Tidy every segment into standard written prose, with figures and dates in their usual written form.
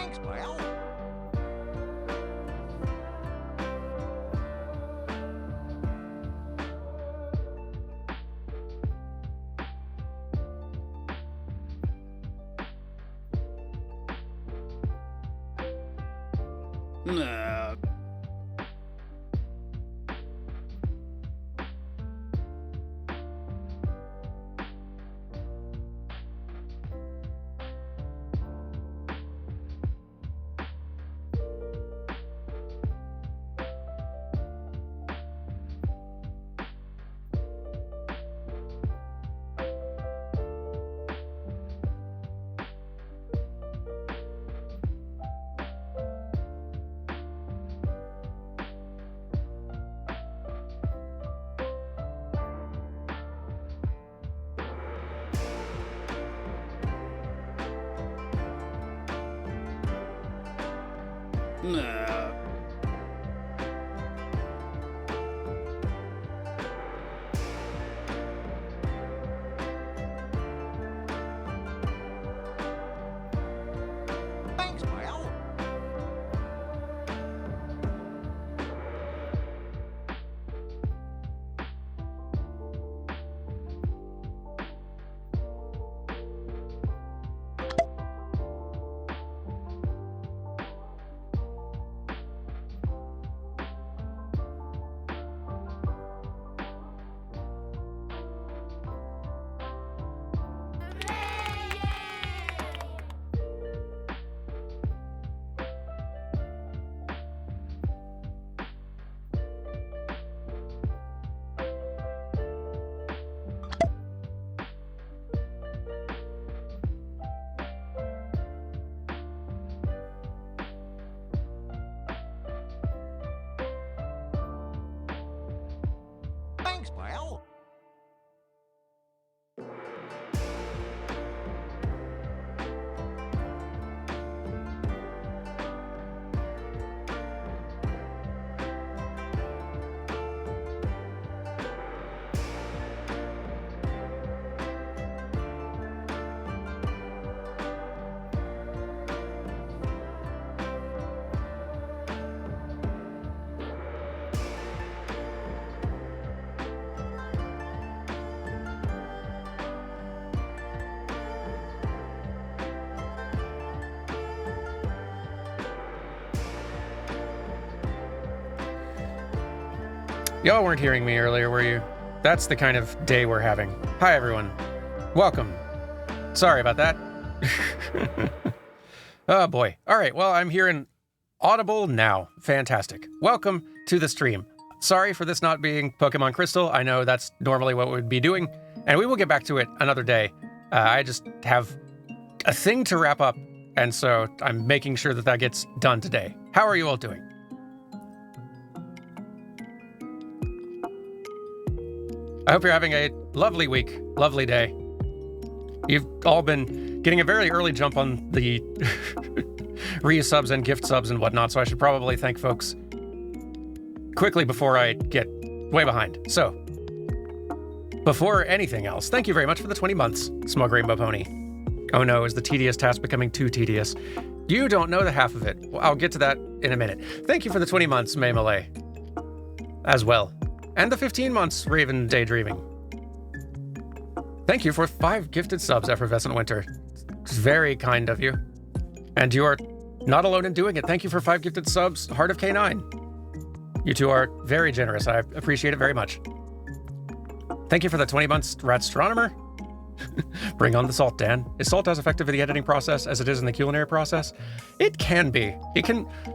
Thanks, pal. Nah. Nah. Thanks, pal. Thanks, pal. Y'all weren't hearing me earlier, were you? That's the kind of day we're having. Hi, everyone. Welcome. Sorry about that. Oh, boy. All right, well, I'm here in Audible now. Fantastic. Welcome to the stream. Sorry for this not being Pokemon Crystal. I know that's normally what we'd be doing, and we will get back to it another day. I just have a thing to wrap up, and so I'm making sure that gets done today. How are you all doing? I hope you're having a lovely week, lovely day. You've all been getting a very early jump on the re-subs and gift subs and whatnot, so I should probably thank folks quickly before I get way behind. So, before anything else, thank you very much for the 20 months, Smug Rainbow Pony. Oh no, is the tedious task becoming too tedious? You don't know the half of it. Well, I'll get to that in a minute. Thank you for the 20 months, May Malay, as well. And the 15 months, Raven Daydreaming. Thank you for 5 gifted subs, Effervescent Winter. It's very kind of you. And you are not alone in doing it. Thank you for 5 gifted subs, Heart of K9. You two are very generous. I appreciate it very much. Thank you for the 20 months, Ratstronomer. Bring on the salt, Dan. Is salt as effective in the editing process as it is in the culinary process? It can be.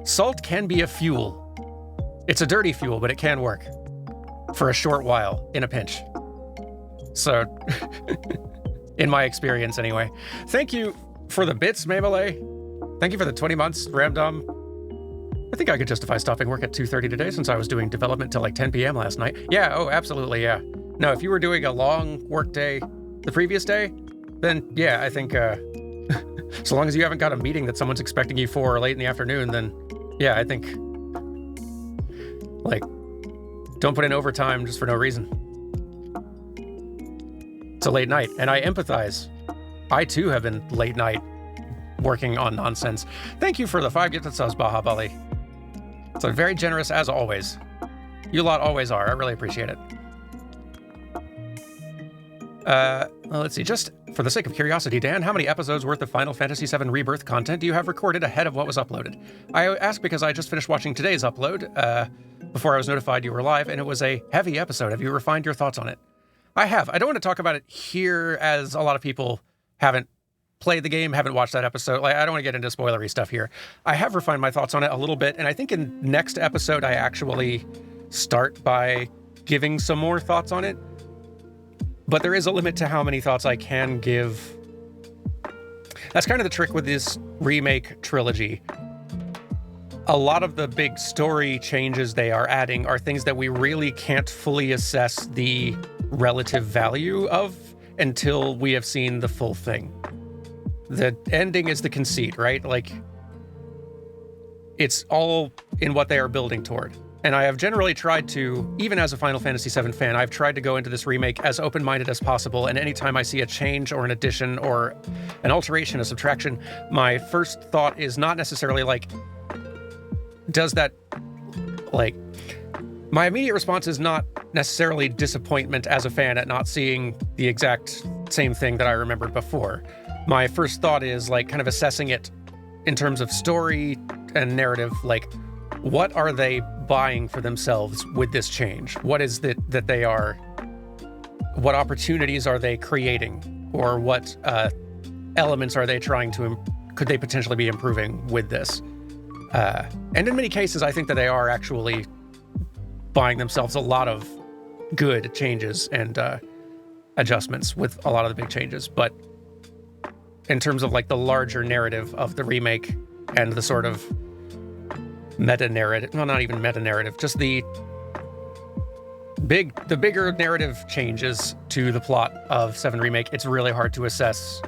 Salt can be a fuel. It's a dirty fuel, but it can work. For a short while, in a pinch. So, in my experience anyway. Thank you for the bits, Maymale. Thank you for the 20 months, Ramdom. I think I could justify stopping work at 2:30 today since I was doing development till like 10 p.m. last night. Yeah, oh, absolutely, yeah. No, if you were doing a long work day the previous day, then yeah, I think, so long as you haven't got a meeting that someone's expecting you for late in the afternoon, then yeah, I think, like, don't put in overtime just for no reason. It's a late night, and I empathize. I too have been late night working on nonsense. Thank you for the 5 gifted subs, Baha Bali. So very generous as always. You lot always are. I really appreciate it. Well, let's see. Just for the sake of curiosity, Dan, how many episodes worth of Final Fantasy VII Rebirth content do you have recorded ahead of what was uploaded? I ask because I just finished watching today's upload before I was notified you were live, and it was a heavy episode. Have you refined your thoughts on it? I have. I don't want to talk about it here, as a lot of people haven't played the game, haven't watched that episode. Like, I don't want to get into spoilery stuff here. I have refined my thoughts on it a little bit, and I think in next episode I actually start by giving some more thoughts on it. But there is a limit to how many thoughts I can give. That's kind of the trick with this remake trilogy. A lot of the big story changes they are adding are things that we really can't fully assess the relative value of until we have seen the full thing. The ending is the conceit, right? Like, it's all in what they are building toward. And I have generally tried to, even as a Final Fantasy VII fan, I've tried to go into this remake as open-minded as possible, and anytime I see a change or an addition or an alteration, a subtraction, my first thought is not necessarily like, does that, like, my immediate response is not necessarily disappointment as a fan at not seeing the exact same thing that I remembered before. My first thought is, like, kind of assessing it in terms of story and narrative, like, what are they buying for themselves with this change? What is it that they are, what opportunities are they creating? Or what elements are they trying to, could they potentially be improving with this? And in many cases, I think that they are actually buying themselves a lot of good changes and adjustments with a lot of the big changes. But in terms of like the larger narrative of the remake and the sort of meta-narrative, well, not even meta-narrative, just the bigger narrative changes to the plot of 7 Remake, it's really hard to assess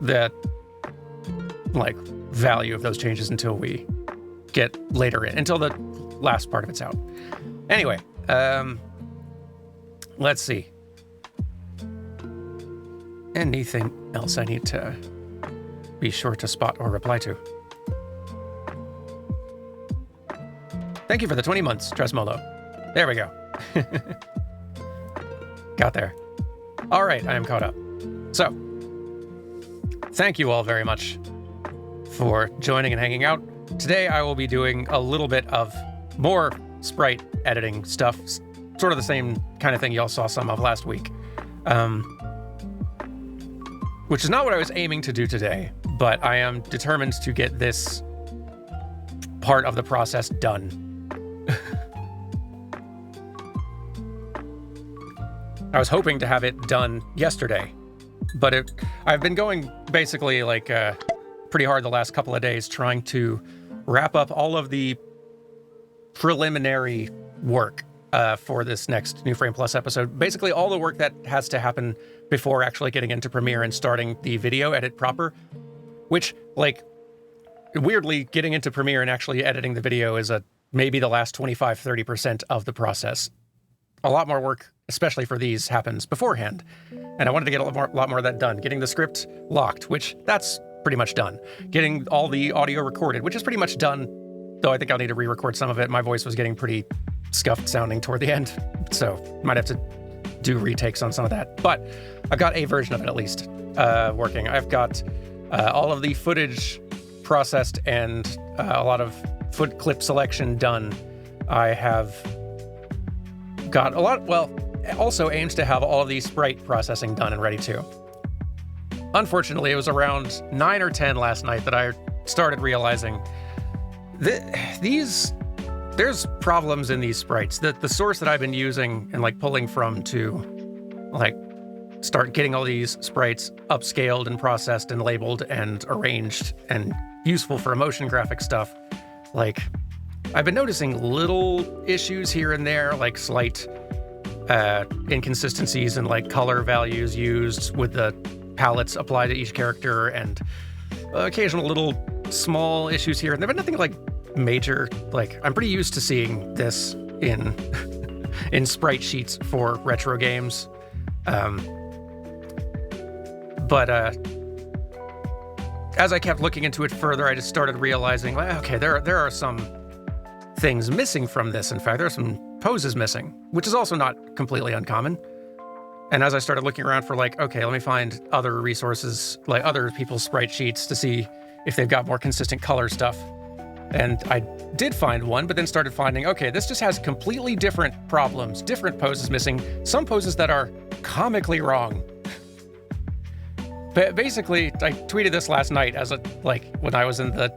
the, like, value of those changes until we get later in, until the last part of it's out. Anyway, let's see. Anything else I need to be sure to spot or reply to? Thank you for the 20 months, Tresmolo. There we go. Got there. All right, I am caught up. So, thank you all very much for joining and hanging out. Today I will be doing a little bit of more sprite editing stuff, sort of the same kind of thing y'all saw some of last week. Which is not what I was aiming to do today, but I am determined to get this part of the process done. I was hoping to have it done yesterday, but I've been going basically like pretty hard the last couple of days trying to wrap up all of the preliminary work for this next New Frame Plus episode. Basically all the work that has to happen before actually getting into Premiere and starting the video edit proper, which, like, weirdly, getting into Premiere and actually editing the video is maybe the last 25-30% of the process. A lot more work, especially for these, happens beforehand. And I wanted to get a lot more of that done. Getting the script locked, which that's pretty much done. Getting all the audio recorded, which is pretty much done, though I think I'll need to re-record some of it. My voice was getting pretty scuffed sounding toward the end, so might have to do retakes on some of that. But I've got a version of it at least working. I've got all of the footage processed and a lot of foot clip selection done. I have got a lot, well, also aims to have all of the sprite processing done and ready too. Unfortunately, it was around 9 or 10 last night that I started realizing that there's problems in these sprites. The source that I've been using and like pulling from to like start getting all these sprites upscaled and processed and labeled and arranged and useful for motion graphic stuff. Like, I've been noticing little issues here and there, like slight inconsistencies in like color values used with the palettes applied to each character, and occasional little small issues here. But nothing like major. Like, I'm pretty used to seeing this in in sprite sheets for retro games. But as I kept looking into it further, I just started realizing, like, okay, there are some things missing from this. In fact, there are some poses missing, which is also not completely uncommon. And as I started looking around for like, okay, let me find other resources, like other people's sprite sheets to see if they've got more consistent color stuff. And I did find one, but then started finding, okay, this just has completely different problems, different poses missing, some poses that are comically wrong. But basically, I tweeted this last night as when I was in the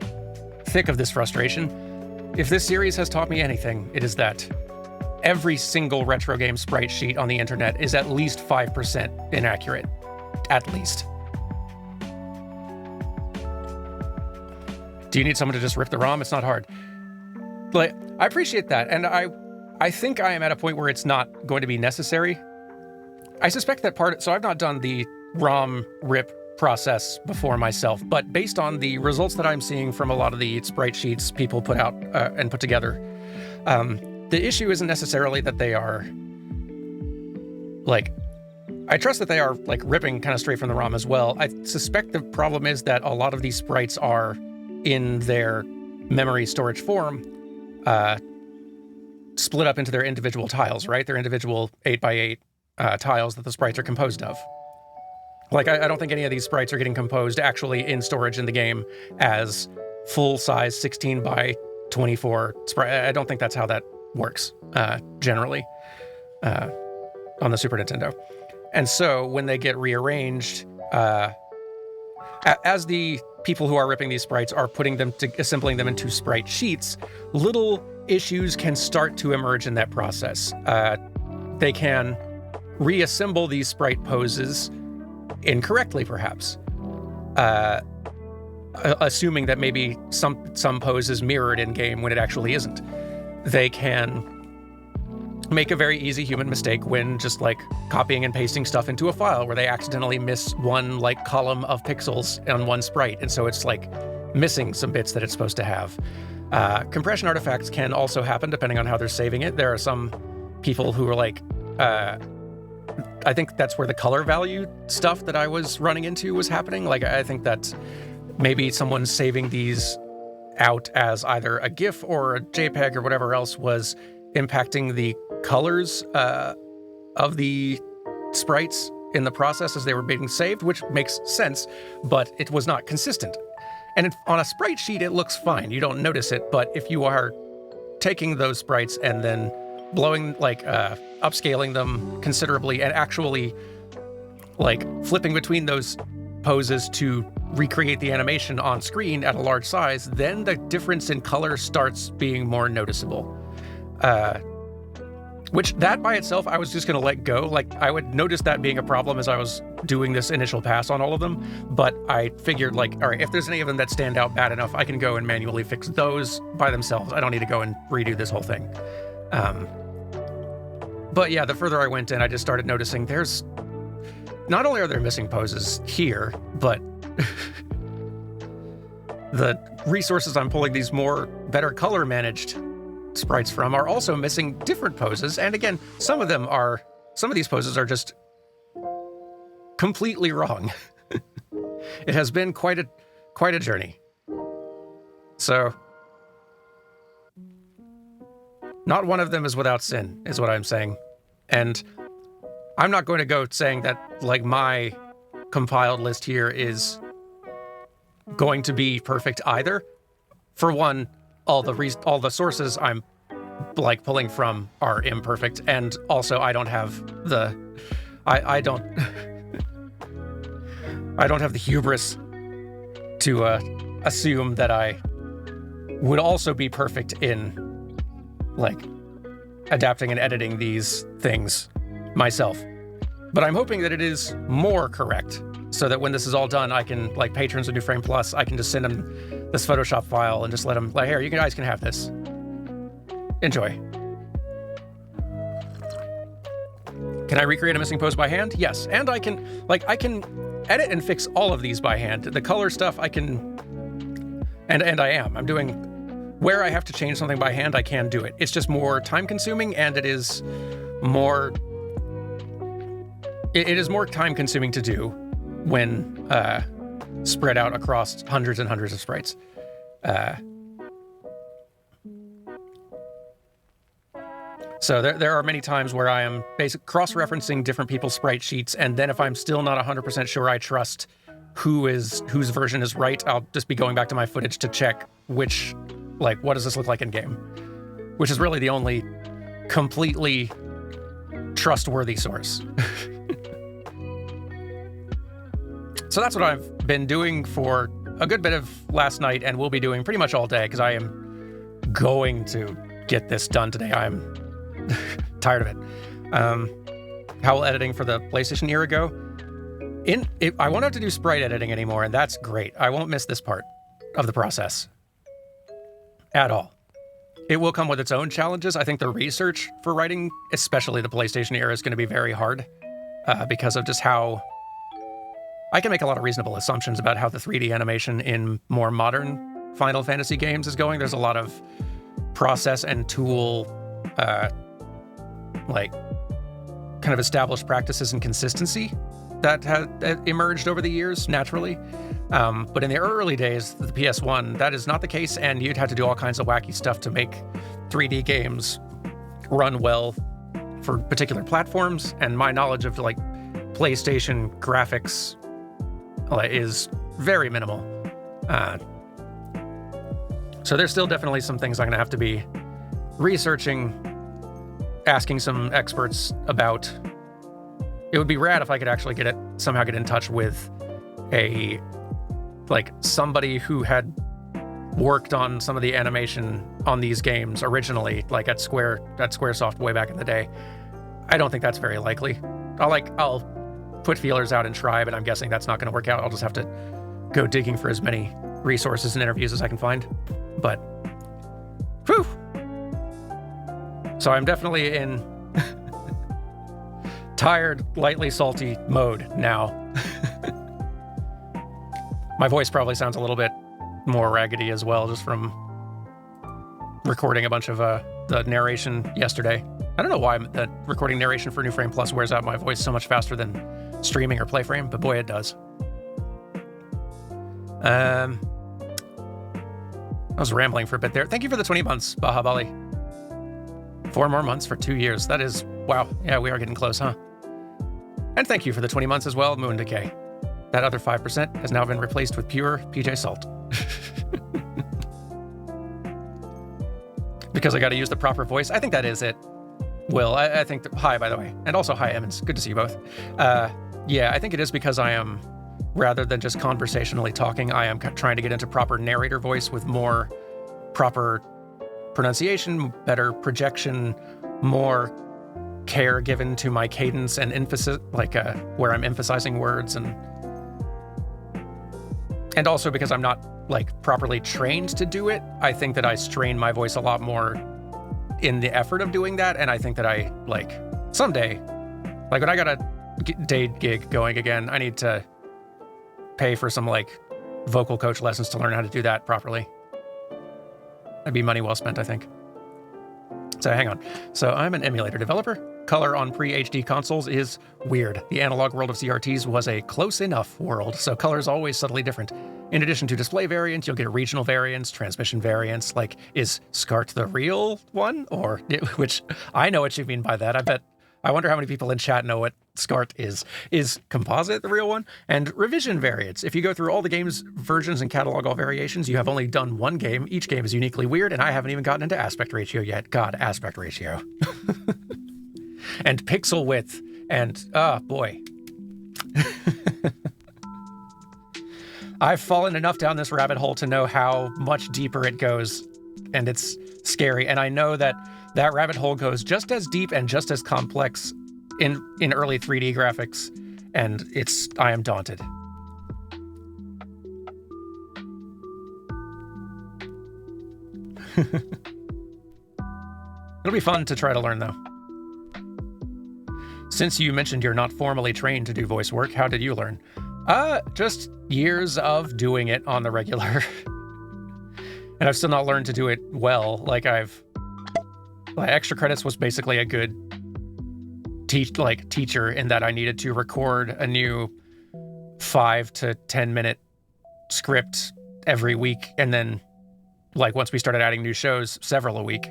thick of this frustration. If this series has taught me anything, it is that every single retro game sprite sheet on the internet is at least 5% inaccurate. At least. Do you need someone to just rip the ROM? It's not hard. Like, I appreciate that, and I think I am at a point where it's not going to be necessary. I suspect that so I've not done the ROM rip process before myself, but based on the results that I'm seeing from a lot of the sprite sheets people put out and put together, the issue isn't necessarily that they are, like, I trust that they are, like, ripping kind of straight from the ROM as well. I suspect the problem is that a lot of these sprites are in their memory storage form, split up into their individual tiles, right? Their individual 8x8 tiles that the sprites are composed of. Like, I don't think any of these sprites are getting composed actually in storage in the game as full-size 16 by 24 sprite. I don't think that's how that works, generally, on the Super Nintendo. And so when they get rearranged, as the people who are ripping these sprites are assembling them into sprite sheets, little issues can start to emerge in that process. They can reassemble these sprite poses incorrectly, perhaps, assuming that maybe some pose is mirrored in game when it actually isn't. They can make a very easy human mistake when just like copying and pasting stuff into a file where they accidentally miss one like column of pixels on one sprite, and so it's like missing some bits that it's supposed to have. Compression artifacts can also happen depending on how they're saving it. There are some people who are like, I think that's where the color value stuff that I was running into was happening. Like, I think that maybe someone's saving these out as either a GIF or a JPEG or whatever else was impacting the colors of the sprites in the process as they were being saved, which makes sense, but it was not consistent. And on a sprite sheet, it looks fine. You don't notice it, but if you are taking those sprites and then blowing, like, upscaling them considerably and actually, like, flipping between those poses to recreate the animation on screen at a large size, then the difference in color starts being more noticeable. Which that by itself, I was just going to let go. Like, I would notice that being a problem as I was doing this initial pass on all of them. But I figured, like, all right, if there's any of them that stand out bad enough, I can go and manually fix those by themselves. I don't need to go and redo this whole thing. But yeah, the further I went in, I just started noticing there's, not only are there missing poses here, but the resources I'm pulling these better color managed sprites from are also missing different poses. And again, some of these poses are just completely wrong. It has been quite a journey. So, not one of them is without sin, is what I'm saying. And I'm not going to go saying that, like, my compiled list here is going to be perfect either. For one, all the sources I'm, like, pulling from are imperfect, and also I don't have the I don't have the hubris to assume that I would also be perfect in, like, adapting and editing these things myself. But I'm hoping that it is more correct, so that when this is all done, I can, like, patrons of New Frame Plus, I can just send them this Photoshop file and just let them, like, here, you guys can have this. Enjoy. Can I recreate a missing pose by hand? Yes, and I can edit and fix all of these by hand. The color stuff I can, and I am. I'm doing, where I have to change something by hand, I can do it. It's just more time consuming, and it is more time consuming to do when spread out across hundreds and hundreds of sprites. So there are many times where I am basically cross-referencing different people's sprite sheets, and then if I'm still not 100% sure I trust whose version is right, I'll just be going back to my footage to check which, like, what does this look like in game? Which is really the only completely trustworthy source. So that's what I've been doing for a good bit of last night, and will be doing pretty much all day, because I am going to get this done today. I'm tired of it. How will editing for the PlayStation era go? I won't have to do sprite editing anymore, and that's great. I won't miss this part of the process at all. It will come with its own challenges. I think the research for writing, especially the PlayStation era, is going to be very hard because of just how I can make a lot of reasonable assumptions about how the 3D animation in more modern Final Fantasy games is going. There's a lot of process and tool, like, kind of established practices and consistency that have emerged over the years naturally. But in the early days, the PS1, that is not the case, and you'd have to do all kinds of wacky stuff to make 3D games run well for particular platforms, and my knowledge of, like, PlayStation graphics is very minimal. So there's still definitely some things I'm going to have to be researching, asking some experts about. It would be rad if I could actually somehow get in touch with somebody who had worked on some of the animation on these games originally, like at Squaresoft way back in the day. I don't think that's very likely. I'll put feelers out and try, but I'm guessing that's not going to work out. I'll just have to go digging for as many resources and interviews as I can find. But, whew! So I'm definitely in tired, lightly salty mode now. My voice probably sounds a little bit more raggedy as well, just from recording a bunch of the narration yesterday. I don't know why the recording narration for New Frame Plus wears out my voice so much faster than streaming or PlayFrame, but boy, it does. I was rambling for a bit there. Thank you for the 20 months, Baha Bali. 4 more months for 2 years. That is, wow. Yeah, we are getting close, huh? And thank you for the 20 months as well, Moon Decay. That other 5% has now been replaced with pure PJ Salt. Because I got to use the proper voice. I think that is it. Will, I think that, hi, by the way. And also, hi, Emmons. Good to see you both. Yeah, I think it is because I am, rather than just conversationally talking, I am trying to get into proper narrator voice with more proper pronunciation, better projection, more care given to my cadence and emphasis, where I'm emphasizing words, and also because I'm not properly trained to do it, I think that I strain my voice a lot more in the effort of doing that, and I think that I someday, when I got a day gig going again, I need to pay for some vocal coach lessons to learn how to do that properly. That'd be money well spent, I think. So hang on. So I'm an emulator developer. Color on pre-HD consoles is weird. The analog world of CRTs was a close enough world, so color is always subtly different. In addition to display variants, you'll get regional variants, transmission variants, is SCART the real one? Or, which, I know what you mean by that. I wonder how many people in chat know what SCART is. Is Composite the real one? And revision variants. If you go through all the game's versions and catalog all variations, you have only done one game. Each game is uniquely weird, and I haven't even gotten into aspect ratio yet. God, aspect ratio. And pixel width. And, boy. I've fallen enough down this rabbit hole to know how much deeper it goes, and it's scary. And I know that rabbit hole goes just as deep and just as complex in early 3D graphics, and I am daunted. It'll be fun to try to learn, though. Since you mentioned you're not formally trained to do voice work, how did you learn? Just years of doing it on the regular. And I've still not learned to do it well. My extra credits was basically a good teacher in that I needed to record a new 5 to 10 minute script every week, and then, like, once we started adding new shows, several a week.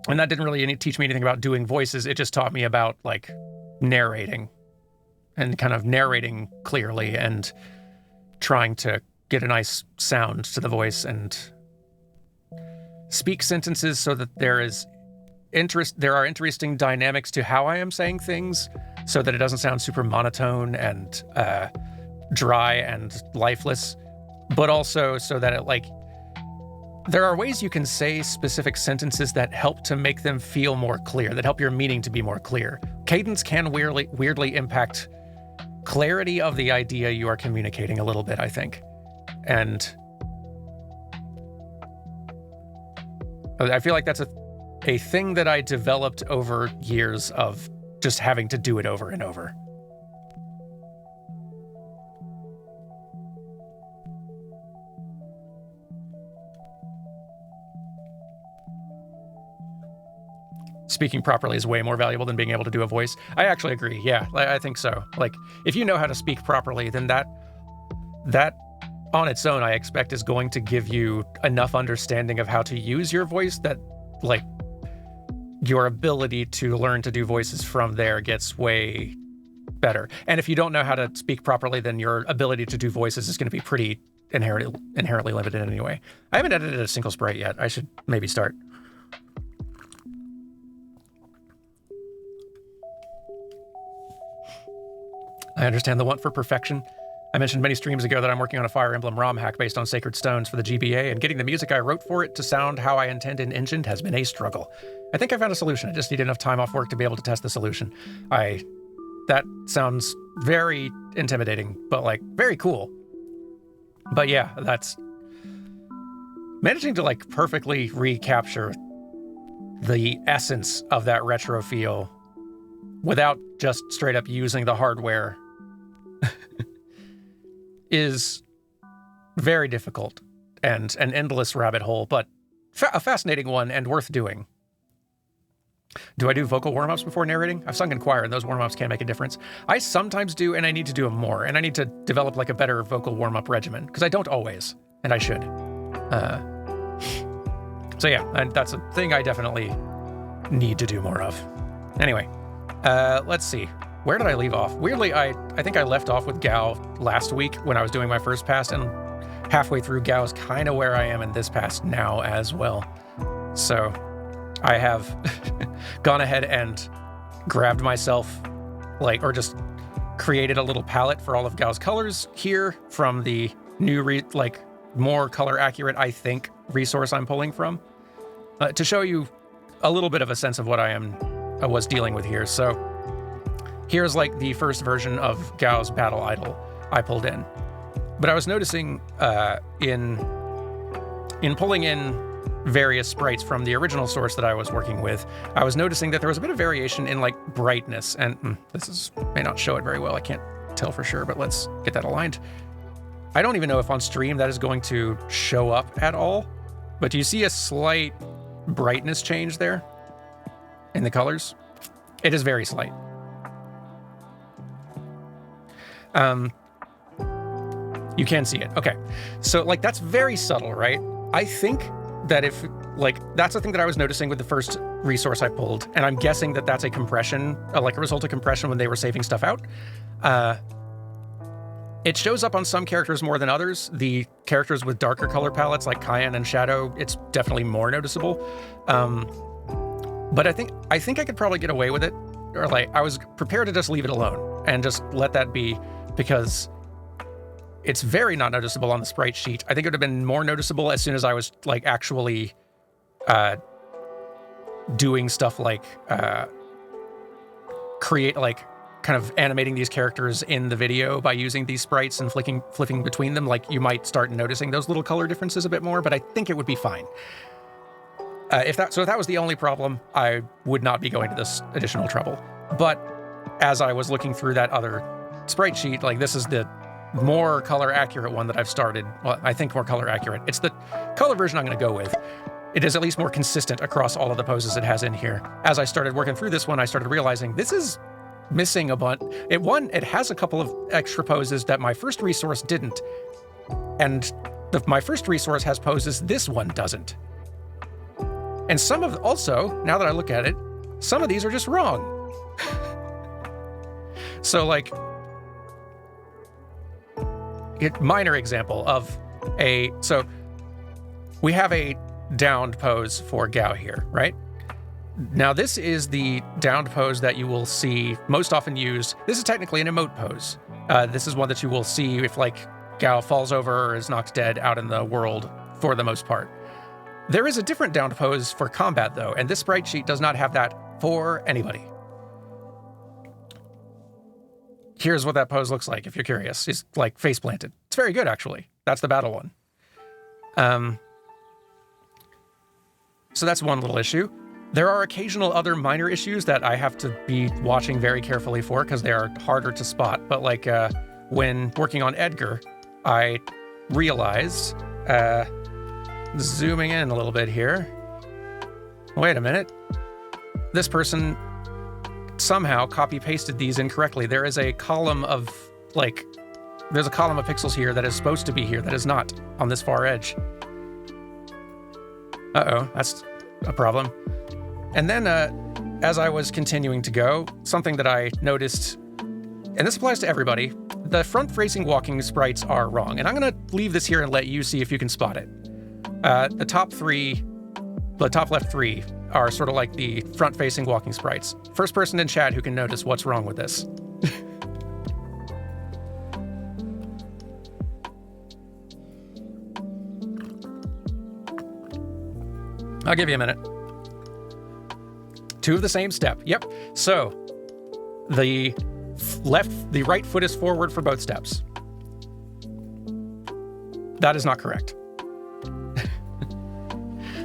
And that didn't really teach me anything about doing voices. It just taught me about, like, narrating and kind of narrating clearly and trying to get a nice sound to the voice and speak sentences so that there are interesting dynamics to how I am saying things, so that it doesn't sound super monotone and dry and lifeless, but also so that it, like, there are ways you can say specific sentences that help to make them feel more clear, that help your meaning to be more clear. Cadence can weirdly impact clarity of the idea you are communicating a little bit, I think. And I feel like that's a thing that I developed over years of just having to do it over and over. Speaking properly is way more valuable than being able to do a voice. I actually agree. Yeah, I think so. Like, if you know how to speak properly, then that on its own, I expect, is going to give you enough understanding of how to use your voice that, like, your ability to learn to do voices from there gets way better. And if you don't know how to speak properly, then your ability to do voices is going to be pretty inherently limited anyway. I haven't edited a single sprite yet. I should maybe start. I understand the want for perfection. I mentioned many streams ago that I'm working on a Fire Emblem ROM hack based on Sacred Stones for the GBA, and getting the music I wrote for it to sound how I intend in Engine has been a struggle. I think I found a solution. I just need enough time off work to be able to test the solution. That sounds very intimidating, but, like, very cool. But yeah, that's managing to, like, perfectly recapture the essence of that retro feel without just straight up using the hardware is very difficult and an endless rabbit hole, but a fascinating one and worth doing. Do I do vocal warm-ups before narrating? I've sung in choir, and those warm-ups can make a difference. I sometimes do, and I need to do them more, and I need to develop, like, a better vocal warm-up regimen, because I don't always, and I should. So yeah, and that's a thing I definitely need to do more of. Anyway, let's see. Where did I leave off? Weirdly, I think I left off with Gao last week when I was doing my first pass, and halfway through Gao is kind of where I am in this pass now as well. So I have gone ahead and grabbed myself, like, or just created a little palette for all of Gao's colors here from the new, more color accurate, I think, resource I'm pulling from, to show you a little bit of a sense of what I was dealing with here. So here's, like, the first version of Gao's battle idol I pulled in. But I was noticing in pulling in various sprites from the original source that I was working with, I was noticing that there was a bit of variation in, like, brightness. And may not show it very well. I can't tell for sure, but let's get that aligned. I don't even know if on stream that is going to show up at all. But do you see a slight brightness change there in the colors? It is very slight. You can see it. Okay. So, like, that's very subtle, right? I think that if, like, that's the thing that I was noticing with the first resource I pulled, and I'm guessing that that's a compression, like a result of compression when they were saving stuff out. It shows up on some characters more than others. The characters with darker color palettes like Cayenne and Shadow, it's definitely more noticeable. But I think I could probably get away with it. Or, like, I was prepared to just leave it alone and just let that be, because it's very not noticeable on the sprite sheet. I think it would have been more noticeable as soon as I was, like, actually doing stuff like create, like, kind of animating these characters in the video by using these sprites and flipping between them. Like, you might start noticing those little color differences a bit more, but I think it would be fine. If that was the only problem, I would not be going to this additional trouble. But as I was looking through that other sprite sheet, like, this is the more color accurate one that I've started. Well, I think more color accurate. It's the color version I'm going to go with. It is at least more consistent across all of the poses it has in here. As I started working through this one, I started realizing this is missing a bunch. It has a couple of extra poses that my first resource didn't. And my first resource has poses this one doesn't. And also, now that I look at it, some of these are just wrong. So like, minor example of so we have a downed pose for Gao here, right? Now this is the downed pose that you will see most often used. This is technically an emote pose. This is one that you will see if like Gao falls over or is knocked dead out in the world for the most part. There is a different downed pose for combat though, and this sprite sheet does not have that for anybody. Here's what that pose looks like if you're curious. It's like face planted. It's very good actually. That's the battle one. So that's one little issue. There are occasional other minor issues that I have to be watching very carefully for because they are harder to spot. But like when working on Edgar, I realized, zooming in a little bit here, wait a minute, this person somehow copy-pasted these incorrectly. There is a column of there's a column of pixels here that is supposed to be here that is not on this far edge. Uh-oh, that's a problem. And then as I was continuing to go, something that I noticed, and this applies to everybody, the front-facing walking sprites are wrong. And I'm going to leave this here and let you see if you can spot it. The top left three are sort of like the front-facing walking sprites. First person in chat who can notice what's wrong with this. I'll give you a minute. Two of the same step. Yep. So the right foot is forward for both steps. That is not correct.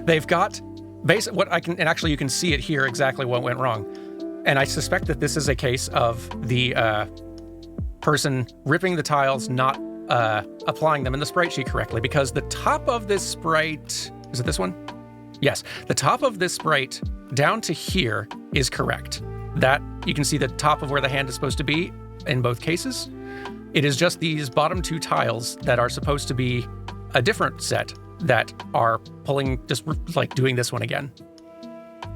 They've got and actually you can see it here exactly what went wrong. And I suspect that this is a case of the person ripping the tiles, not applying them in the sprite sheet correctly, because the top of this sprite, is it this one? Yes, the top of this sprite down to here is correct. That, you can see the top of where the hand is supposed to be in both cases. It is just these bottom two tiles that are supposed to be a different set that are pulling, just like doing this one again.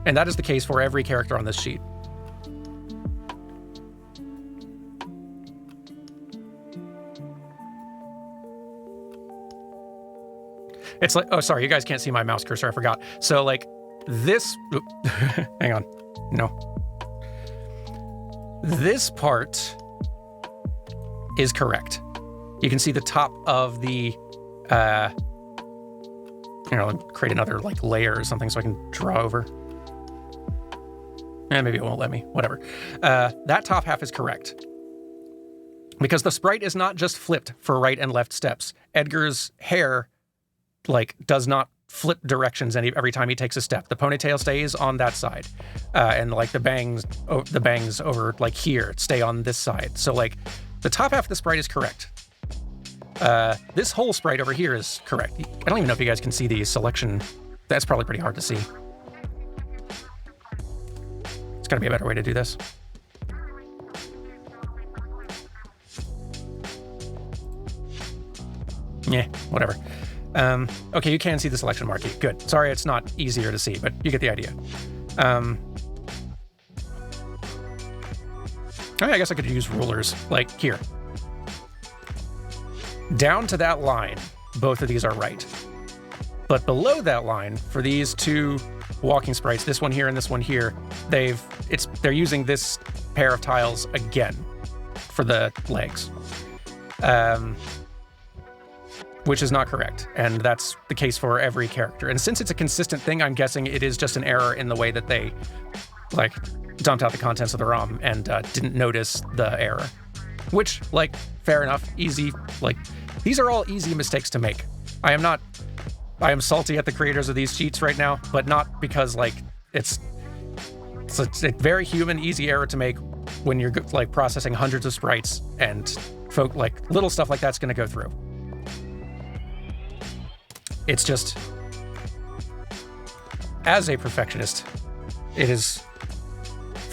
And that is the case for every character on this sheet. It's like, oh, sorry, you guys can't see my mouse cursor, I forgot. So like this, hang on, no. This part is correct. You can see the top of the, create another like layer or something so I can draw over. Maybe it won't let me, whatever. That top half is correct. Because the sprite is not just flipped for right and left steps. Edgar's hair does not flip directions every time he takes a step. The ponytail stays on that side, and like the bangs over like here stay on this side. So like the top half of the sprite is correct. This whole sprite over here is correct. I don't even know if you guys can see the selection. That's probably pretty hard to see. It's gotta be a better way to do this. Yeah, whatever. Okay, you can see the selection marquee. Good. Sorry, it's not easier to see, but you get the idea. I guess I could use rulers, like here. Down to that line, both of these are right. But below that line, for these two walking sprites, this one here and this one here, they're using this pair of tiles again for the legs. Which is not correct, and that's the case for every character. And since it's a consistent thing, I'm guessing it is just an error in the way that they dumped out the contents of the ROM and didn't notice the error. Which, fair enough, easy. These are all easy mistakes to make. I am salty at the creators of these cheats right now, but not because it's a very human, easy error to make when you're processing hundreds of sprites, and little stuff like that's going to go through. It's just, as a perfectionist, it is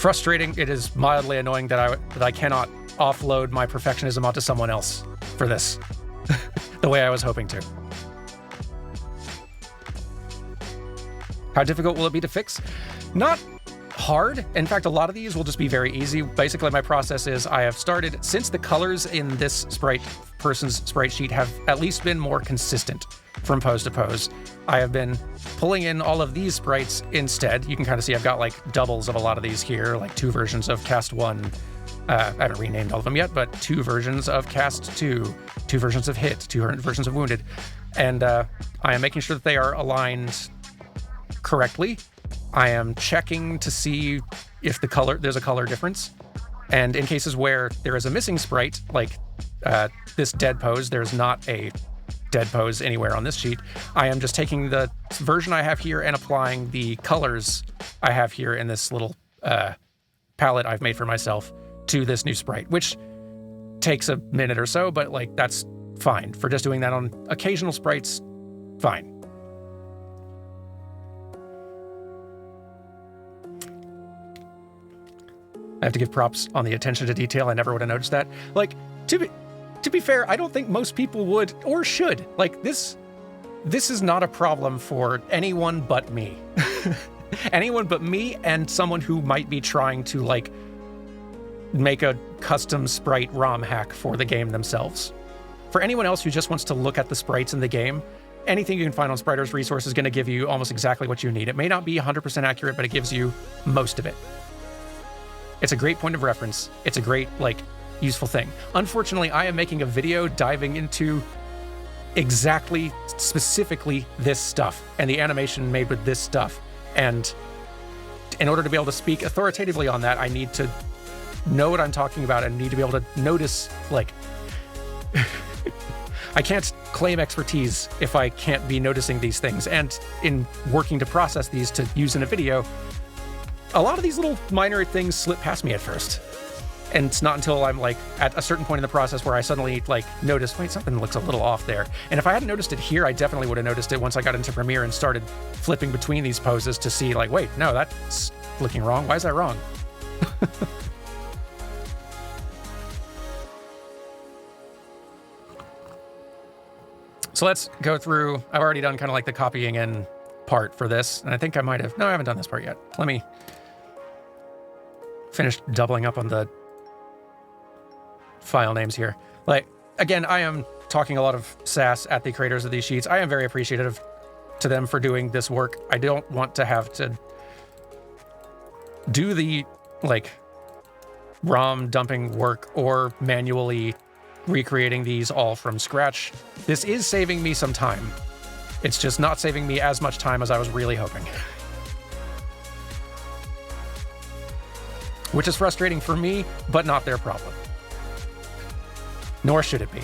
frustrating. It is mildly annoying that I cannot offload my perfectionism onto someone else for this the way I was hoping to. How difficult will it be to fix? Not hard. In fact, a lot of these will just be very easy. Basically, my process is I have started, since the colors in this person's sprite sheet have at least been more consistent from pose to pose, I have been pulling in all of these sprites instead. You can kind of see I've got like doubles of a lot of these here, like 2 versions of Cast 1. I haven't renamed all of them yet, but 2 versions of Cast 2, 2 versions of Hit, 2 versions of Wounded. And I am making sure that they are aligned correctly. I am checking to see if there's a color difference. And in cases where there is a missing sprite, like this dead pose, there's not a dead pose anywhere on this sheet. I am just taking the version I have here and applying the colors I have here in this little palette I've made for myself to this new sprite, which takes a minute or so, but like that's fine. For just doing that on occasional sprites, fine. I have to give props on the attention to detail. I never would have noticed that. Like, to be fair, I don't think most people would or should. Like, this is not a problem for anyone but me. Anyone but me and someone who might be trying to, like, make a custom sprite ROM hack for the game themselves. For anyone else who just wants to look at the sprites in the game, anything you can find on Spriter's resource is going to give you almost exactly what you need. It may not be 100% accurate, but it gives you most of it. It's a great point of reference. It's a great, like, useful thing. Unfortunately, I am making a video diving into exactly, specifically this stuff and the animation made with this stuff. And in order to be able to speak authoritatively on that, I need to know what I'm talking about and need to be able to notice, like, I can't claim expertise if I can't be noticing these things. And in working to process these to use in a video, a lot of these little minor things slip past me at first. And it's not until I'm like at a certain point in the process where I suddenly like notice, wait, something looks a little off there. And if I hadn't noticed it here, I definitely would have noticed it once I got into Premiere and started flipping between these poses to see like, wait, no, that's looking wrong. Why is that wrong? So let's go through. I've already done kind of like the copying in part for this. And I think I might have, no, I haven't done this part yet. Let me finish doubling up on the file names here. Like, again, I am talking a lot of sass at the creators of these sheets. I am very appreciative to them for doing this work. I don't want to have to do the, like, ROM dumping work or manually recreating these all from scratch. This is saving me some time. It's just not saving me as much time as I was really hoping. Which is frustrating for me, but not their problem. Nor should it be.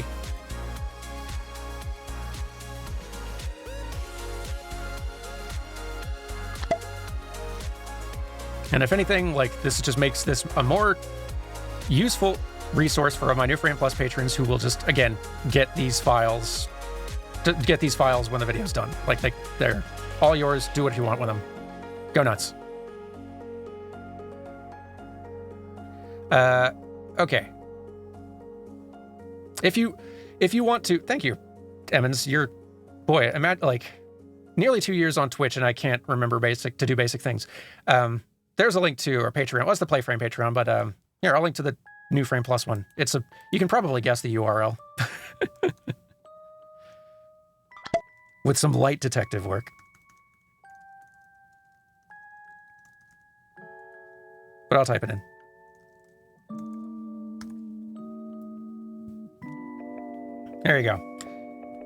And if anything, like, this just makes this a more useful resource for my New Frame Plus patrons who will just, again, get these files when the video's done. Like, they're all yours. Do what you want with them. Go nuts. Okay. If you want to, thank you, Emmons. You're, boy, I'm at like nearly 2 years on Twitch and I can't remember to do basic things. There's a link to our Patreon. Well, it's the Playframe Patreon, but here, I'll link to the New Frame Plus one. You can probably guess the URL. With some light detective work. But I'll type it in. There you go.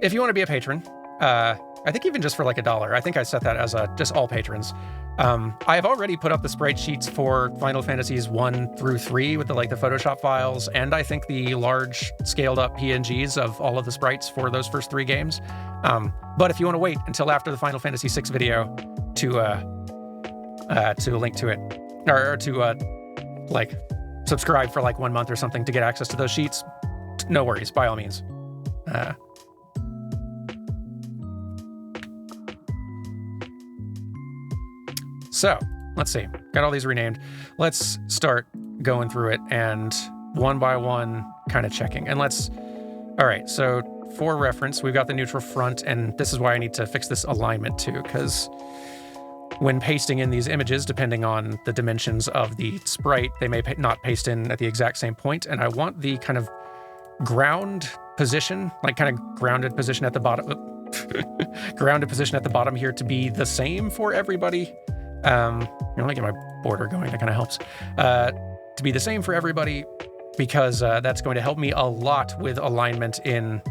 If you want to be a patron, I think even just for like $1, I think I set that as just all patrons. I have already put up the sprite sheets for Final Fantasies 1 through 3 with the Photoshop files, and I think the large scaled up PNGs of all of the sprites for those first 3 games. But if you want to wait until after the Final Fantasy 6 video to link to it, or to like subscribe for like 1 month or something to get access to those sheets, no worries, by all means. So, let's see. Got all these renamed. Let's start going through it and one by one kind of checking. And all right, so for reference, we've got the neutral front, and this is why I need to fix this alignment too, because when pasting in these images, depending on the dimensions of the sprite, they may not paste in at the exact same point, and I want the kind of ground position, like kind of grounded position at the bottom, grounded position at the bottom here to be the same for everybody. Let me get my border going, that kind of helps. To be the same for everybody, because that's going to help me a lot with alignment in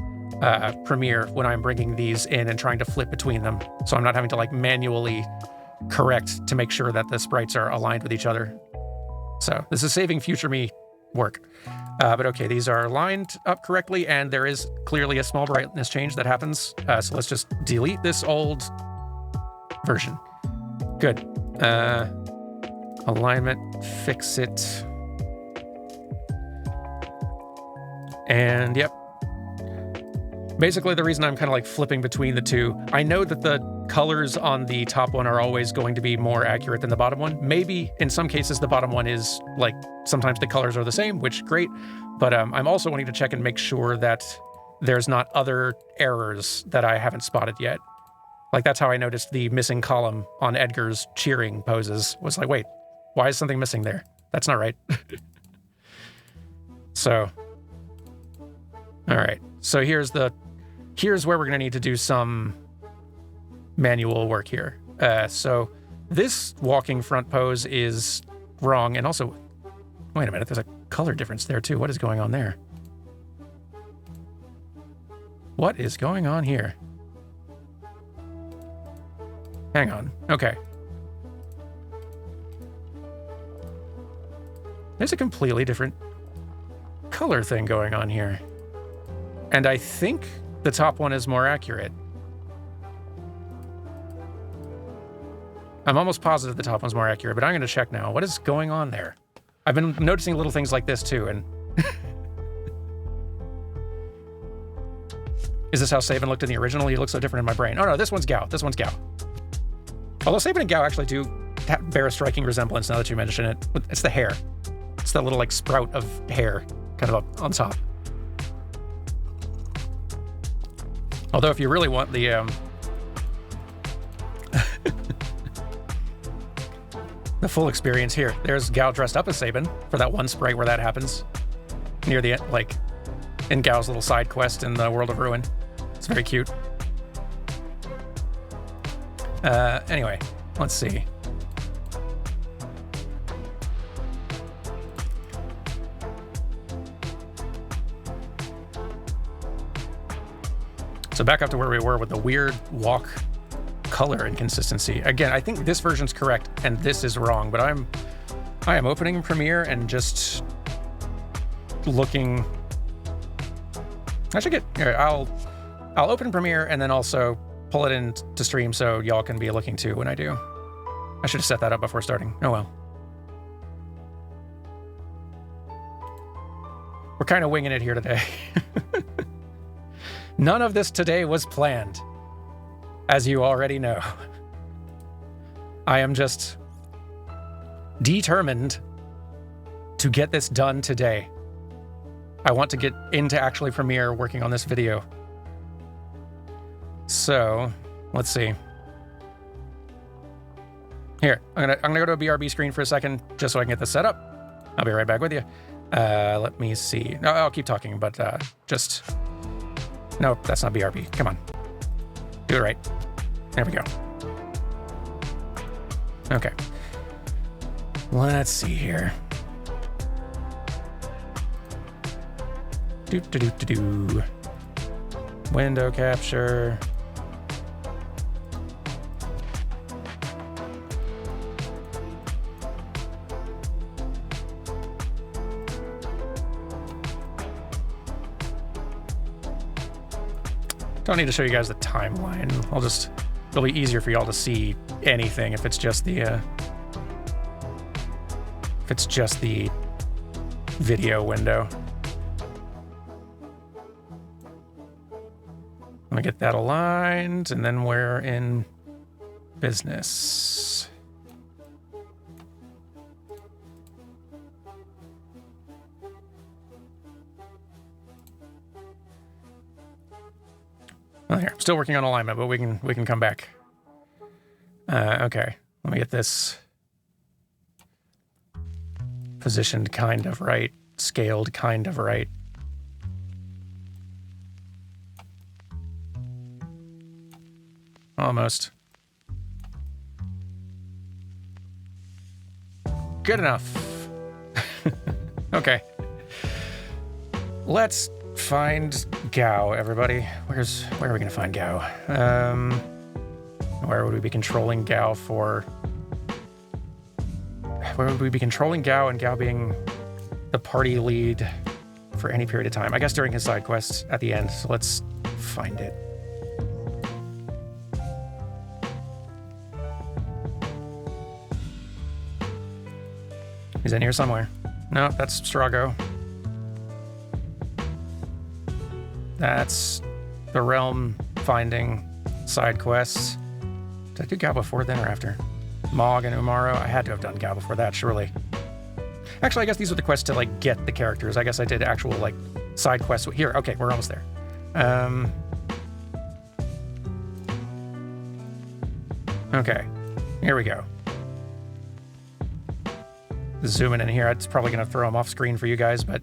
Premiere when I'm bringing these in and trying to flip between them. So I'm not having to like manually correct to make sure that the sprites are aligned with each other. So this is saving future me work. But okay, these are lined up correctly, and there is clearly a small brightness change that happens. So let's just delete this old version. Good. Alignment, fix it. And yep. Basically, the reason I'm kind of like flipping between the two, I know that the colors on the top one are always going to be more accurate than the bottom one. Maybe in some cases, the bottom one is like, sometimes the colors are the same, which great. But I'm also wanting to check and make sure that there's not other errors that I haven't spotted yet. Like that's how I noticed the missing column on Edgar's cheering poses. Was like, wait, why is something missing there? That's not right. So, all right. So here's where we're gonna need to do some manual work here. So this walking front pose is wrong, and also, wait a minute, there's a color difference there too. What is going on there? What is going on here? Hang on. Okay. There's a completely different color thing going on here. And I think the top one is more accurate. I'm almost positive the top one's more accurate, but I'm going to check now. What is going on there? I've been noticing little things like this too, and... Is this how Sabin looked in the original? He looks so different in my brain. Oh no, this one's Gao. This one's Gao. Although Sabin and Gao actually do bear a striking resemblance now that you mention it. It's the hair. It's that little like sprout of hair kind of up on top. Although if you really want the the full experience here, there's Gao dressed up as Sabin for that one sprite where that happens near the end, like in Gao's little side quest in the World of Ruin. It's very cute. Anyway, let's see. So back up to where we were with the weird walk color inconsistency. Again, I think this version's correct and this is wrong, but I am opening Premiere and just looking. I should get here. I'll open Premiere and then also pull it in to stream so y'all can be looking too when I do. I should have set that up before starting. Oh well. We're kind of winging it here today. None of this today was planned, as you already know. I am just determined to get this done today. I want to get into actually Premiere working on this video. So, let's see. Here, I'm gonna go to a BRB screen for a second, just so I can get this set up. I'll be right back with you. Let me see. No, I'll keep talking, but just... No, that's not BRB. Come on. Do it right. There we go. Okay. Let's see here. Do. Window capture. Don't need to show you guys the timeline. It'll be easier for y'all to see anything if it's just the video window. Let me get that aligned, and then we're in business. Oh, here. Still working on alignment, but we can come back. Okay. Let me get this positioned kind of right, scaled kind of right. Almost. Good enough. Okay. Let's find Gao, everybody. Where are we gonna find Gao? Where would we be controlling Gao for? Where would we be controlling Gao and Gao being the party lead for any period of time? I guess during his side quests at the end. So let's find it. He's in here somewhere. No, that's Strago. That's the realm finding side quests. Did I do Gao before then or after? Mog and Umaro? I had to have done Gao before that, surely. Actually, I guess these are the quests to, like, get the characters. I guess I did actual, like, side quests. Here, okay, we're almost there. Okay, here we go. Zooming in here, it's probably going to throw them off screen for you guys, but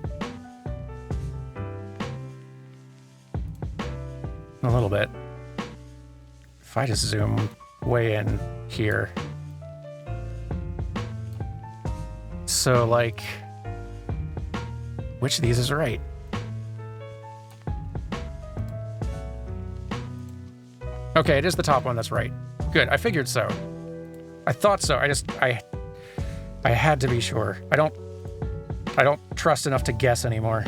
a little bit. If I just zoom way in here. So, like, which of these is right? Okay, it is the top one that's right. Good, I figured so. I thought so. I had to be sure. I don't trust enough to guess anymore.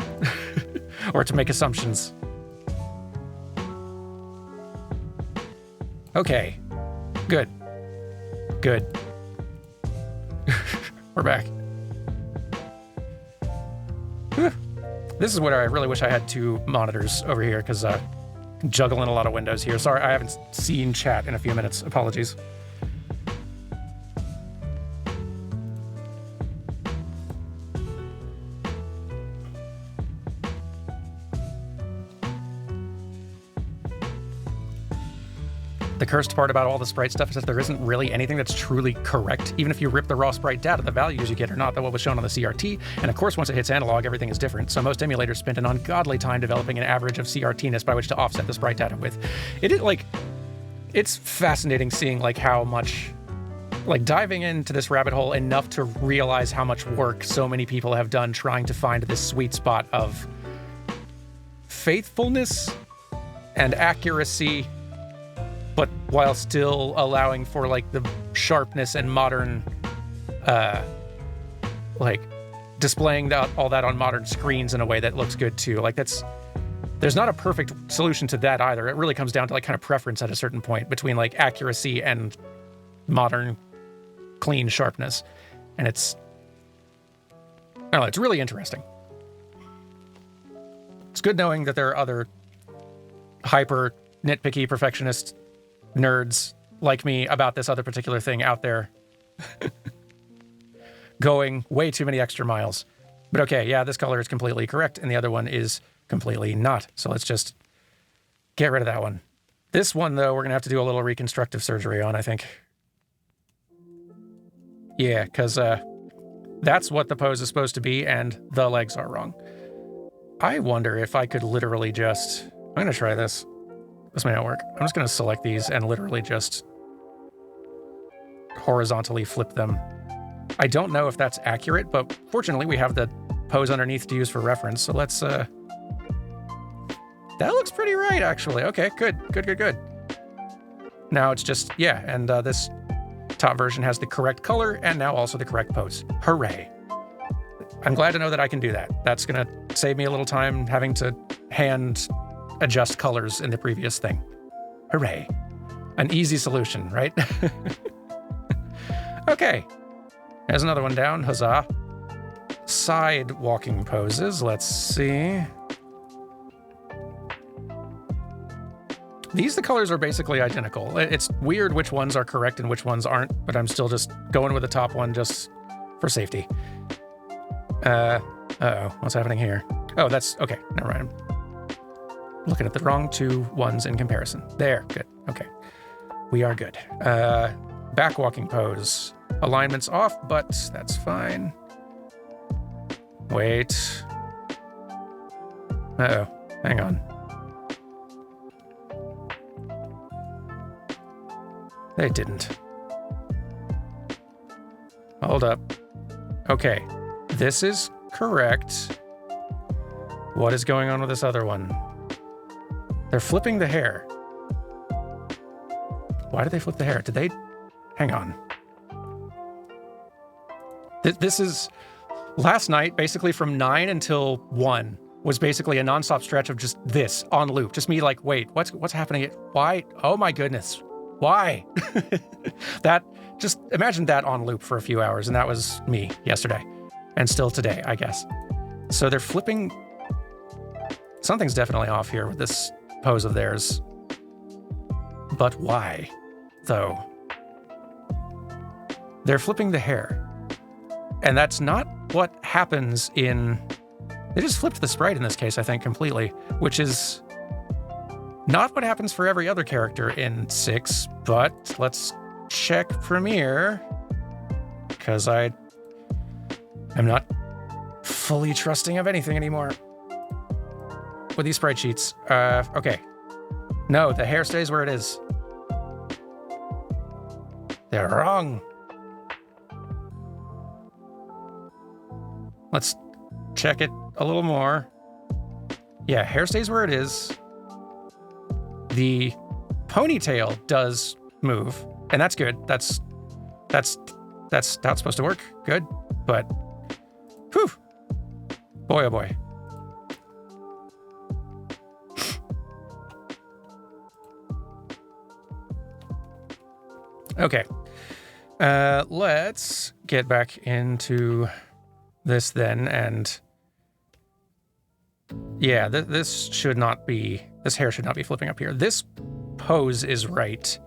Or to make assumptions. Okay. Good. Good. We're back. This is what I really wish I had 2 monitors over here, because juggling a lot of windows here. Sorry, I haven't seen chat in a few minutes. Apologies. The cursed part about all the sprite stuff is that there isn't really anything that's truly correct. Even if you rip the raw sprite data, the values you get are not what was shown on the CRT. And of course, once it hits analog, everything is different. So most emulators spent an ungodly time developing an average of CRT-ness by which to offset the sprite data with. It's fascinating seeing, like, how much, like, diving into this rabbit hole enough to realize how much work so many people have done trying to find this sweet spot of faithfulness and accuracy, but while still allowing for, like, the sharpness and modern, like, displaying all that on modern screens in a way that looks good too. Like, there's not a perfect solution to that either. It really comes down to, like, kind of preference at a certain point between, like, accuracy and modern, clean sharpness. And I don't know, it's really interesting. It's good knowing that there are other hyper nitpicky perfectionist nerds like me about this other particular thing out there going way too many extra miles. But okay, yeah, this color is completely correct and the other one is completely not. So let's just get rid of that one. This one, though, we're gonna have to do a little reconstructive surgery on, I think. Yeah, because that's what the pose is supposed to be and the legs are wrong. I wonder if I could literally just... I'm gonna try this. This may not work. I'm just going to select these and literally just horizontally flip them. I don't know if that's accurate, but fortunately we have the pose underneath to use for reference. So let's, that looks pretty right, actually. Okay, good. Now it's just, yeah, and this top version has the correct color and now also the correct pose. Hooray. I'm glad to know that I can do that. That's going to save me a little time having to hand adjust colors in the previous thing. Hooray. An easy solution, right? Okay. There's another one down. Huzzah. Side walking poses. Let's see. The colors are basically identical. It's weird which ones are correct and which ones aren't, but I'm still just going with the top one just for safety. Uh-oh. What's happening here? Oh, that's... Okay, never mind. looking at the wrong two ones in comparison. There, good. Okay. We are good. Back walking pose. Alignment's off, but that's fine. Wait. Uh-oh. Hang on. They didn't. Hold up. Okay. This is correct. What is going on with this other one? They're flipping the hair. Why did they flip the hair? Did they... Hang on. This is... Last night, basically from 9 until 1, was basically a nonstop stretch of just this on loop. Just me like, wait, what's happening? Why? Oh my goodness. Why? That... Just imagine that on loop for a few hours, and that was me yesterday. And still today, I guess. So they're flipping... Something's definitely off here with this pose of theirs. But why, though? They're flipping the hair. And that's not what happens in... They just flipped the sprite in this case, I think, completely. Which is not what happens for every other character in 6, but let's check Premiere. Because I'm not fully trusting of anything anymore with these sprite sheets. Okay. No, the hair stays where it is. They're wrong. Let's check it a little more. Yeah, hair stays where it is. The ponytail does move, and that's good. That's how it's supposed to work. Good, but whew, boy oh boy. Okay, let's get back into this then, and yeah, this should not be, this hair should not be flipping up here. This pose is right.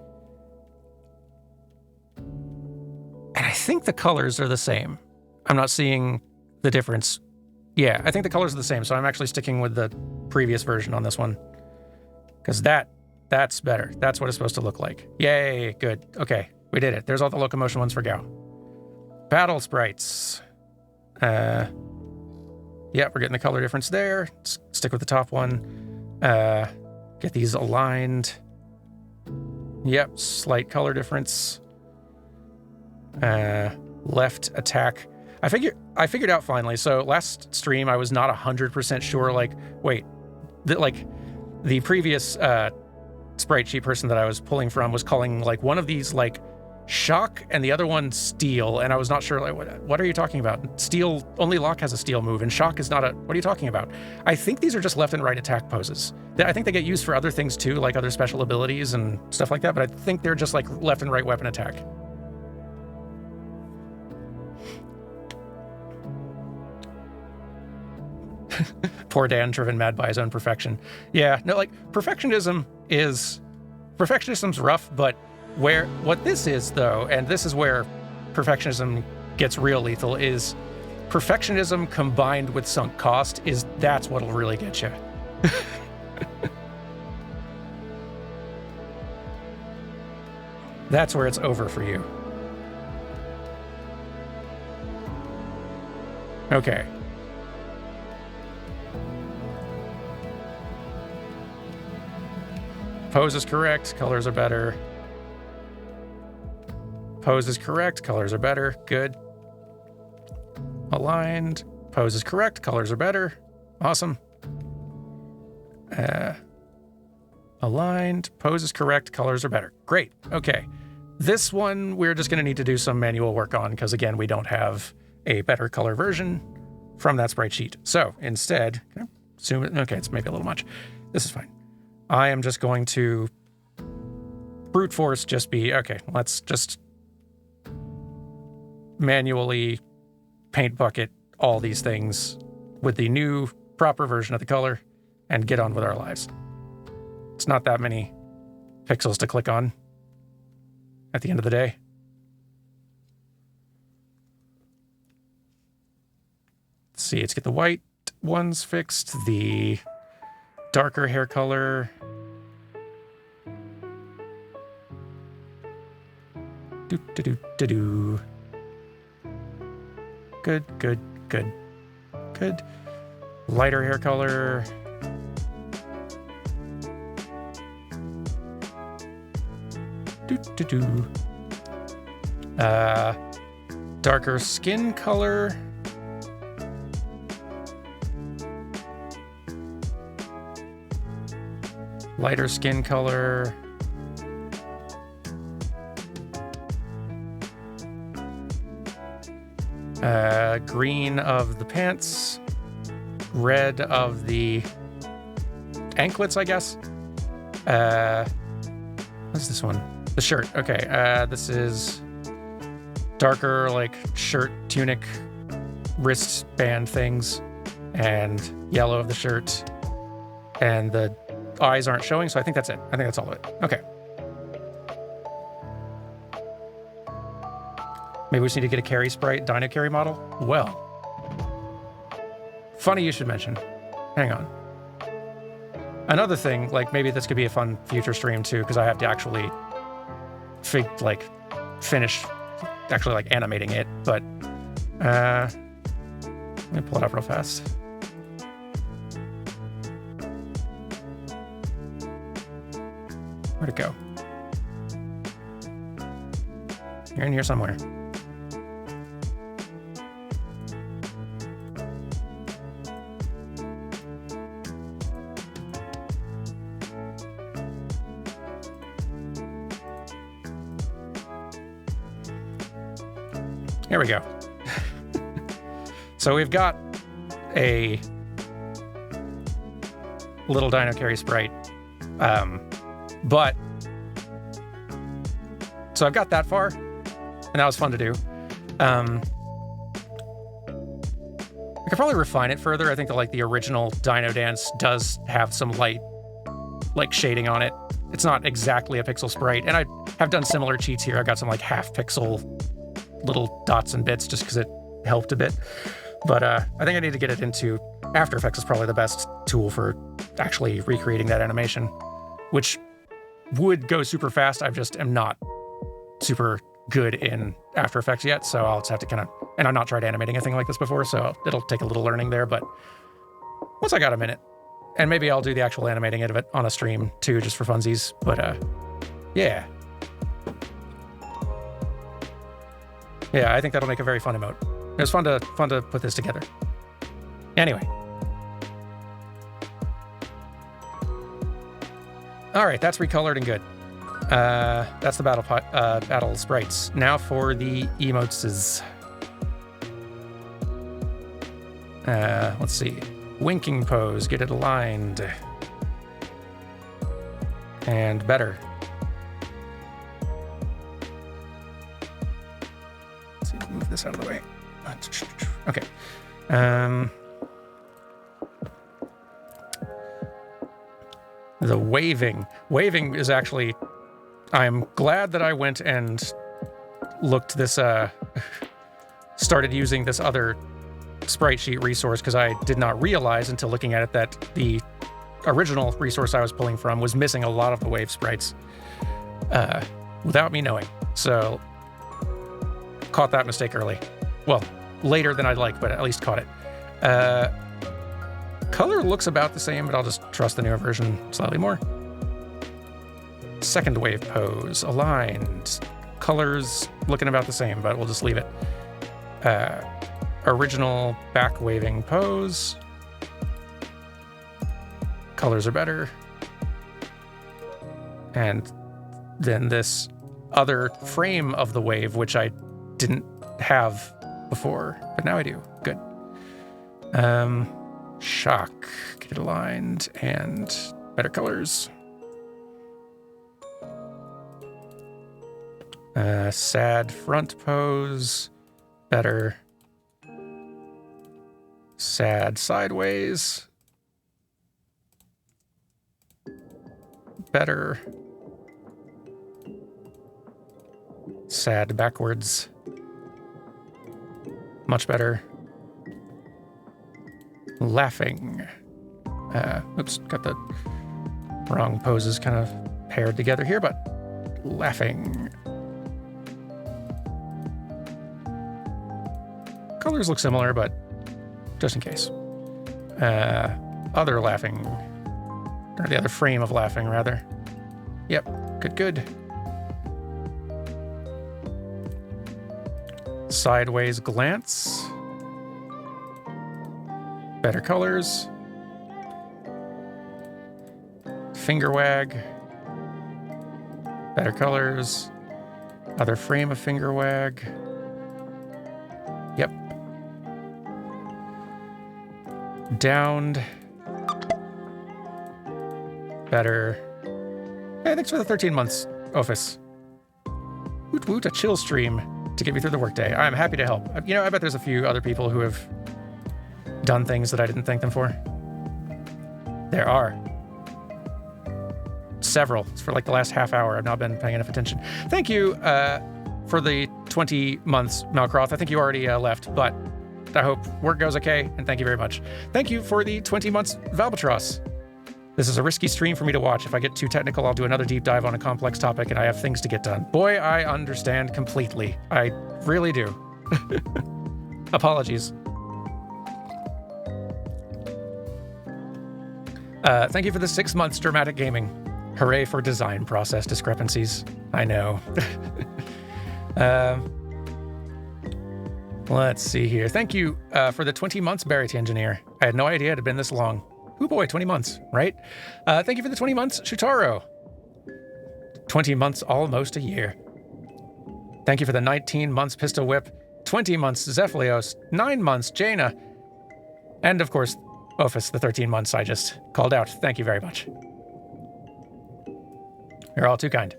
And I think the colors are the same. I'm not seeing the difference. Yeah, I think the colors are the same, so I'm actually sticking with the previous version on this one. Because that's better. That's what it's supposed to look like. Yay, good. Okay, we did it. There's all the locomotion ones for Gao. Battle sprites. Yeah, we're getting the color difference there. Stick with the top one. Get these aligned. Yep, slight color difference. Left attack. I figured out finally. So last stream I was not 100% sure, like, wait, the previous sprite sheet person that I was pulling from was calling like one of these like shock and the other one steel, and I was not sure, like, what are you talking about? Steel, only lock has a steel move, and shock is not a, what are you talking about? I think these are just left and right attack poses. I think they get used for other things too, like other special abilities and stuff like that, but I think they're just like left and right weapon attack. Poor Dan, driven mad by his own perfection. Yeah, no, like, perfectionism's rough, but what this is, though, and this is where perfectionism gets real lethal, is perfectionism combined with sunk cost that's what'll really get you. That's where it's over for you. Okay. Pose is correct, colors are better. Pose is correct, colors are better. Good. Aligned. Pose is correct, colors are better. Awesome. Aligned. Pose is correct, colors are better. Great. Okay. This one we're just going to need to do some manual work on because, again, we don't have a better color version from that sprite sheet. So instead, can I zoom it? Okay, it's maybe a little much. This is fine. I am just going to brute force just be, okay, let's just manually paint bucket all these things with the new proper version of the color and get on with our lives. It's not that many pixels to click on at the end of the day. Let's see, let's get the white ones fixed, the darker hair color. Do. Good. Lighter hair color. Do. Darker skin color. Lighter skin color. Green of the pants. Red of the anklets, I guess. What's this one? The shirt. Okay. This is darker, like shirt, tunic, wristband things, and yellow of the shirt. And the eyes aren't showing, so I think that's it. I think that's all of it. Okay. Maybe we just need to get a carry sprite, Dino Carry model? Well. Funny you should mention. Hang on. Another thing, like maybe this could be a fun future stream too, because I have to actually finish actually like animating it, but let me pull it up real fast. Where'd it go? You're in here somewhere. Here we go. So we've got a little Dino Carry sprite. But so I've got that far, and that was fun to do. I could probably refine it further. I think that like the original Dino Dance does have some light, like shading on it. It's not exactly a pixel sprite, and I have done similar cheats here. I got some like half pixel little dots and bits just because it helped a bit. But I think I need to get it into After Effects is probably the best tool for actually recreating that animation, which would go super fast. I just am not super good in After Effects yet, so I'll just have to kind of, and I've not tried animating a thing like this before, so it'll take a little learning there, but once I got a minute, and maybe I'll do the actual animating of it on a stream too, just for funsies, but yeah. Yeah, I think that'll make a very fun emote. It was fun to put this together. Anyway. All right, that's recolored and good. That's the battle sprites. Now for the emotes. Let's see. Winking pose, get it aligned. And better. Let's see, move this out of the way. Okay. The waving. Waving is actually, I'm glad that I went and looked this, started using this other sprite sheet resource, because I did not realize until looking at it that the original resource I was pulling from was missing a lot of the wave sprites without me knowing. So caught that mistake early. Well, later than I'd like, but at least caught it. Color looks about the same, but I'll just trust the newer version slightly more. Second wave pose, aligned. Colors looking about the same, but we'll just leave it. Original back waving pose. Colors are better. And then this other frame of the wave, which I didn't have before, but now I do. Good. Shock, get it aligned, and better colors. Sad front pose, better. Sad sideways, better. Sad backwards, much better. Laughing. Oops, got the wrong poses kind of paired together here, but laughing. Colors look similar, but just in case. Other laughing, or the other frame of laughing, rather. Yep, good. Sideways glance. Better colors. Finger wag. Better colors. Other frame of finger wag. Yep. Downed. Better. Hey, thanks for the 13 months, Ophis. Woot woot, a chill stream to get me through the workday. I'm happy to help. You know, I bet there's a few other people who have done things that I didn't thank them for. There are. Several. For like the last half hour, I've not been paying enough attention. Thank you for the 20 months, Malcroft. I think you already left, but I hope work goes okay, and thank you very much. Thank you for the 20 months, Valbatross. This is a risky stream for me to watch. If I get too technical, I'll do another deep dive on a complex topic, and I have things to get done. Boy, I understand completely. I really do. Apologies. Thank you for the 6 months, Dramatic Gaming. Hooray for design process discrepancies. I know. Let's see here. Thank you for the 20 months, Barity Engineer. I had no idea it had been this long. Oh boy, 20 months, right? Thank you for the 20 months, Shutaro. 20 months, almost a year. Thank you for the 19 months, Pistol Whip. 20 months, Zephalios. 9 months, Jaina. And of course, Ophis, the 13 months I just called out. Thank you very much. You're all too kind.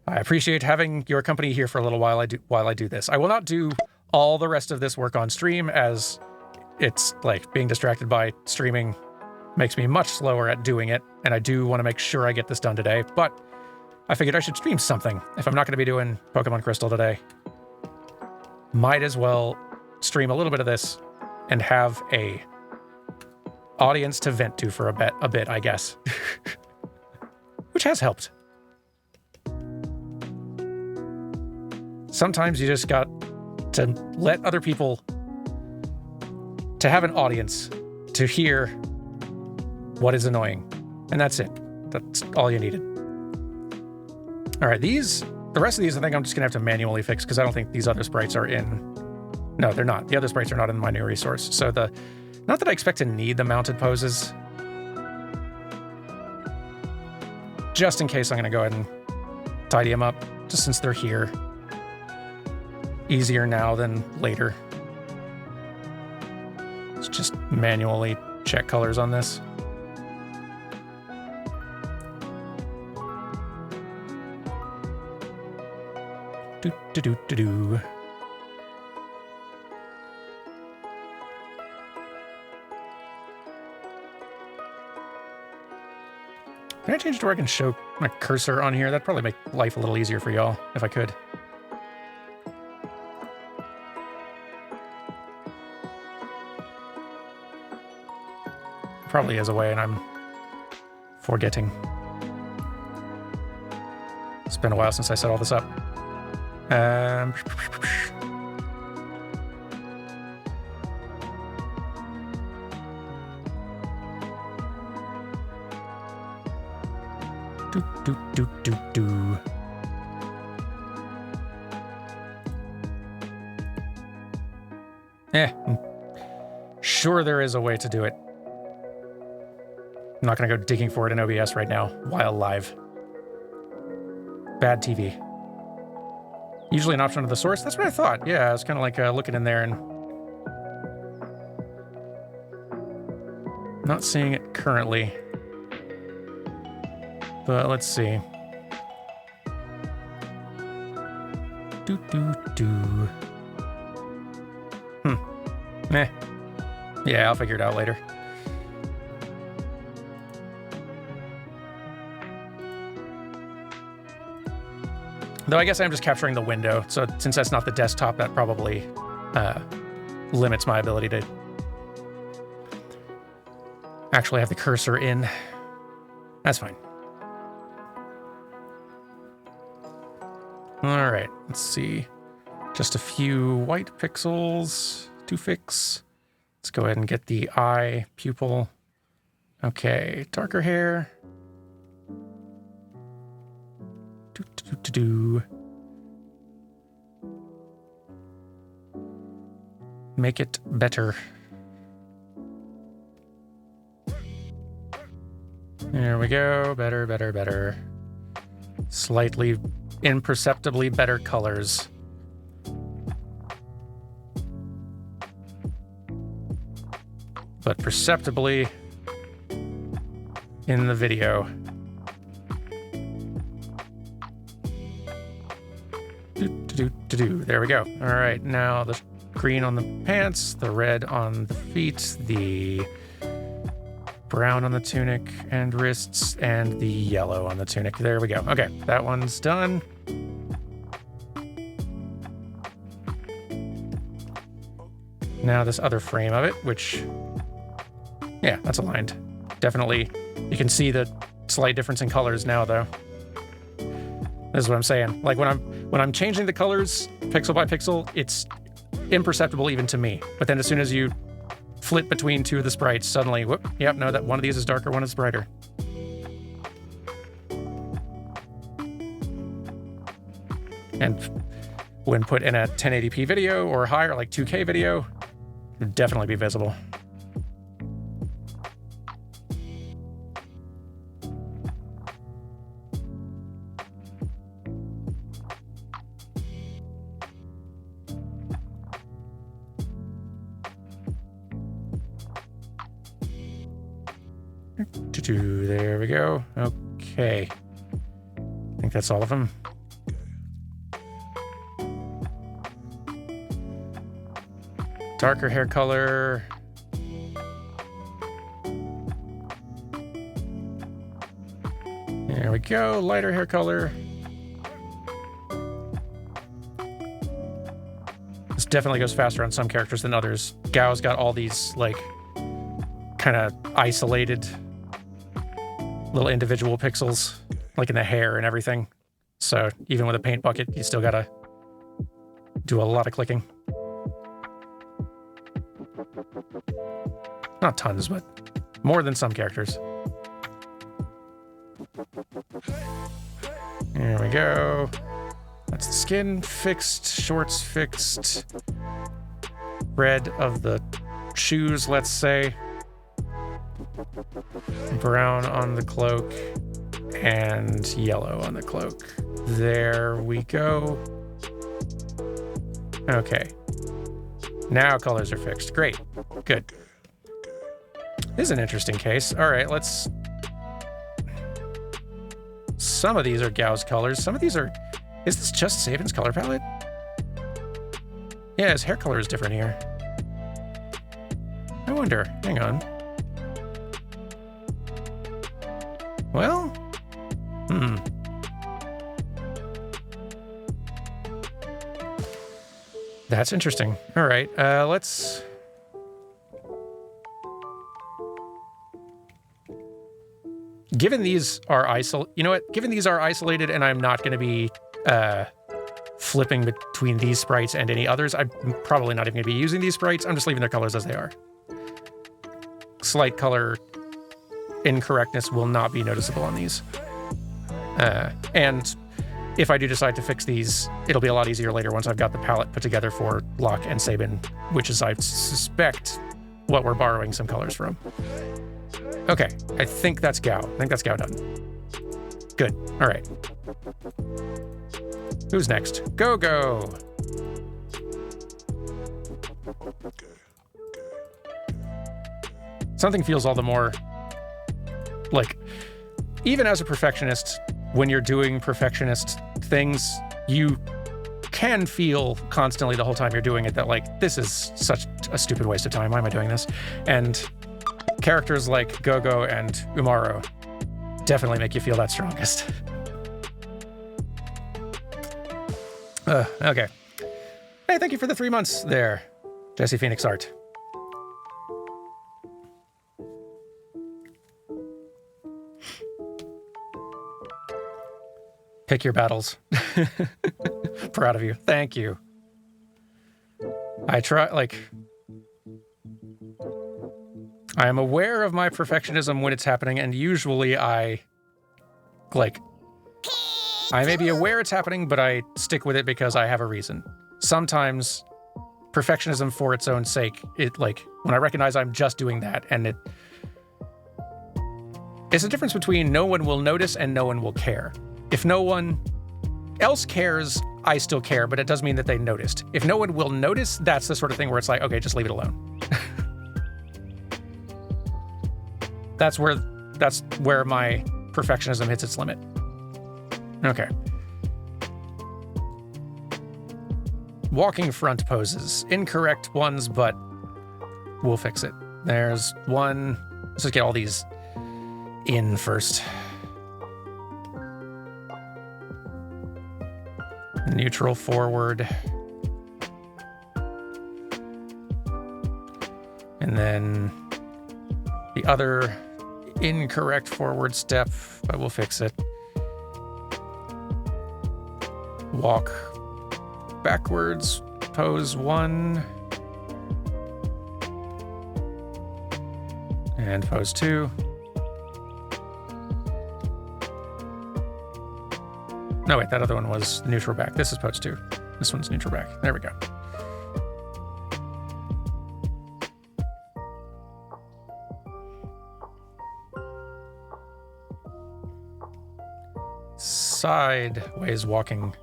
I appreciate having your company here for a little while while I do this. I will not do all the rest of this work on stream, as it's like being distracted by streaming makes me much slower at doing it, and I do want to make sure I get this done today, but I figured I should stream something if I'm not going to be doing Pokemon Crystal today. Might as well stream a little bit of this and have a audience to vent to for a bit, I guess. Which has helped. Sometimes you just got to let other people, to have an audience to hear what is annoying. And that's it. That's all you needed. All right, the rest of these I think I'm just gonna have to manually fix because I don't think these other sprites are in. No, they're not. The other sprites are not in my new resource. So not that I expect to need the mounted poses. Just in case, I'm gonna go ahead and tidy them up, just since they're here. Easier now than later. Let's just manually check colors on this. Do. Can I change it to where I can show my cursor on here? That'd probably make life a little easier for y'all, if I could. Probably is a way, and I'm forgetting. It's been a while since I set all this up. Do. Sure there is a way to do it. I'm not gonna go digging for it in OBS right now while live. Bad TV. Usually an option of the source. That's what I thought. Yeah, I was kind of like looking in there and not seeing it currently. But let's see. Do. Yeah, I'll figure it out later. Though I guess I'm just capturing the window, so since that's not the desktop, that probably limits my ability to actually have the cursor in. That's fine. All right, let's see. Just a few white pixels to fix. Let's go ahead and get the eye pupil. Okay, darker hair. Make it better. There we go. Better, better, better. Slightly, imperceptibly better colors. But perceptibly in the video. There we go. All right, now the green on the pants, the red on the feet, the brown on the tunic and wrists, and the yellow on the tunic. There we go. Okay, that one's done. Now this other frame of it, which, yeah, that's aligned. Definitely, you can see the slight difference in colors now, though. This is what I'm saying. Like when I'm changing the colors pixel by pixel, it's imperceptible even to me. But then as soon as you flip between two of the sprites, suddenly, whoop, yep, no, that one of these is darker, one is brighter. And when put in a 1080p video or higher, like 2K video, it would definitely be visible. There we go. Okay. I think that's all of them. Darker hair color. There we go. Lighter hair color. This definitely goes faster on some characters than others. Gao's got all these, like, kind of isolated little individual pixels, like in the hair and everything. So even with a paint bucket, you still gotta do a lot of clicking. Not tons, but more than some characters. There we go. That's the skin fixed, shorts fixed. Red of the shoes, let's say. Brown on the cloak and yellow on the cloak. There we go. Okay. Now colors are fixed. Great. Good. This is an interesting case. All right, let's... Some of these are Gao's colors. Some of these are... Is this just Sabin's color palette? Yeah, his hair color is different here. I wonder. Hang on. Well, that's interesting. All right, let's... Given these are you know what? Given these are isolated and I'm not going to be flipping between these sprites and any others, I'm probably not even going to be using these sprites. I'm just leaving their colors as they are. Slight color incorrectness will not be noticeable on these. And if I do decide to fix these, it'll be a lot easier later once I've got the palette put together for Locke and Sabin, which is, I suspect, what we're borrowing some colors from. Okay, I think that's Gao. I think that's Gao done. Good, all right. Who's next? Go! Something feels all the more like, even as a perfectionist, when you're doing perfectionist things, you can feel constantly the whole time you're doing it that, like, this is such a stupid waste of time. Why am I doing this? And characters like Gogo and Umaro definitely make you feel that strongest. Okay. Hey, thank you for the 3 months there, Jesse Phoenix Art. Pick your battles. Proud of you. Thank you. I try, like... I am aware of my perfectionism when it's happening, and usually I... Like... I may be aware it's happening, but I stick with it because I have a reason. Sometimes, perfectionism for its own sake, when I recognize I'm just doing that, and it's a difference between no one will notice and no one will care. If no one else cares, I still care, but it does mean that they noticed. If no one will notice, that's the sort of thing where it's like, okay, just leave it alone. That's where my perfectionism hits its limit. Okay. Walking front poses. Incorrect ones, but we'll fix it. There's one. Let's just get all these in first. Neutral forward. And then the other incorrect forward step, but we'll fix it. Walk backwards, pose 1. And pose 2. No, wait, that other one was neutral back. This is pose 2. This one's neutral back. There we go. Sideways walking.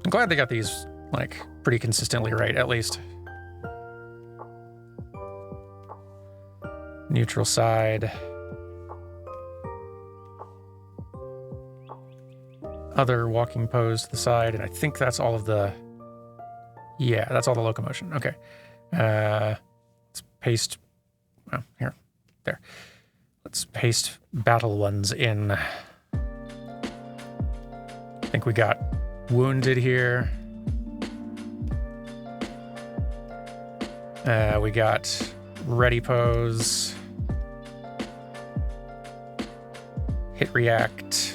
I'm glad they got these, like, pretty consistently right, at least. Neutral side. Other walking pose to the side, and I think that's all of the... Yeah, that's all the locomotion. Okay. Let's paste... Oh, here. There. Let's paste battle ones in. I think we got wounded here. We got ready pose. Hit react.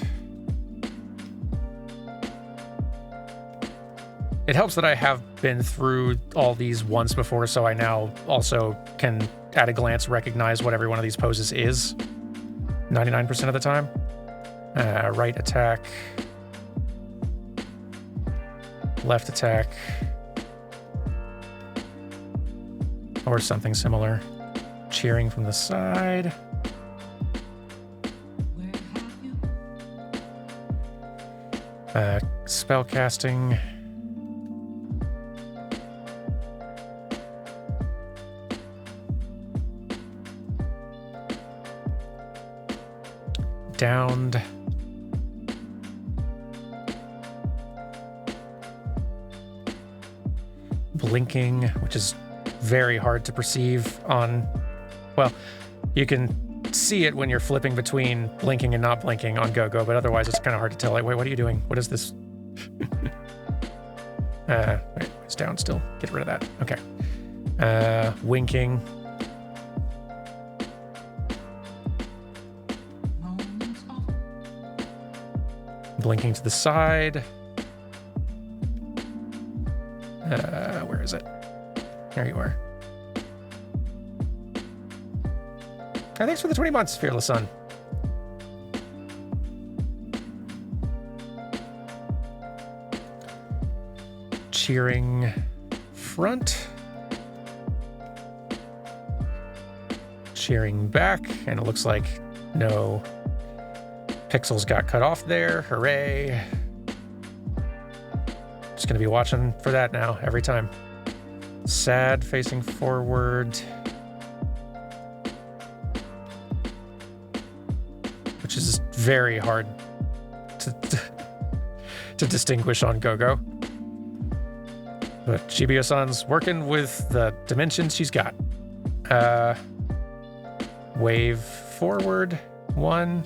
It helps that I have been through all these once before, so I now also can, at a glance, recognize what every one of these poses is 99% of the time. Right attack. Left attack. Or something similar. Cheering from the side. Spell casting. Downed. Blinking, which is very hard to perceive on... Well, you can see it when you're flipping between blinking and not blinking on GoGo, but otherwise it's kind of hard to tell. Like, wait, what are you doing? What is this? Wait, it's down still. Get rid of that. Okay. Winking. Blinking to the side. Where is it? There you are. Thanks for the 20 months, Fearless Sun. Cheering front. Cheering back, and it looks like no pixels got cut off there. Hooray. Just gonna be watching for that now, every time. Sad facing forward. Which is very hard to distinguish on GoGo. But Shibuya-san's working with the dimensions she's got. Wave forward 1.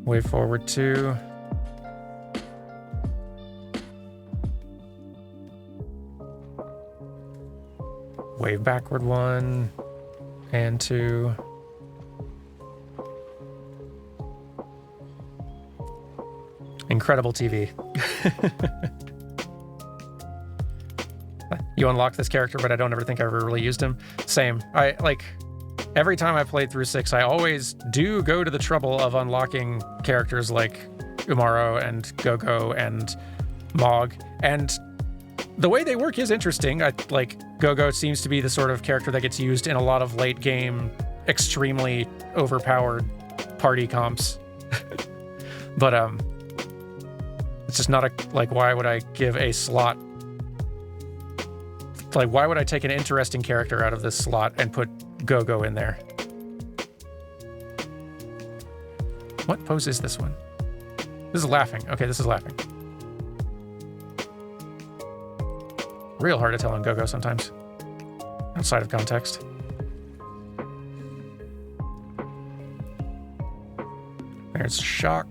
Wave forward 2. Wave backward 1 and 2. Incredible TV. You unlock this character, but I don't ever think I ever really used him. Same. I like every time I played through 6, I always do go to the trouble of unlocking characters like Umaro and Gogo and Mog, and the way they work is interesting. Like Gogo seems to be the sort of character that gets used in a lot of late game, extremely overpowered party comps. But it's just not like, why would I give a slot? Like, why would I take an interesting character out of this slot and put Gogo in there? What pose is this one? This is laughing. Okay, this is laughing. Real hard to tell on Gogo sometimes, outside of context. There's Shock.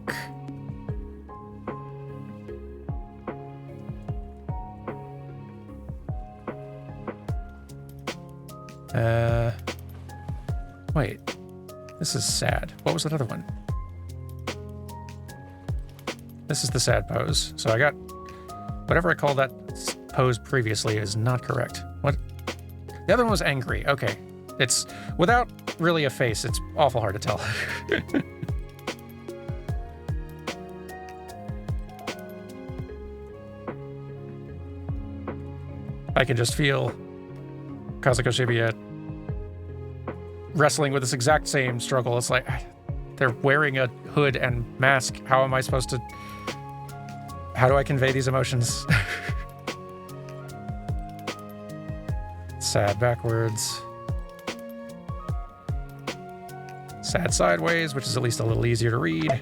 Wait. This is sad. What was that other one? This is the sad pose. So I got... whatever I called that pose previously is not correct. What? The other one was angry. Okay. It's... without really a face, it's awful hard to tell. I can just feel Kazuko Shibuya wrestling with this exact same struggle. It's like, they're wearing a hood and mask. How am I supposed to... how do I convey these emotions? Sad backwards. Sad sideways, which is at least a little easier to read.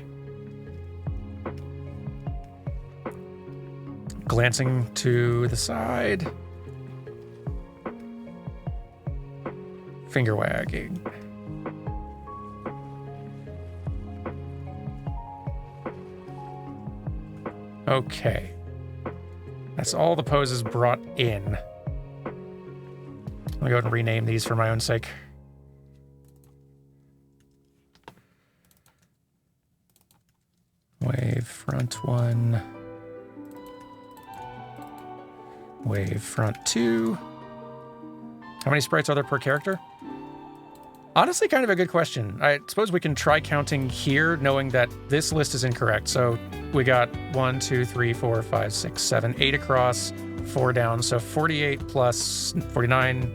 Glancing to the side. Finger wagging. Okay. That's all the poses brought in. Let me go ahead and rename these for my own sake. Wave front 1. Wave front 2. How many sprites are there per character? Honestly, kind of a good question. I suppose we can try counting here, knowing that this list is incorrect. So we got 1, 2, 3, 4, 5, 6, 7, 8 across, 4 down. So 48 plus 49,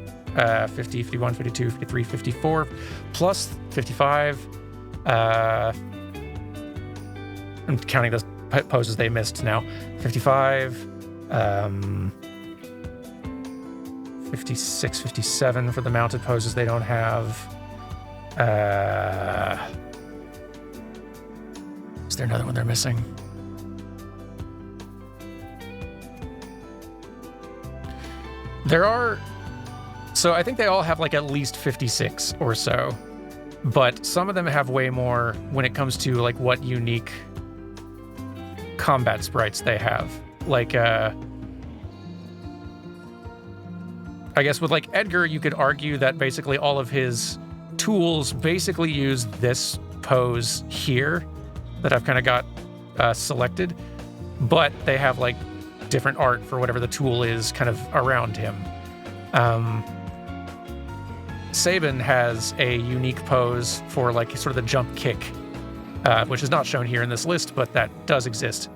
50, 51, 52, 53, 54, plus 55. I'm counting the poses they missed now. 55, 56, 57 for the mounted poses they don't have. Is there another one they're missing? There are... so I think they all have like at least 56 or so. But some of them have way more when it comes to like what unique combat sprites they have. Like, I guess with like Edgar, you could argue that basically all of his tools basically use this pose here that I've kind of got selected, but they have like different art for whatever the tool is kind of around him. Sabin has a unique pose for like sort of the jump kick, which is not shown here in this list, but that does exist.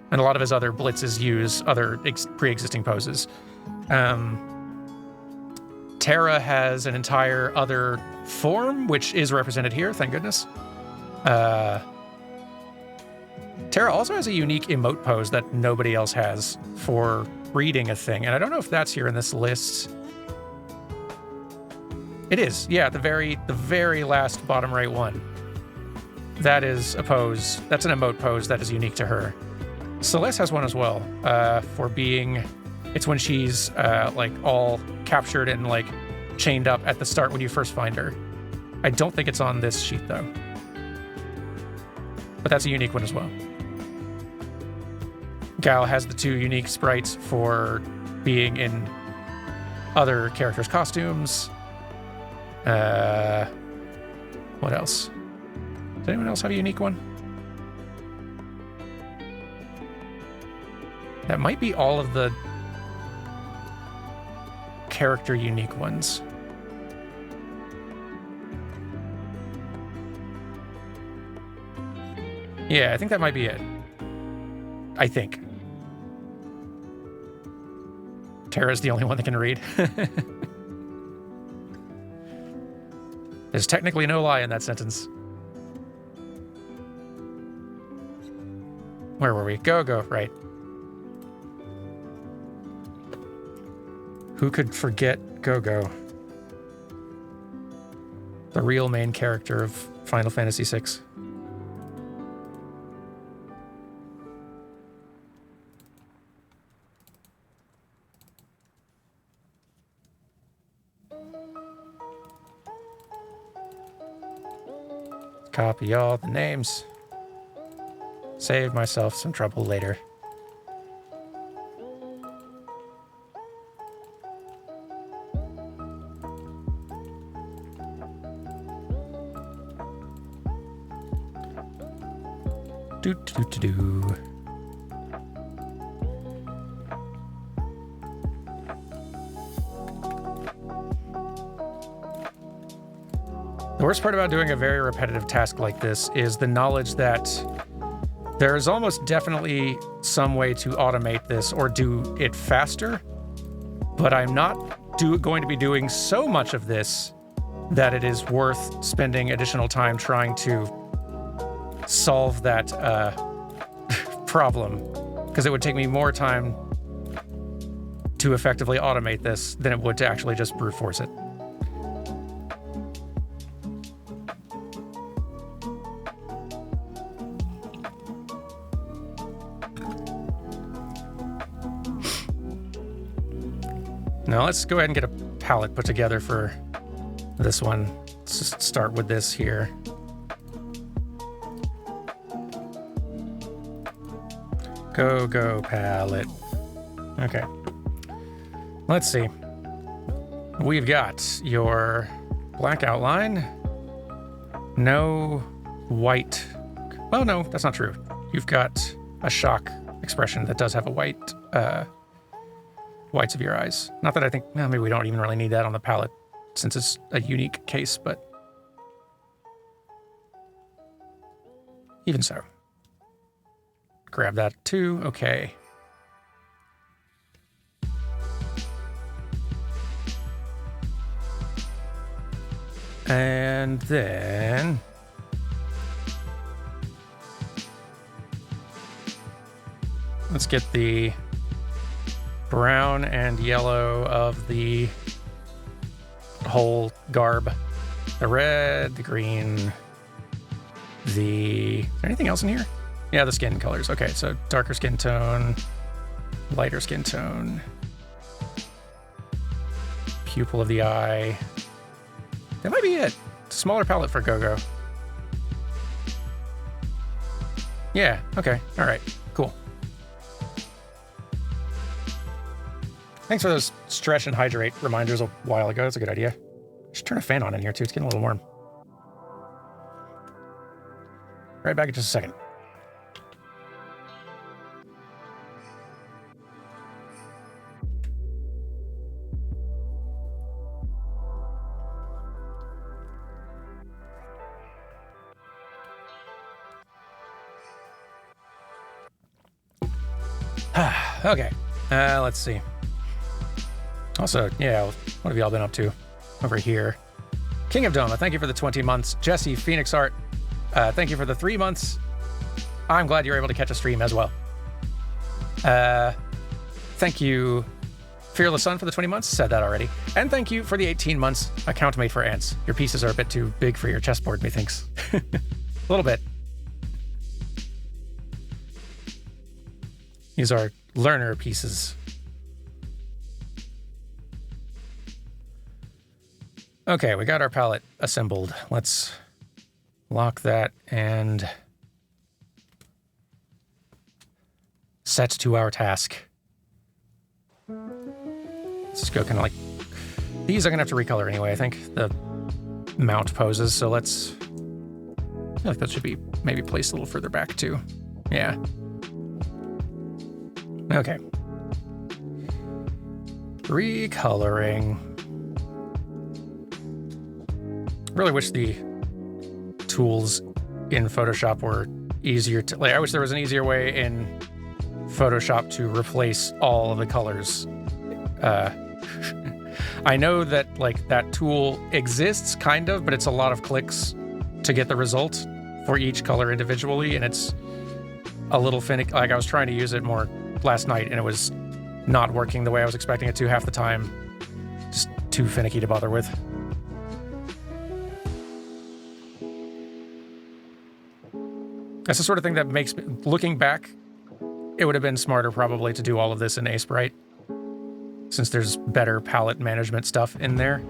And a lot of his other blitzes use other pre-existing poses. Terra has an entire other form, which is represented here, thank goodness. Terra also has a unique emote pose that nobody else has for reading a thing, and I don't know if that's here in this list. It is, yeah, the very last bottom right one. That is a pose, that's an emote pose that is unique to her. Celeste has one as well, for being... it's when she's like all captured and like chained up at the start when you first find her. I don't think it's on this sheet though. But that's a unique one as well. Gal has the 2 unique sprites for being in other characters' costumes. What else? Does anyone else have a unique one? That might be all of the character unique ones. Yeah, I think that might be it. I think. Tara's the only one that can read. There's technically no lie in that sentence. Where were we? Go, right. Who could forget Go? The real main character of Final Fantasy VI. Copy all the names. Save myself some trouble later. Do. The worst part about doing a very repetitive task like this is the knowledge that there is almost definitely some way to automate this or do it faster, but I'm not going to be doing so much of this that it is worth spending additional time trying to solve that problem, because it would take me more time to effectively automate this than it would to actually just brute force it. Now let's go ahead and get a palette put together for this one. Let's just start with this here. Go palette. Okay. Let's see. We've got your black outline. No white. Well, no, that's not true. You've got a shock expression that does have a white, whites of your eyes. Not that I think, well, maybe we don't even really need that on the palette since it's a unique case, but even so. Grab that too, okay. And then let's get the brown and yellow of the whole garb. The red, the green, is there anything else in here? Yeah, the skin colors. Okay, so darker skin tone, lighter skin tone, pupil of the eye. That might be it. Smaller palette for Go. Yeah, okay, all right, cool. Thanks for those stretch and hydrate reminders a while ago. That's a good idea. Just turn a fan on in here too. It's getting a little warm. Right back in just a second. Okay, let's see. Also, yeah, what have y'all been up to over here? King of Doma, thank you for the 20 months. Jesse, Phoenix Art, thank you for the 3 months. I'm glad you're able to catch a stream as well. Thank you, Fearless Sun, for the 20 months. Said that already. And thank you for the 18 months. Account made for ants. Your pieces are a bit too big for your chessboard, methinks. A little bit. These are learner pieces. Okay, we got our palette assembled. Let's lock that and set to our task. Let's just go kind of like... These I'm going to have to recolor anyway, I think, the mount poses. So let's... I feel like that should be maybe placed a little further back too. Yeah. Okay. Recoloring. Really wish the tools in Photoshop were easier to... Like, I wish there was an easier way in Photoshop to replace all of the colors. I know that, like, that tool exists, kind of, but it's a lot of clicks to get the result for each color individually, and it's a little finicky. Like, I was trying to use it more last night, and it was not working the way I was expecting it to half the time. Just too finicky to bother with. That's the sort of thing that makes me, looking back, it would have been smarter probably to do all of this in sprite, since there's better palette management stuff in there.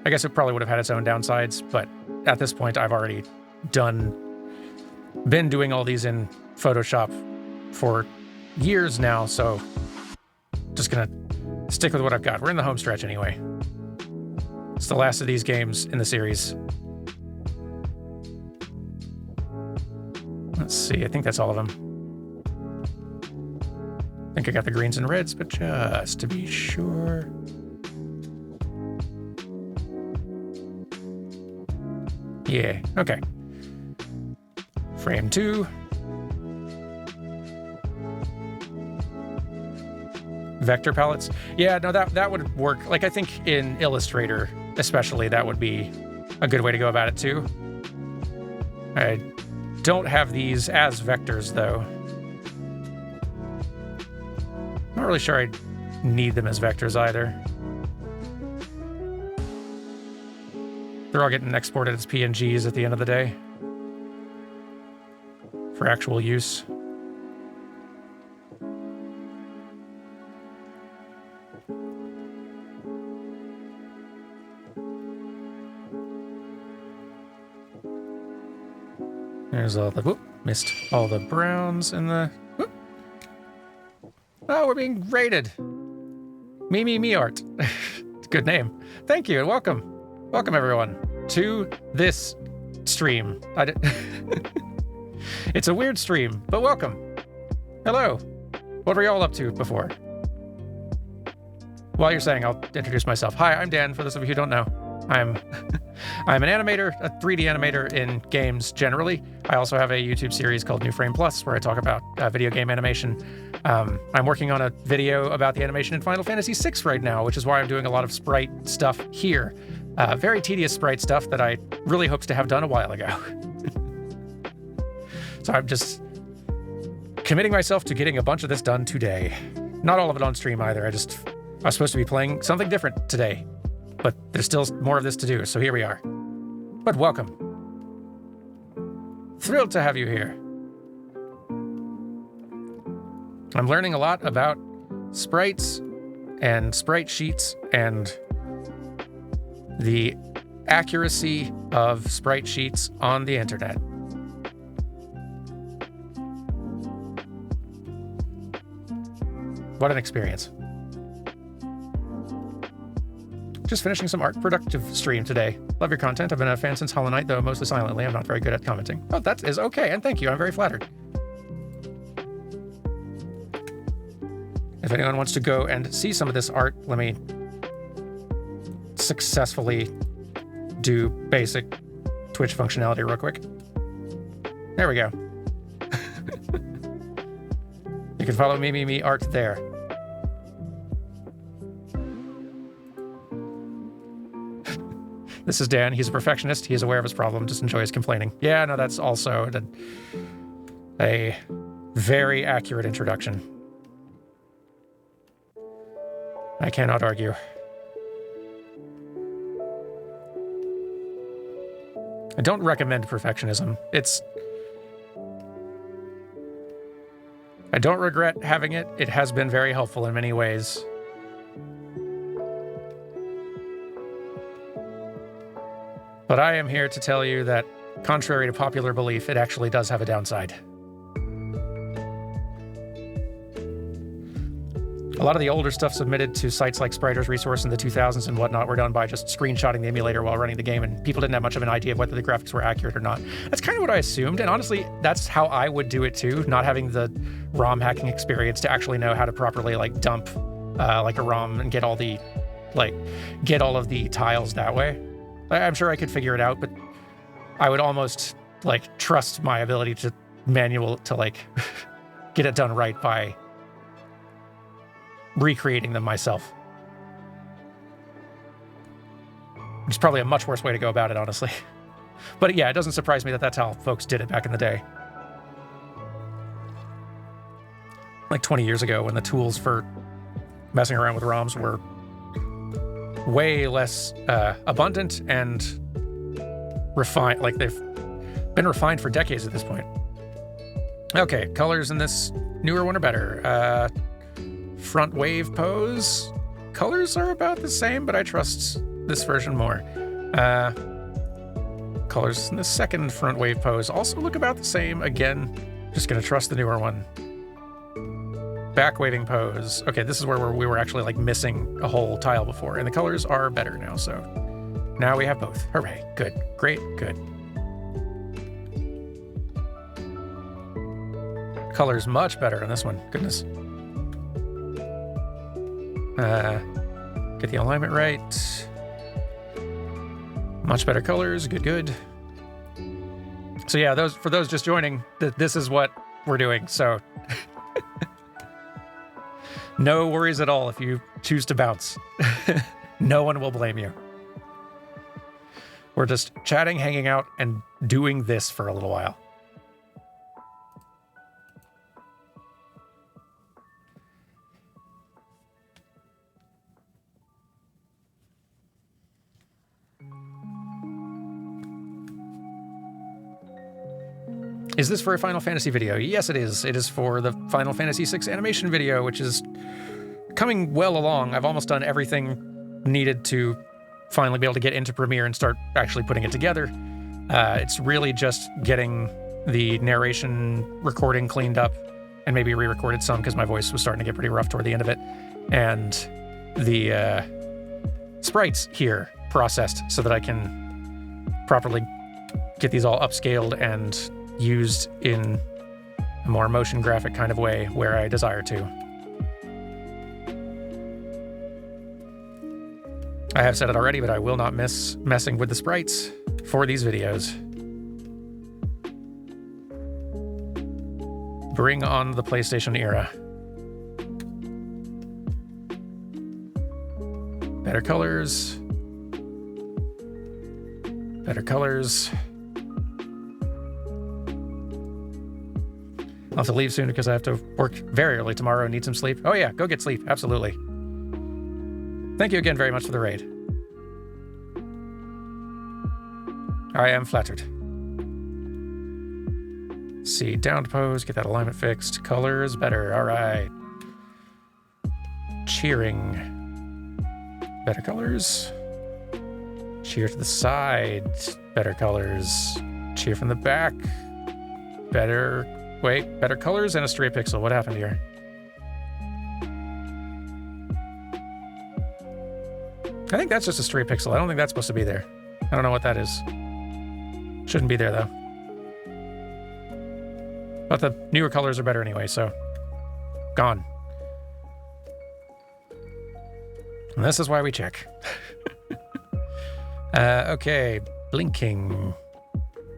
I guess it probably would have had its own downsides, but at this point I've already been doing all these in Photoshop for years now, so just gonna stick with what I've got. We're in the home stretch anyway. It's the last of these games in the series. Let's see, I think that's all of them. I think I got the greens and reds, but just to be sure. Yeah, okay. Frame 2. Vector palettes. Yeah, no, that would work. Like, I think in Illustrator, especially, that would be a good way to go about it, too. I don't have these as vectors, though. Not really sure I need them as vectors, either. They're all getting exported as PNGs at the end of the day for actual use. There's all the... Whoop, missed all the browns and the... Whoop. Oh, we're being raided. Me art. Good name. Thank you and welcome. Welcome, everyone, to this stream. It's a weird stream, but welcome. Hello. What were y'all up to before? While you're saying, I'll introduce myself. Hi, I'm Dan, for those of you who don't know. I'm an animator, a 3D animator in games generally. I also have a YouTube series called New Frame Plus, where I talk about video game animation. I'm working on a video about the animation in Final Fantasy VI right now, which is why I'm doing a lot of sprite stuff here. Very tedious sprite stuff that I really hoped to have done a while ago. So I'm just committing myself to getting a bunch of this done today. Not all of it on stream either. I was supposed to be playing something different today, but there's still more of this to do, so here we are. But welcome. Thrilled to have you here. I'm learning a lot about sprites and sprite sheets and the accuracy of sprite sheets on the internet. What an experience. Just finishing some art productive stream today. Love your content. I've been a fan since Hollow Knight, though mostly silently. I'm not very good at commenting. Oh, that is okay, and thank you. I'm very flattered. If anyone wants to go and see some of this art, let me successfully do basic Twitch functionality real quick. There we go. You can follow me art there. This is Dan. He's a perfectionist. He is aware of his problem. Just enjoys complaining. Yeah, no, that's also a very accurate introduction. I cannot argue. I don't recommend perfectionism. I don't regret having it. It has been very helpful in many ways. But I am here to tell you that, contrary to popular belief, it actually does have a downside. A lot of the older stuff submitted to sites like Spriter's Resource in the 2000s and whatnot were done by just screenshotting the emulator while running the game, and people didn't have much of an idea of whether the graphics were accurate or not. That's kind of what I assumed, and honestly, that's how I would do it too, not having the ROM hacking experience to actually know how to properly like dump like a ROM and get all of the tiles that way. I'm sure I could figure it out, but I would almost like trust my ability to like get it done right by recreating them myself. Which is probably a much worse way to go about it, honestly. But yeah, it doesn't surprise me that that's how folks did it back in the day. Like 20 years ago, when the tools for messing around with ROMs were way less abundant and refined. Like, they've been refined for decades at this point. Okay, colors in this newer one are better. Front wave pose. Colors are about the same, but I trust this version more. Colors in the second front wave pose also look about the same. Again, just gonna trust the newer one. Back waving pose. Okay, this is where we were actually like missing a whole tile before, and the colors are better now, so now we have both. Hooray, good, great, good. Colors much better on this one, goodness. Get the alignment right. Much better colors, good, good. So yeah, for those just joining, this is what we're doing, so no worries at all if you choose to bounce. No one will blame you. We're just chatting, hanging out, and doing this for a little while. Is this for a Final Fantasy video? Yes, it is. It is for the Final Fantasy VI animation video, which is coming well along. I've almost done everything needed to finally be able to get into Premiere and start actually putting it together. It's really just getting the narration recording cleaned up and maybe re-recorded some because my voice was starting to get pretty rough toward the end of it. And the sprites here processed so that I can properly get these all upscaled and used in a more motion graphic kind of way where I desire to. I have said it already, but I will not miss messing with the sprites for these videos. Bring on the PlayStation era. Better colors. Better colors. I'll have to leave soon because I have to work very early tomorrow and need some sleep. Oh yeah, go get sleep, absolutely. Thank you again very much for the raid. I am flattered. See, down pose, get that alignment fixed. Colors better, all right. Cheering. Better colors. Cheer to the side, better colors. Cheer from the back, better. Wait, better colors and a stray pixel. What happened here? I think that's just a stray pixel. I don't think that's supposed to be there. I don't know what that is. Shouldn't be there, though. But the newer colors are better anyway, so gone. And this is why we check. Okay, blinking.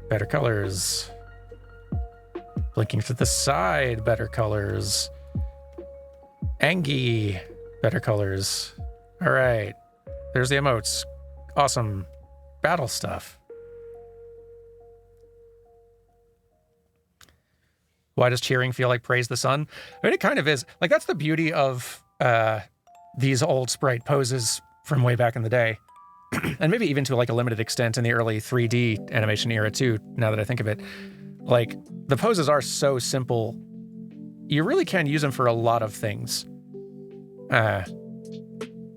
Better colors. Blinking to the side, better colors. Angie, better colors. All right, there's the emotes. Awesome. Battle stuff. Why does cheering feel like praise the sun? I mean, it kind of is. Like, that's the beauty of these old sprite poses from way back in the day. And maybe even to like a limited extent in the early 3D animation era too, now that I think of it. Like, the poses are so simple, you really can use them for a lot of things.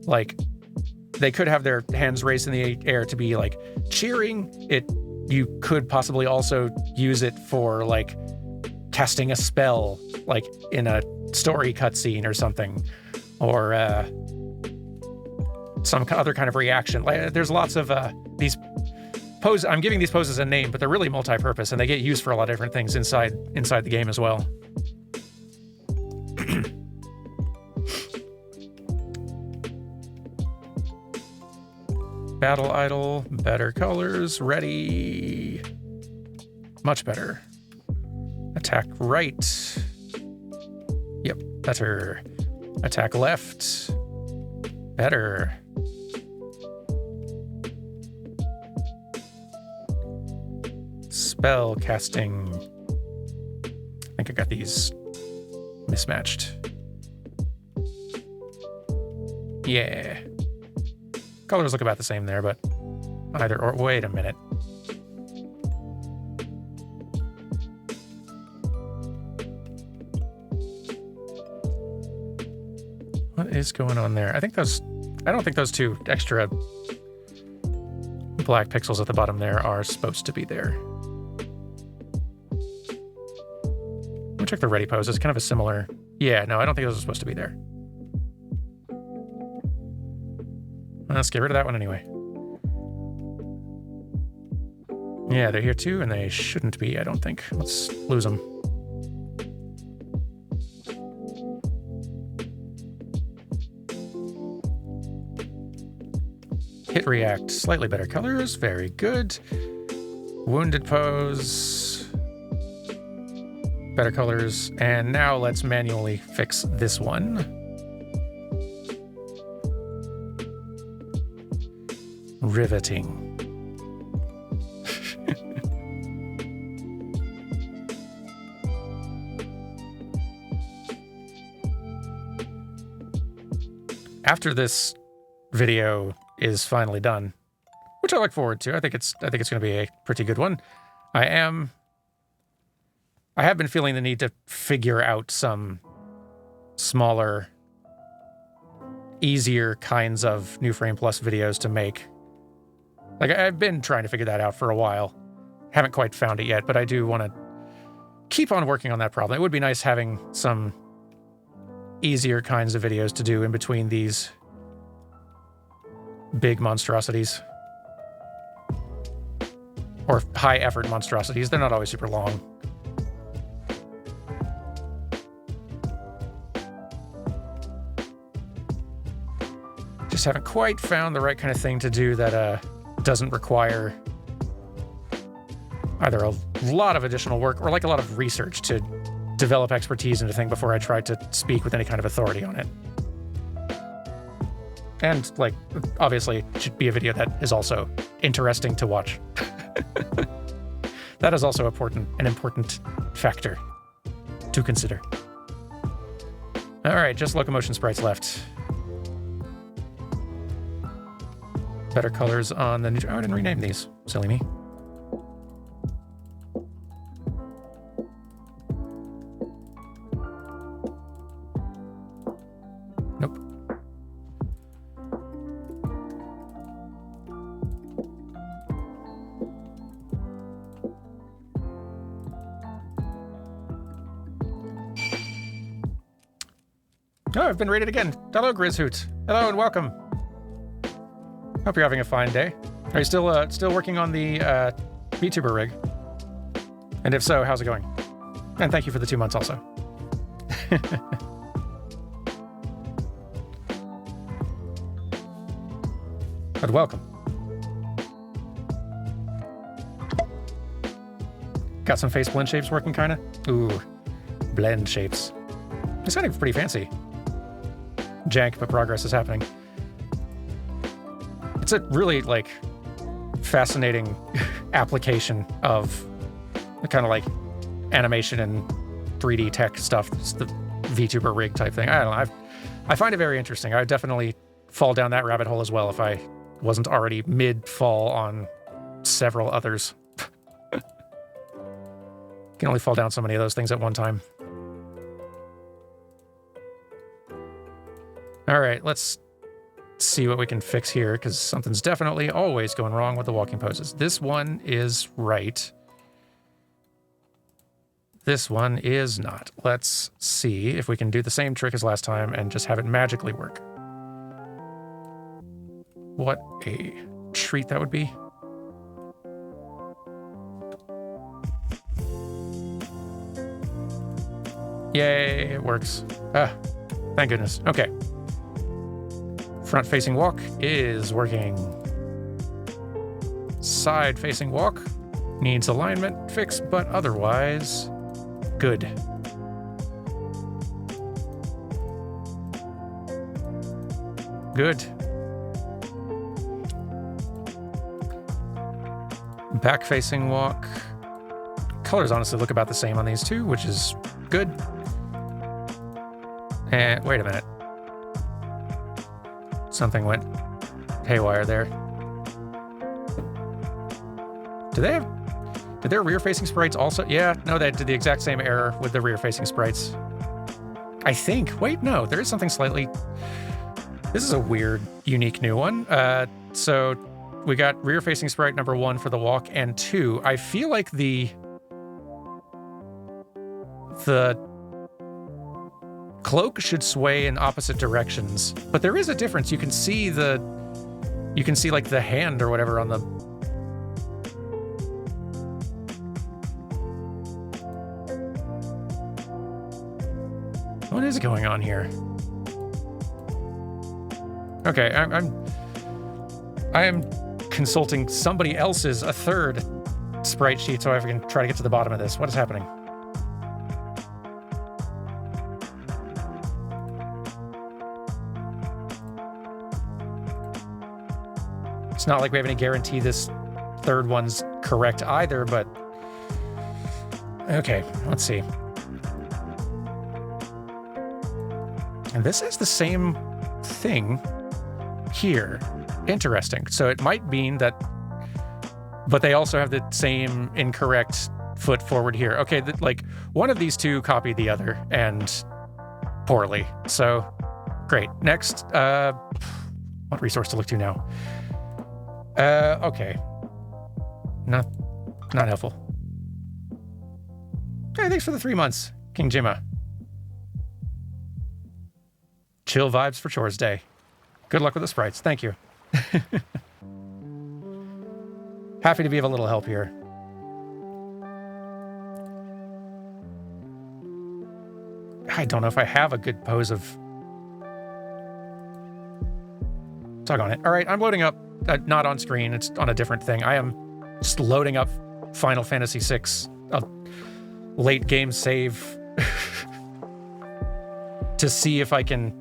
Like, they could have their hands raised in the air to be, like, cheering. You could possibly also use it for, like, casting a spell, like, in a story cutscene or something. or some other kind of reaction. There's lots of these poses. I'm giving these poses a name, but they're really multi-purpose, and they get used for a lot of different things inside the game as well. Battle idle, better colors, ready. Much better. Attack right. Yep, better. Attack left. Better. Spell casting. I think I got these mismatched. Yeah. Colors look about the same there, but either or. Wait a minute. What is going on there? I don't think those two extra black pixels at the bottom there are supposed to be there. Let me check the ready pose. It's kind of a similar... Yeah, no, I don't think those are supposed to be there. Let's get rid of that one anyway. Yeah, they're here too, and they shouldn't be, I don't think. Let's lose them. Hit react, slightly better colors, very good. Wounded pose, better colors, and now let's manually fix this one. Riveting. After this video is finally done, which I look forward to, I think it's going to be a pretty good one. I have been feeling the need to figure out some smaller, easier kinds of New Frame Plus videos to make. Like, I've been trying to figure that out for a while. Haven't quite found it yet, but I do want to keep on working on that problem. It would be nice having some easier kinds of videos to do in between these big monstrosities. Or high-effort monstrosities. They're not always super long. Just haven't quite found the right kind of thing to do that doesn't require either a lot of additional work or like a lot of research to develop expertise into thing before I try to speak with any kind of authority on it. And, like, obviously, it should be a video that is also interesting to watch. That is also an important factor to consider. All right, just locomotion sprites left. Better colors on the new... Oh, I didn't rename these. Silly me. Nope. Oh, I've been rated again. Hello, Grizzhoot. Hello and welcome. Hope you're having a fine day. Are you still working on the VTuber rig? And if so, how's it going? And thank you for the 2 months also. But welcome. Got some face blend shapes working, kinda? Ooh, blend shapes. It's sounding pretty fancy. Jank, but progress is happening. It's a really, like, fascinating application of the kind of, like, animation and 3D tech stuff. It's the VTuber rig type thing. I don't know. I find it very interesting. I would definitely fall down that rabbit hole as well if I wasn't already mid-fall on several others. You can only fall down so many of those things at one time. All right, let's see what we can fix here, because something's definitely always going wrong with the walking poses. This one is right. This one is not. Let's see if we can do the same trick as last time and just have it magically work. What a treat that would be. Yay, it works. Ah, thank goodness. Okay. Front-facing walk is working. Side-facing walk needs alignment fix, but otherwise, good. Good. Back-facing walk. Colors honestly look about the same on these two, which is good. And wait a minute. Something went haywire there. Did their rear-facing sprites also? Yeah, no, they did the exact same error with the rear-facing sprites. I think. Wait, no, there is something slightly... This is a weird, unique new one. So we got rear-facing sprite number 1 for the walk, and 2. I feel like the cloak should sway in opposite directions, but there is a difference. You can see like the hand or whatever on the... What is going on here? Okay, I am consulting somebody else's, a third sprite sheet, so I can try to get to the bottom of this. What is happening? It's not like we have any guarantee this third one's correct either, but... Okay, let's see. And this is the same thing here. Interesting. So it might mean that... But they also have the same incorrect foot forward here. Okay, like, one of these two copied the other, and poorly. So, great. Next, what resource to look to now? Okay. Not helpful. Hey, thanks for the 3 months, King Jimma. Chill vibes for Chores Day. Good luck with the sprites. Thank you. Happy to be of a little help here. I don't know if I have a good pose of... Tug on it. All right, I'm loading up. Not on screen. It's on a different thing. I am just loading up Final Fantasy VI. A late game save. To see if I can...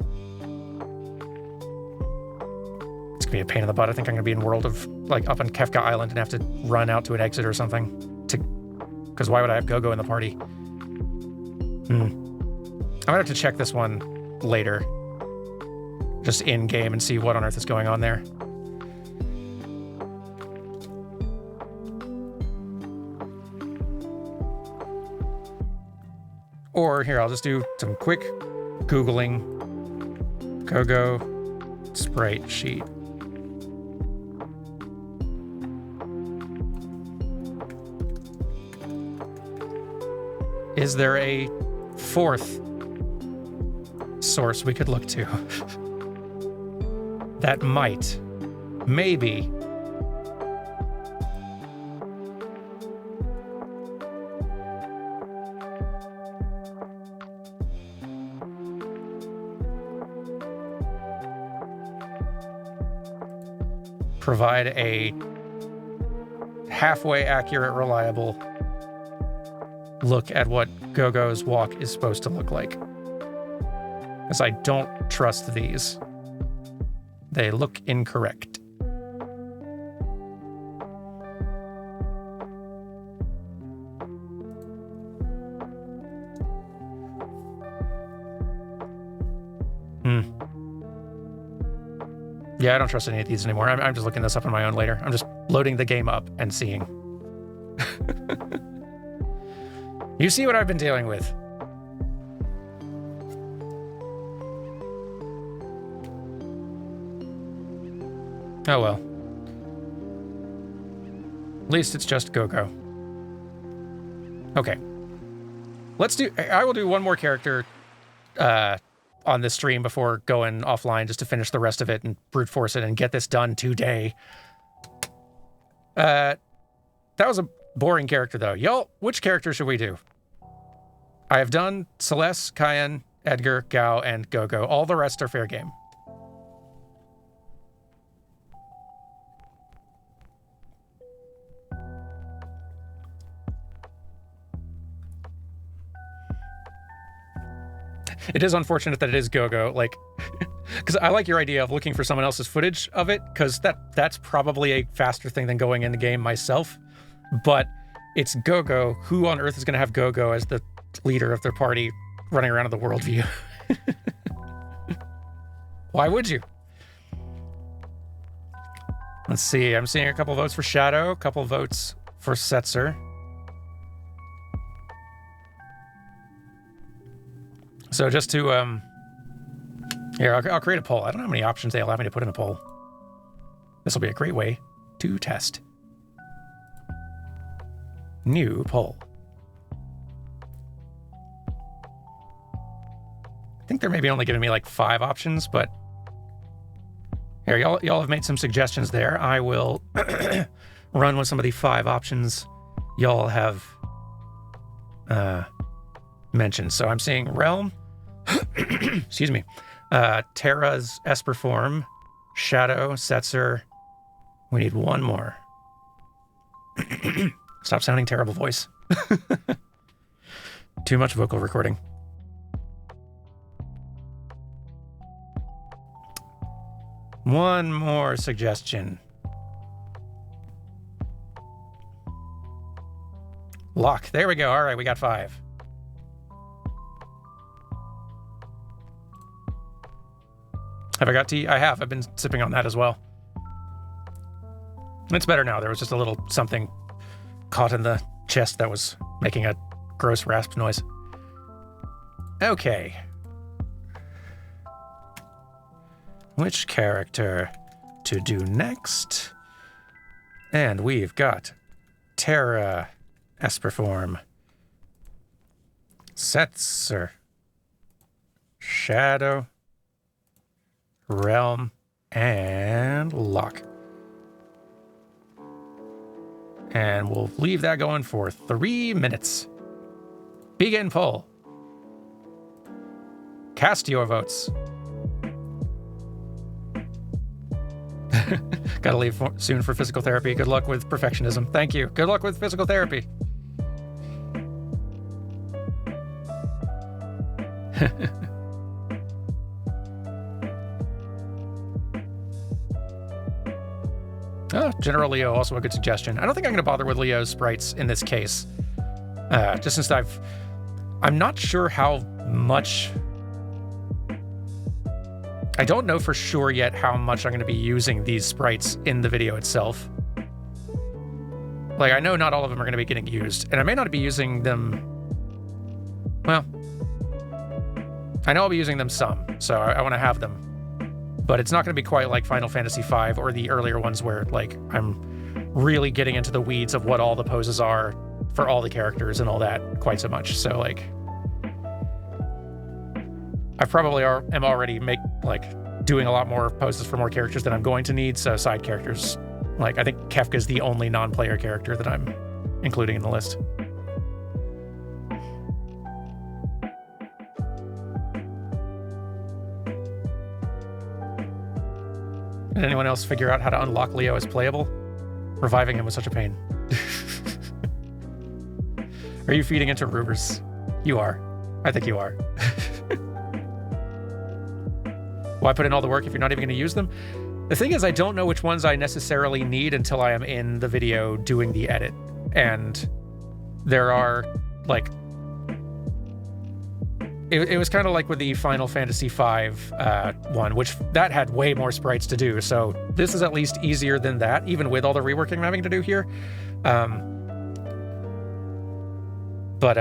It's gonna be a pain in the butt. I think I'm gonna be in World of... Like, up on Kefka Island and have to run out to an exit or something. Because why would I have Go-Go in the party? I'm gonna have to check this one later. Just in-game and see what on earth is going on there. Or here, I'll just do some quick Googling. Go-Go sprite sheet. Is there a fourth source we could look to? That might, maybe, provide a halfway accurate, reliable look at what Go-Go's walk is supposed to look like. Because I don't trust these. They look incorrect. Yeah, I don't trust any of these anymore. I'm just looking this up on my own later. I'm just loading the game up and seeing. You see what I've been dealing with. Oh well. At least it's just Go-Go. Okay. I will do one more character on this stream before going offline just to finish the rest of it and brute force it and get this done today. That was a boring character, though. Y'all, which character should we do? I have done Celeste, Cayenne, Edgar, Gao, and Gogo. All the rest are fair game. It is unfortunate that it is Gogo, like, because I like your idea of looking for someone else's footage of it, because that's probably a faster thing than going in the game myself. But it's Gogo. Who on earth is going to have Gogo as the leader of their party running around in the worldview? Why would you? Let's see. I'm seeing a couple votes for Shadow, a couple votes for Setzer. So just to, here, I'll create a poll. I don't know how many options they allow me to put in a poll. This will be a great way to test. New poll. I think they're maybe only giving me like 5 options, but here, y'all have made some suggestions there. I will run with some of the 5 options y'all have mentioned. So I'm seeing Realm, excuse me, Terra's Esper form, Shadow, Setzer. We need one more. Stop sounding terrible, voice. Too much vocal recording. One more suggestion. Lock. There we go. All right, we got 5. Have I got tea? I have. I've been sipping on that as well. It's better now. There was just a little something caught in the chest that was making a gross rasp noise. Okay. Which character to do next? And we've got Terra, Esperform, Setzer, Shadow, Realm, and Lock. And we'll leave that going for 3 minutes. Begin poll. Cast your votes. Gotta leave soon for physical therapy. Good luck with perfectionism. Thank you. Good luck with physical therapy. Oh, General Leo, also a good suggestion. I don't think I'm going to bother with Leo's sprites in this case. Just since I'm not sure how much... I don't know for sure yet how much I'm going to be using these sprites in the video itself. Like, I know not all of them are going to be getting used, and I may not be using them... Well, I know I'll be using them some, so I want to have them. But it's not going to be quite like Final Fantasy V or the earlier ones where, like, I'm really getting into the weeds of what all the poses are for all the characters and all that quite so much. So, like, I probably am already doing a lot more poses for more characters than I'm going to need. So side characters, like, I think Kefka's the only non-player character that I'm including in the list. Did anyone else figure out how to unlock Leo as playable? Reviving him was such a pain. Are you feeding into rumors? You are. I think you are. Why put in all the work if you're not even going to use them? The thing is, I don't know which ones I necessarily need until I am in the video doing the edit. And there are, like... It was kind of like with the Final Fantasy V one, which that had way more sprites to do. So this is at least easier than that, even with all the reworking I'm having to do here. But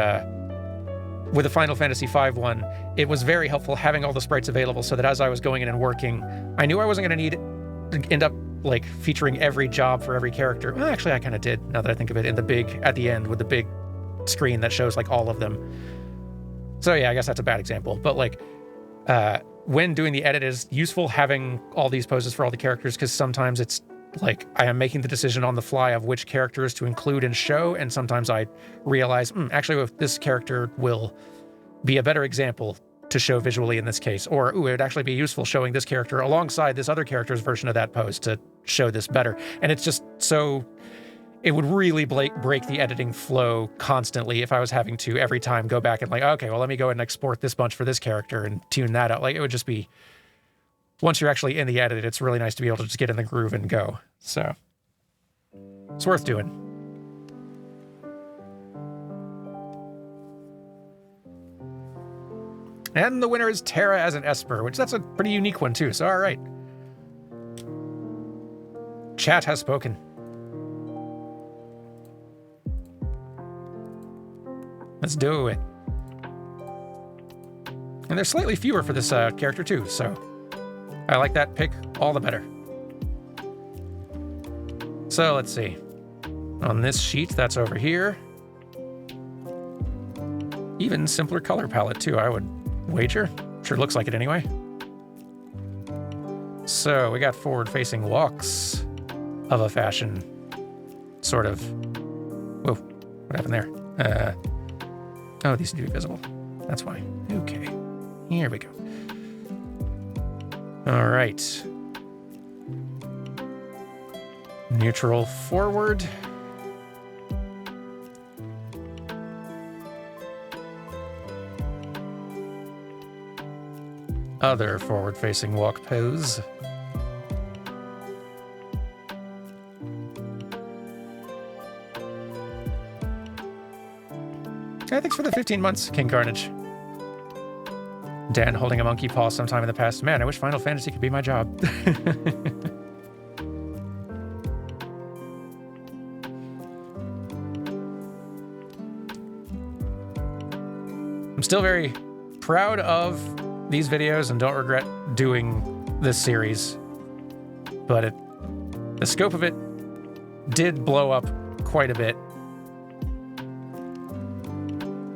with the Final Fantasy V one, it was very helpful having all the sprites available so that as I was going in and working, I knew I wasn't going to need to end up like featuring every job for every character. Well, actually, I kind of did, now that I think of it, at the end with the big screen that shows like all of them. So yeah, I guess that's a bad example. But like, when doing the edit, is useful having all these poses for all the characters, because sometimes it's like I am making the decision on the fly of which characters to include and show, and sometimes I realize, actually, this character will be a better example to show visually in this case, or it would actually be useful showing this character alongside this other character's version of that pose to show this better. And it's just so... It would really break the editing flow constantly if I was having to every time go back and like, okay, well, let me go ahead and export this bunch for this character and tune that out. Like, it would just be, once you're actually in the edit, it's really nice to be able to just get in the groove and go. So it's worth doing. And the winner is Terra as an Esper, which that's a pretty unique one too. So, all right. Chat has spoken. Let's do it. And there's slightly fewer for this character too, so I like that pick all the better. So let's see. On this sheet, that's over here. Even simpler color palette too, I would wager. Sure looks like it anyway. So we got forward-facing walks of a fashion, sort of. Whoa, what happened there? Oh, these need to be visible. That's why. Okay. Here we go. All right. Neutral forward. Other forward-facing walk pose. Thanks for the 15 months, King Carnage. Dan holding a monkey paw sometime in the past. Man, I wish Final Fantasy could be my job. I'm still very proud of these videos and don't regret doing this series. But the scope of it did blow up quite a bit.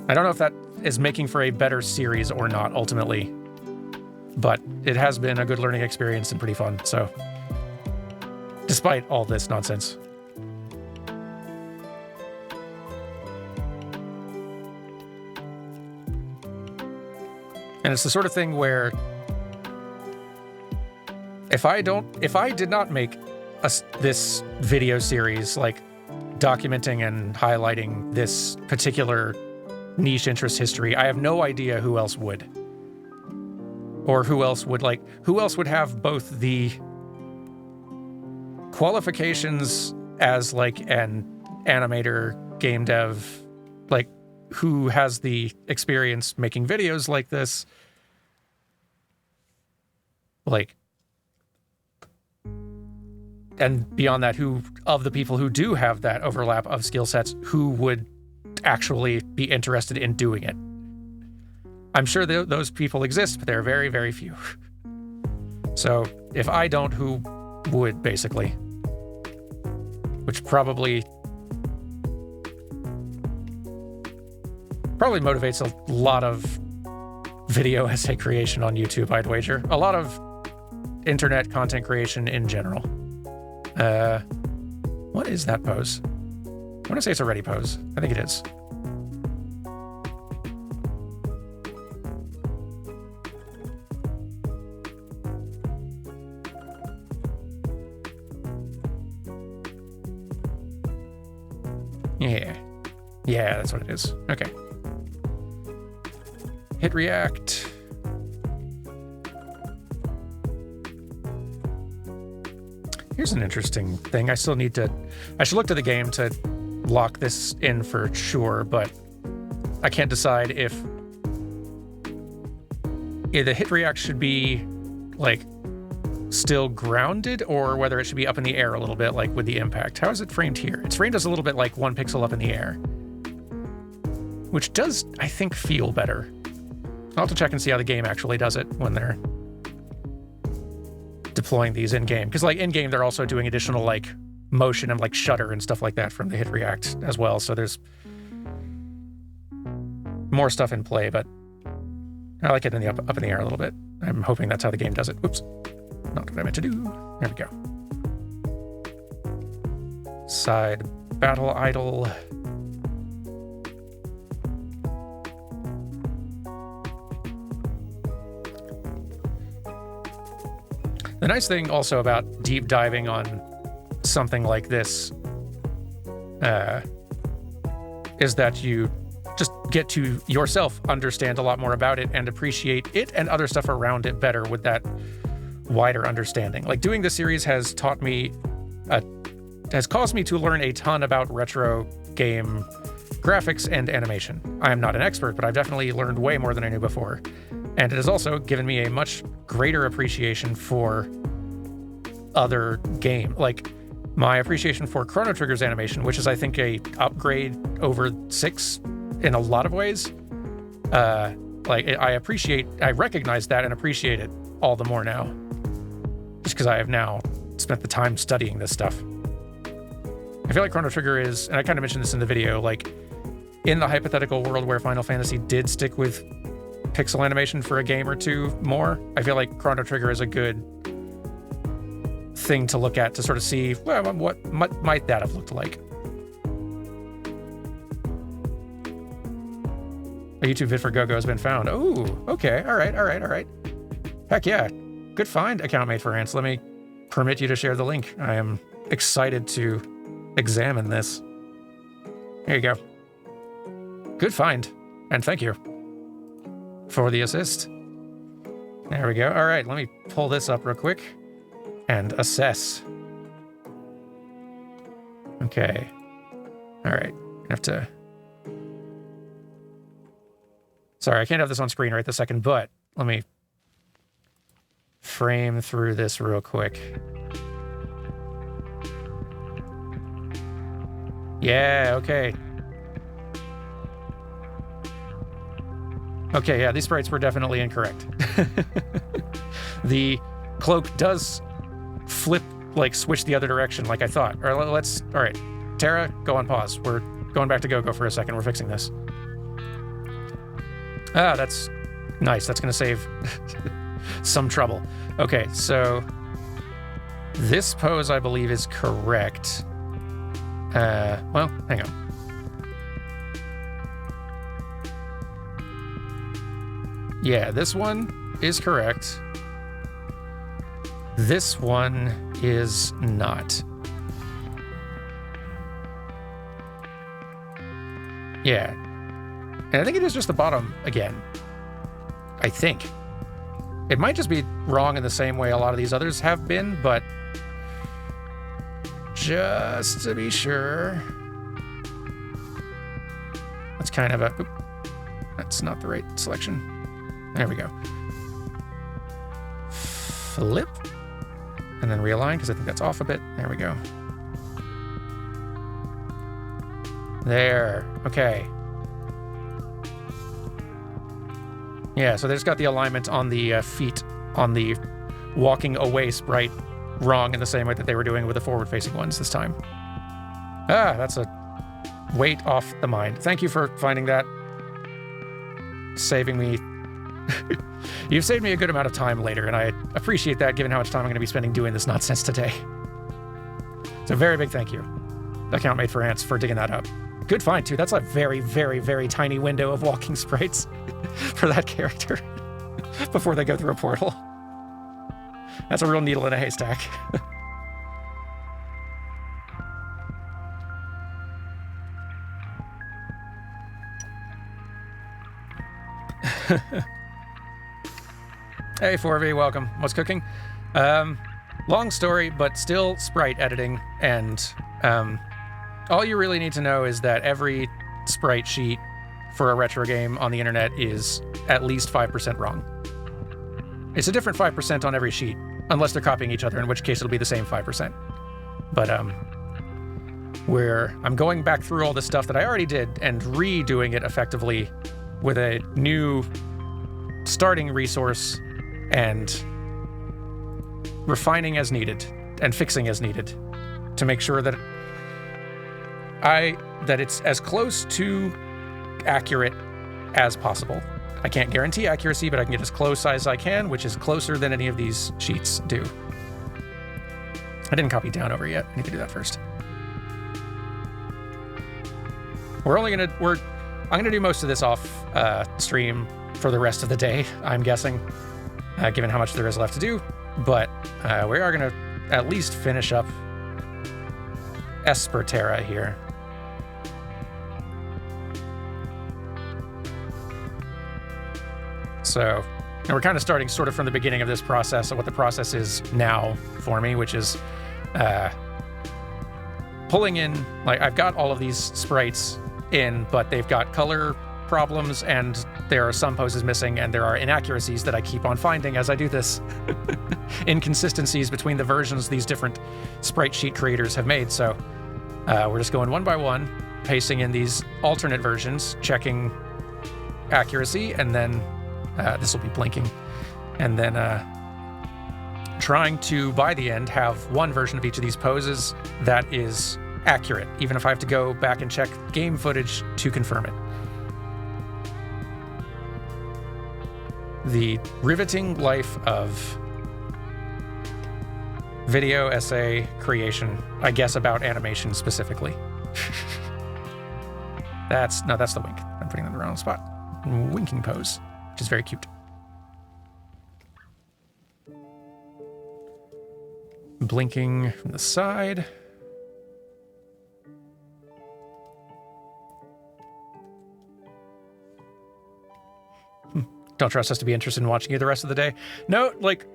I don't know if that is making for a better series or not, ultimately. But it has been a good learning experience and pretty fun, so... Despite all this nonsense. And it's the sort of thing where... If I did not make this video series, like, documenting and highlighting this particular niche interest history, I have no idea who else would. Or who else would have both the qualifications as like an animator, game dev, like who has the experience making videos like this, like, and beyond that, who of the people who do have that overlap of skill sets, who would actually be interested in doing it. I'm sure those people exist, but they're very, very few. So if I don't, who would, basically? Which probably motivates a lot of video essay creation on YouTube, I'd wager. A lot of internet content creation in general. What is that pose? I want to say it's a ready pose. I think it is. Yeah. Yeah, that's what it is. Okay. Hit react. Here's an interesting thing. I should look to the game to lock this in for sure, but I can't decide if the hit react should be like still grounded or whether it should be up in the air a little bit, like with the impact. How is it framed here? It's framed as a little bit like 1 pixel up in the air, which does, I think, feel better. I'll have to check and see how the game actually does it when they're deploying these in-game. Because like in-game, they're also doing additional like motion and like shutter and stuff like that from the hit react as well. So there's more stuff in play, but I like it in the up in the air a little bit. I'm hoping that's how the game does it. Oops. Not what I meant to do. There we go. Side battle idle. The nice thing also about deep diving on something like this is that you just get to yourself understand a lot more about it and appreciate it and other stuff around it better with that wider understanding. Like, doing this series has taught me, has caused me to learn a ton about retro game graphics and animation. I am not an expert, but I've definitely learned way more than I knew before. And it has also given me a much greater appreciation for other game. Like, my appreciation for Chrono Trigger's animation, which is, I think, a upgrade over 6 in a lot of ways. Like, I recognize that and appreciate it all the more now. Just because I have now spent the time studying this stuff. I feel like Chrono Trigger is, and I kind of mentioned this in the video, like, in the hypothetical world where Final Fantasy did stick with pixel animation for a game or two more, I feel like Chrono Trigger is a good thing to look at to sort of see, well, what might that have looked like. A YouTube vid for GoGo has been found. Oh, okay. All right. Heck yeah. Good find, account mate for ants. Let me permit you to share the link. I am excited to examine this. Here you go. Good find. And thank you for the assist. There we go. All right, let me pull this up real quick and assess. Okay. All right. I have to... Sorry, I can't have this on screen right this second, but let me frame through this real quick. Yeah, okay. Okay, yeah, these sprites were definitely incorrect. The cloak does flip, like, switch the other direction like I thought. All right, Tara, go on pause. We're going back to GoGo for a second. We're fixing this. Ah, that's nice. That's going to save some trouble. Okay, so this pose, I believe, is correct. Well, hang on. Yeah, this one is correct. This one is not. Yeah. And I think it is just the bottom again. I think. It might just be wrong in the same way a lot of these others have been, but just to be sure. That's kind of a... Oop, that's not the right selection. There we go. Flip. And then realign, because I think that's off a bit. There we go. There. Okay. Yeah, so they just got the alignment on the feet on the walking away sprite wrong in the same way that they were doing with the forward-facing ones this time. Ah, that's a weight off the mind. Thank you for finding that. Saving me. You've saved me a good amount of time later, and I appreciate that given how much time I'm going to be spending doing this nonsense today. So very big thank you, account mate for ants, for digging that up. Good find, too. That's a very, very, very tiny window of walking sprites for that character before they go through a portal. That's a real needle in a haystack. Hey, 4V, welcome. What's cooking? Long story, but still sprite editing, and all you really need to know is that every sprite sheet for a retro game on the internet is at least 5% wrong. It's a different 5% on every sheet, unless they're copying each other, in which case it'll be the same 5%. But I'm going back through all the stuff that I already did and redoing it effectively with a new starting resource and refining as needed and fixing as needed to make sure that it's as close to accurate as possible. I can't guarantee accuracy, but I can get as close as I can, which is closer than any of these sheets do. I didn't copy down over yet. I need to do that first. I'm gonna do most of this off stream for the rest of the day, I'm guessing, given how much there is left to do. But we are gonna at least finish up Esperterra here. So, and we're kind of starting sort of from the beginning of this process of what the process is now for me, which is pulling in, like, I've got all of these sprites in, but they've got color problems and there are some poses missing and there are inaccuracies that I keep on finding as I do this. Inconsistencies between the versions these different sprite sheet creators have made. So we're just going one by one, pasting in these alternate versions, checking accuracy, and then this will be blinking, and then trying to, by the end, have one version of each of these poses that is accurate, even if I have to go back and check game footage to confirm it. The riveting life of video essay creation, I guess, about animation specifically. That's the wink. I'm putting it in the wrong spot. Winking pose, which is very cute. Blinking from the side. Don't trust us to be interested in watching you the rest of the day. No, like,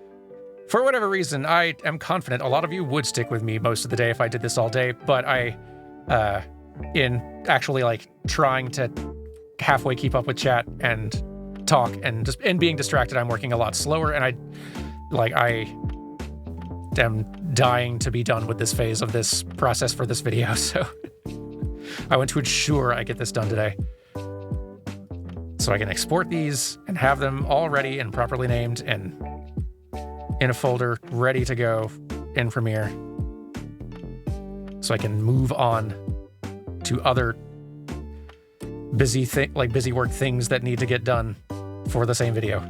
for whatever reason, I am confident a lot of you would stick with me most of the day if I did this all day, but in actually, like, trying to halfway keep up with chat and talk and just being distracted, I'm working a lot slower, and I am dying to be done with this phase of this process for this video, so I want to ensure I get this done today. So I can export these and have them all ready and properly named and in a folder ready to go in Premiere. So I can move on to other busy work things that need to get done for the same video.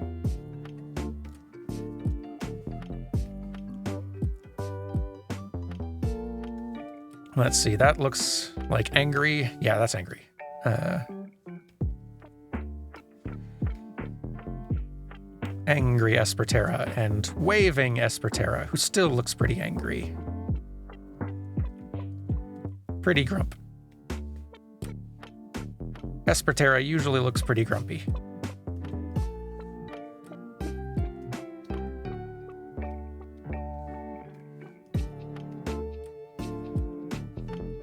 Let's see, that looks like angry. Yeah, that's angry. Angry Esperterra and waving Esperterra, who still looks pretty angry. Pretty grump. Esperterra usually looks pretty grumpy.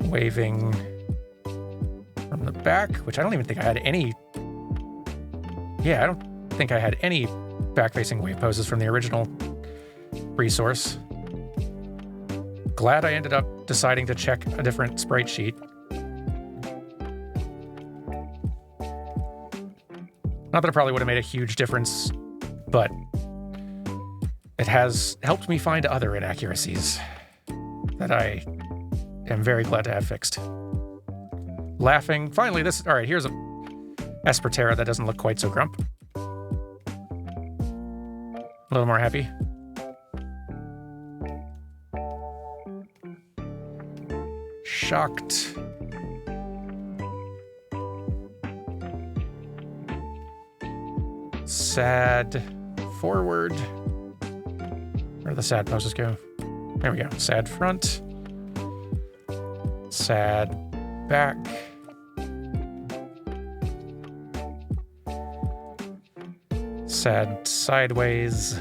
Waving from the back, which I don't even think I had any. Yeah, I don't think I had any back-facing wave poses from the original resource. Glad I ended up deciding to check a different sprite sheet. Not that it probably would have made a huge difference, but it has helped me find other inaccuracies that I am very glad to have fixed. Laughing. Finally, this. All right, here's a Esperterra that doesn't look quite so grump. A little more happy. Shocked. Sad forward. Where do the sad poses go? There we go. Sad front. Sad back. Sad sideways.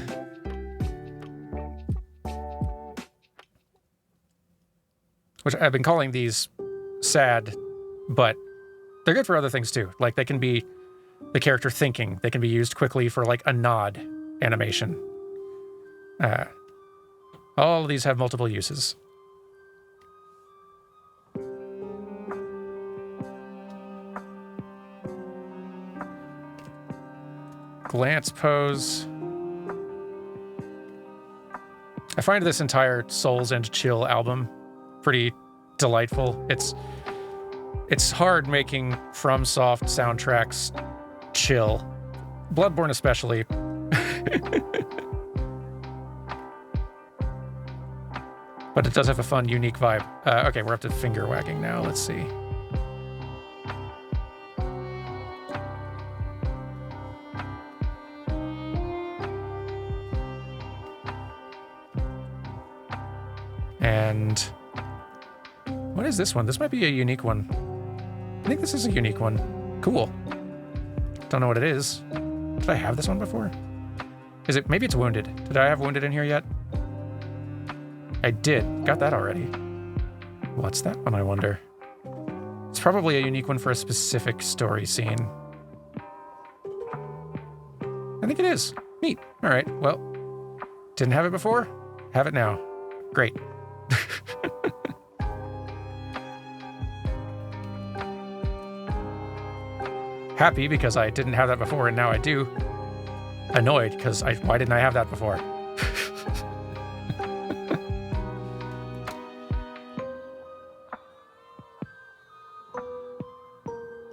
Which I've been calling these sad, but they're good for other things too. Like, they can be the character thinking. They can be used quickly for, like, a nod animation. All of these have multiple uses. Glance pose. I find this entire Souls and Chill album pretty delightful. It's hard making FromSoft soundtracks chill, Bloodborne especially. But it does have a fun, unique vibe. Okay, we're up to finger wagging now. Let's see. And what is this one? This might be a unique one. I think this is a unique one. Cool. Don't know what it is. Did I have this one before? Is it? Maybe it's Wounded. Did I have Wounded in here yet? I did. Got that already. What's that one, I wonder? It's probably a unique one for a specific story scene. I think it is. Neat. All right. Well, didn't have it before. Have it now. Great. Happy because I didn't have that before and now I do. Annoyed because why didn't I have that before?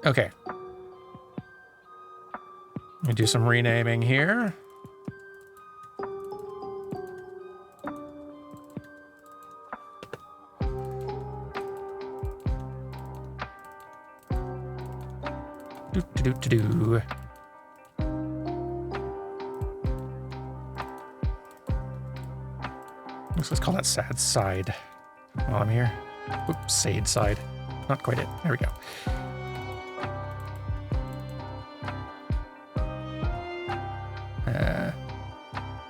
Okay. Let me do some renaming here. Do. Let's call that sad side while I'm here. Oops, sade side. Not quite it. There we go.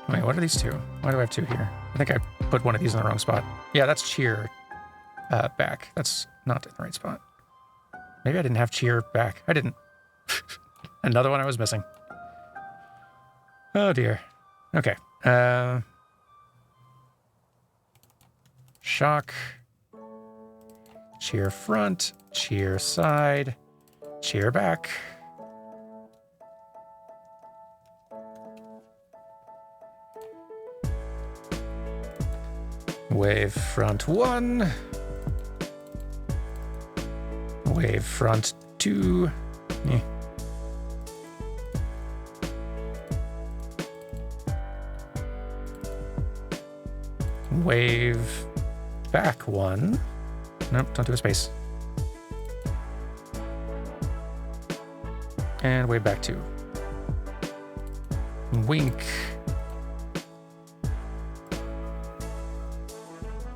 Wait, what are these two? Why do I have two here? I think I put one of these in the wrong spot. Yeah, that's cheer back. That's not in the right spot. Maybe I didn't have cheer back. I didn't. Another one I was missing. Oh dear. Okay. Shock. Cheer front. Cheer side. Cheer back. Wave front 1. Wave front 2. Eh. Wave back 1. Nope, don't do a space. And wave back 2. Wink.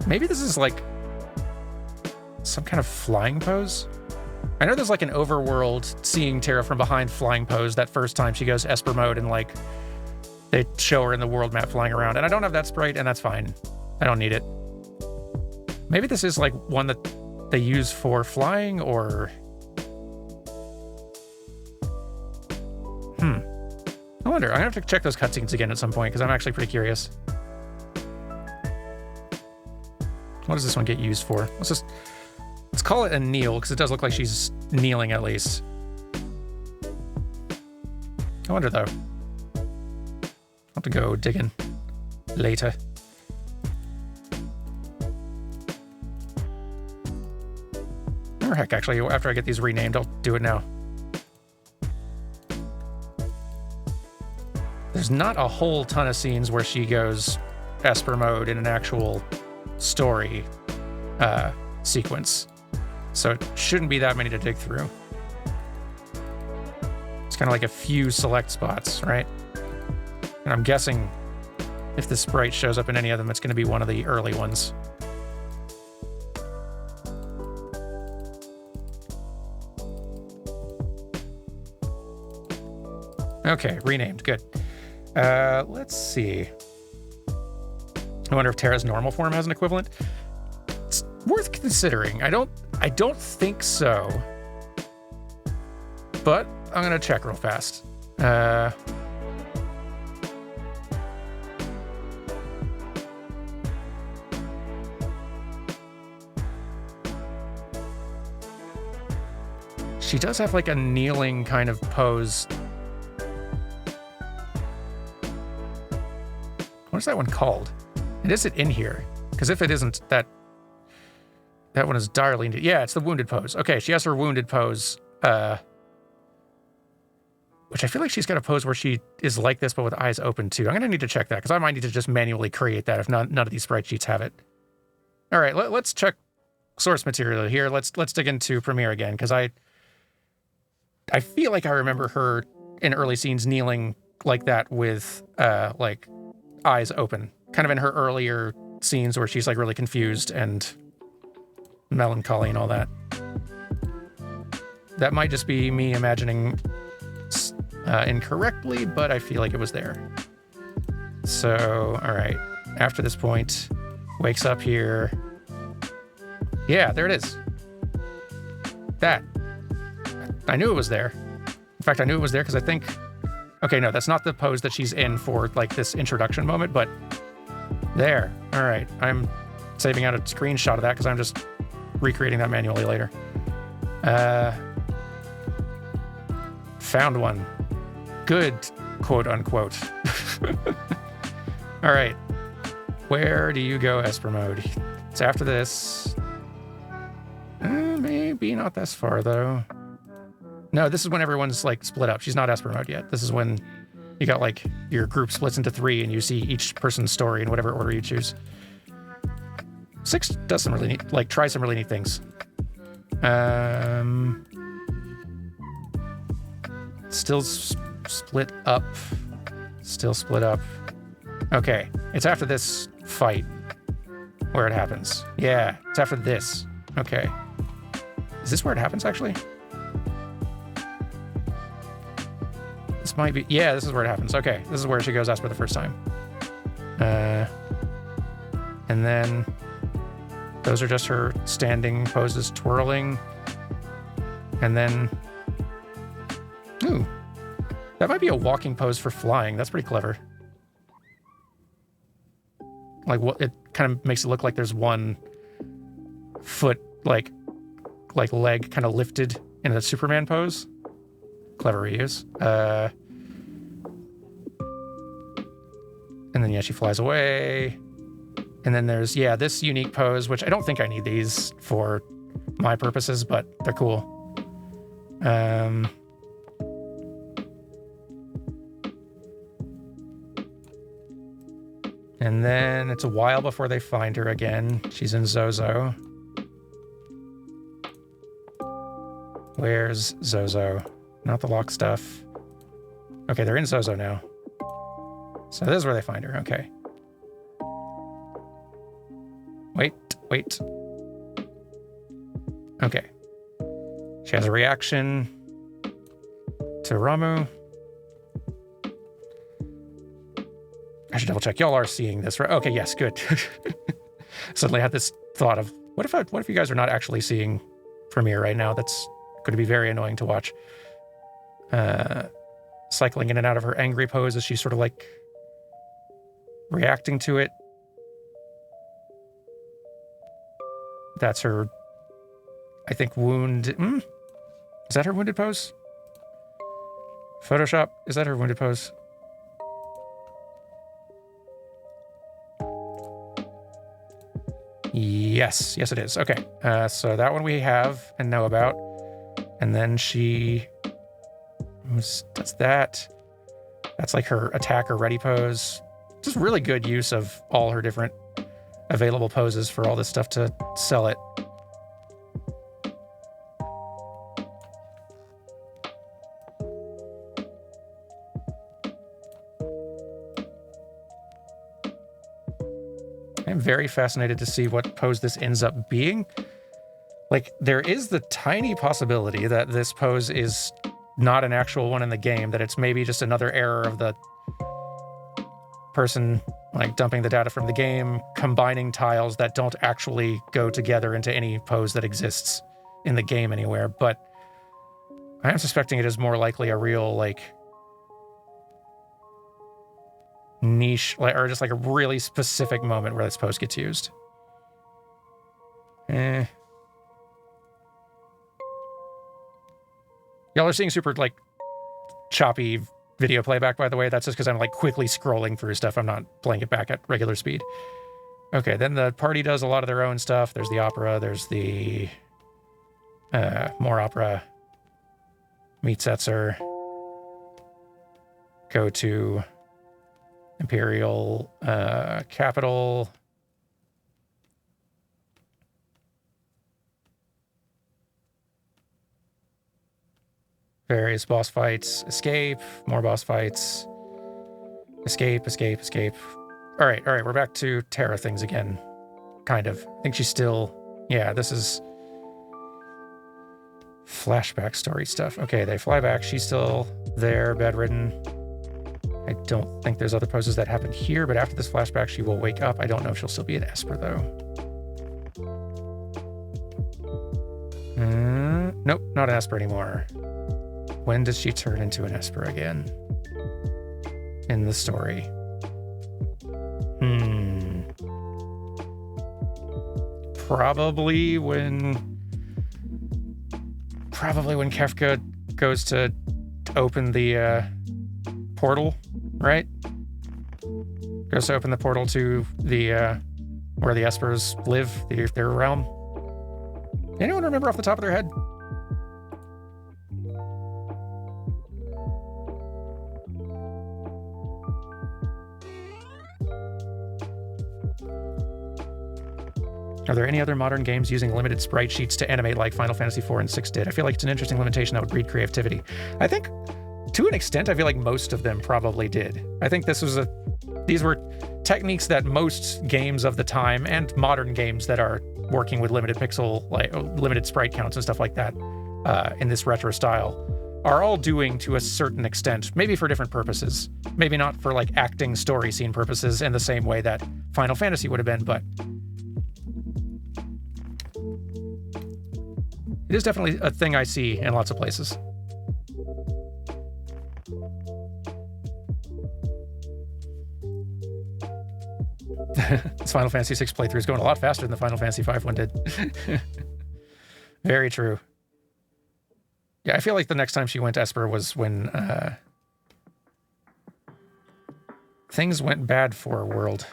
Maybe this is like some kind of flying pose. I know there's like an overworld seeing Terra from behind flying pose that first time she goes Esper mode and like they show her in the world map flying around. And I don't have that sprite and that's fine. I don't need it. Maybe this is like one that they use for flying or... I wonder. I'm gonna have to check those cutscenes again at some point because I'm actually pretty curious. What does this one get used for? Let's call it a kneel, because it does look like she's kneeling at least. I wonder though. I'll have to go digging later. Or heck, actually, after I get these renamed, I'll do it now. There's not a whole ton of scenes where she goes Esper mode in an actual story sequence. So it shouldn't be that many to dig through. It's kind of like a few select spots, right? And I'm guessing if the sprite shows up in any of them, it's going to be one of the early ones. Okay, renamed. Good. Let's see. I wonder if Terra's normal form has an equivalent. It's worth considering. I don't think so. But I'm gonna check real fast. She does have like a kneeling kind of pose. What is that one called? And is it in here? Because if it isn't, that one is direly... Yeah, it's the wounded pose. Okay, she has her wounded pose which I feel like she's got a pose where she is like this, but with eyes open too. I'm going to need to check that because I might need to just manually create that if none of these sprite sheets have it. All right, let's check source material here. Let's dig into Premiere again because I feel like I remember her in early scenes kneeling like that with like eyes open, kind of in her earlier scenes where she's like really confused and melancholy and all that. That might just be me imagining incorrectly, but I feel like it was there. So, all right. After this point, wakes up here. Yeah, there it is. That. I knew it was there. In fact, I knew it was there because I think... Okay, no, that's not the pose that she's in for, like, this introduction moment, but there. All right. I'm saving out a screenshot of that because I'm just recreating that manually later. Found one. Good, quote unquote. All right. Where do you go, Esper mode? It's after this. Maybe not this far, though. No, this is when everyone's, like, split up. She's not Esper mode yet. This is when you got, like, your group splits into 3 and you see each person's story in whatever order you choose. 6 does some really neat, like, try some really neat things. Still split up. Still split up. Okay, it's after this fight where it happens. Yeah, it's after this. Okay. Is this where it happens, actually? This might be... Yeah, this is where it happens. Okay, this is where she goes Esper the first time. And then... Those are just her standing poses, twirling. And then... Ooh. That might be a walking pose for flying. That's pretty clever. Like, what? It kind of makes it look like there's one foot, like leg kind of lifted in a Superman pose. Clever reuse. And then, yeah, she flies away. And then there's, yeah, this unique pose, which I don't think I need these for my purposes, but they're cool. And then it's a while before they find her again. She's in Zozo. Where's Zozo? Not the lock stuff. Okay, they're in Zozo now. So this is where they find her. Okay. Wait. Okay. She has a reaction to Ramu. I should double check. Y'all are seeing this, right? Okay, yes, good. Suddenly I had this thought of, what if you guys are not actually seeing Premiere right now? That's going to be very annoying to watch. Cycling in and out of her angry pose as she's sort of like reacting to it. That's her, I think, wound. Is that her wounded pose? Photoshop, is that her wounded pose? Yes, it is. Okay, so that one we have and know about. And then she does that. That's like her attack or ready pose. Just really good use of all her different available poses for all this stuff to sell it. I'm very fascinated to see what pose this ends up being. Like, there is the tiny possibility that this pose is not an actual one in the game, that it's maybe just another error of the person, like, dumping the data from the game, combining tiles that don't actually go together into any pose that exists in the game anywhere. But I am suspecting it is more likely a real, like, niche, or just like a really specific moment where this pose gets used. Y'all are seeing super, like, choppy video playback, by the way. That's just because I'm, like, quickly scrolling through stuff. I'm not playing it back at regular speed. Okay, then the party does a lot of their own stuff. There's the opera. There's the... more opera. Meet Setzer. go to Imperial capital. Various boss fights. Escape. More boss fights. Escape, escape, escape. All right, we're back to Terra things again. Kind of. I think she's still... Yeah, this is... flashback story stuff. Okay, they fly back. She's still there, bedridden. I don't think there's other poses that happen here, but after this flashback, she will wake up. I don't know if she'll still be an Esper, though. Nope, not an Esper anymore. When does she turn into an Esper again? In the story. Probably when Kefka goes to open the portal, right? Goes to open the portal to the where the Espers live, their realm. Anyone remember off the top of their head? Are there any other modern games using limited sprite sheets to animate like Final Fantasy IV and VI did? I feel like it's an interesting limitation that would breed creativity. I think, to an extent, I feel like most of them probably did. I think these were techniques that most games of the time and modern games that are working with limited limited sprite counts and stuff like that in this retro style are all doing to a certain extent, maybe for different purposes. Maybe not for like acting story scene purposes in the same way that Final Fantasy would have been, but it is definitely a thing I see in lots of places. This Final Fantasy VI playthrough is going a lot faster than the Final Fantasy V one did. Very true. Yeah, I feel like the next time she went Esper was when things went bad for her world.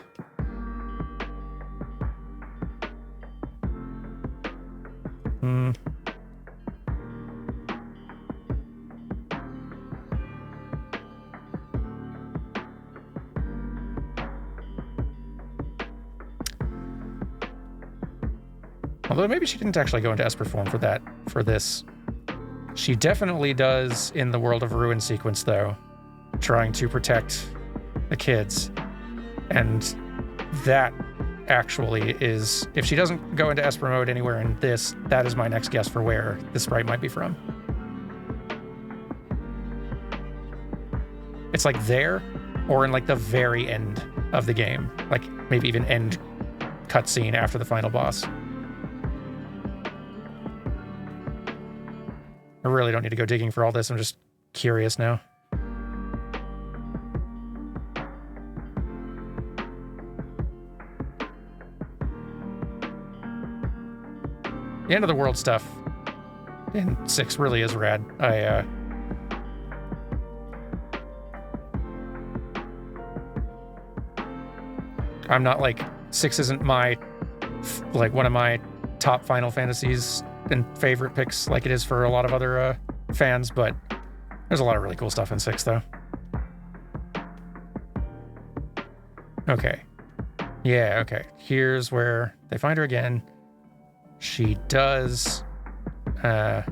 Although maybe she didn't actually go into Esper form for this. She definitely does in the World of Ruin sequence, though, trying to protect the kids. And that actually is, if she doesn't go into Esper mode anywhere in this, that is my next guess for where the sprite might be from. It's like there, or in like the very end of the game. Like maybe even end cutscene after the final boss. I really don't need to go digging for all this. I'm just curious now. The end of the world stuff in 6 really is rad. I'm not like 6 isn't my like one of my top Final Fantasies and favorite picks like it is for a lot of other fans, but there's a lot of really cool stuff in 6 though. Okay. Yeah, okay. Here's where they find her again. She does, I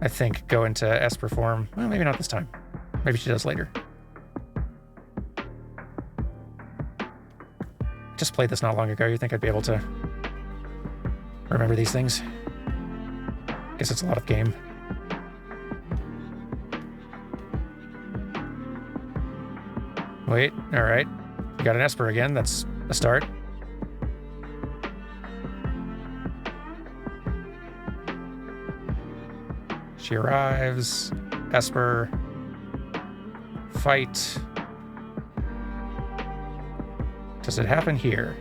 think, go into Esper form. Well, maybe not this time. Maybe she does later. Just played this not long ago. You think I'd be able to remember these things? Guess it's a lot of game. Wait, all right. We got an Esper again. That's a start. She arrives. Esper. Fight. Does it happen here?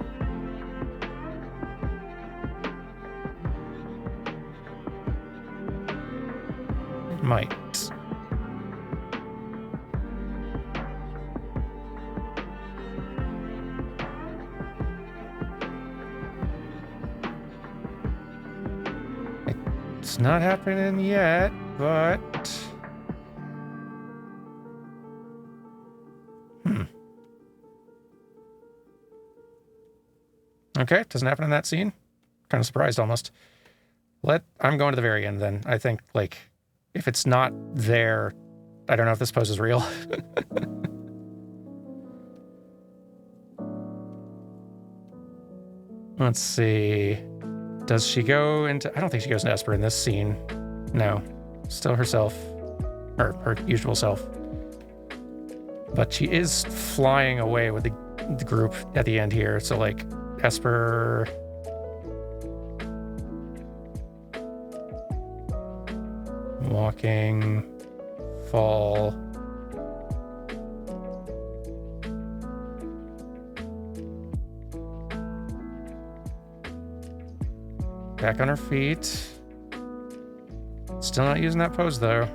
It might. It's not happening yet, but Okay, doesn't happen in that scene. Kind of surprised almost. I'm going to the very end then. I think, like, if it's not there, I don't know if this pose is real. Let's see. Does she go into... I don't think she goes into Esper in this scene. No. Still herself. Or her usual self. But she is flying away with the group at the end here. So, like, Esper... Walking... Fall... Back on her feet. Still not using that pose, though.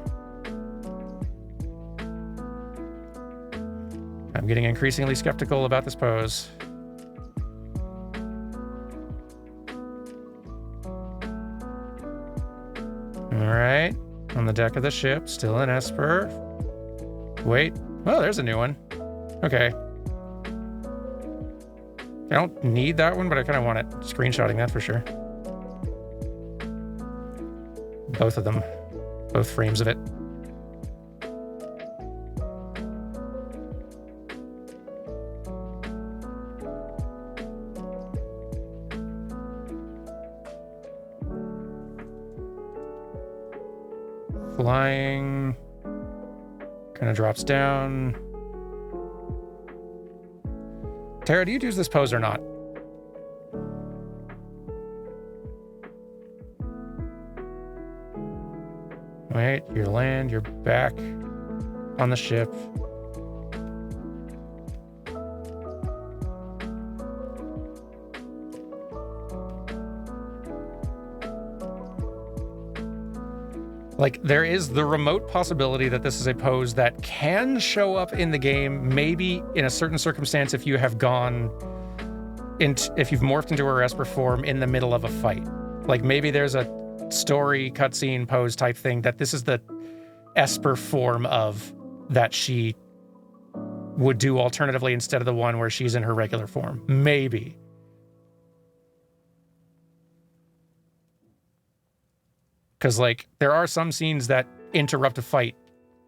I'm getting increasingly skeptical about this pose. Alright. On the deck of the ship, still in Esper. Wait. Oh, there's a new one. Okay. I don't need that one, but I kind of want it. Screenshotting that for sure. Both of them. Both frames of it. Flying. Kind of drops down. Tara, do you use this pose or not? Wait, you land, you're back on the ship. Like, there is the remote possibility that this is a pose that can show up in the game, maybe in a certain circumstance if you have if you've morphed into her Esper form in the middle of a fight. Like, maybe there's a story cutscene pose type thing that this is the Esper form of that she would do alternatively instead of the one where she's in her regular form. Maybe. Because, like, there are some scenes that interrupt a fight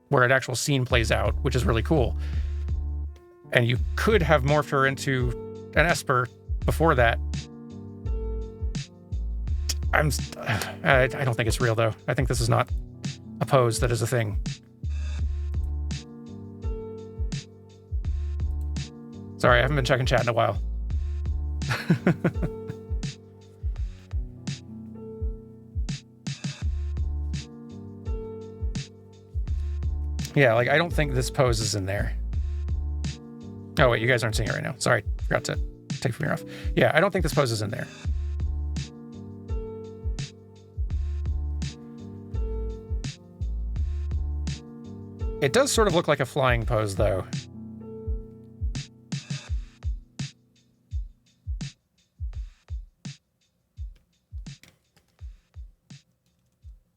where an actual scene plays out, which is really cool. And you could have morphed her into an Esper before that. I don't think it's real, though. I think this is not a pose that is a thing. Sorry, I haven't been checking chat in a while. Yeah, like, I don't think this pose is in there. Oh, wait, you guys aren't seeing it right now. Sorry, forgot to take finger off. Yeah, I don't think this pose is in there. It does sort of look like a flying pose, though.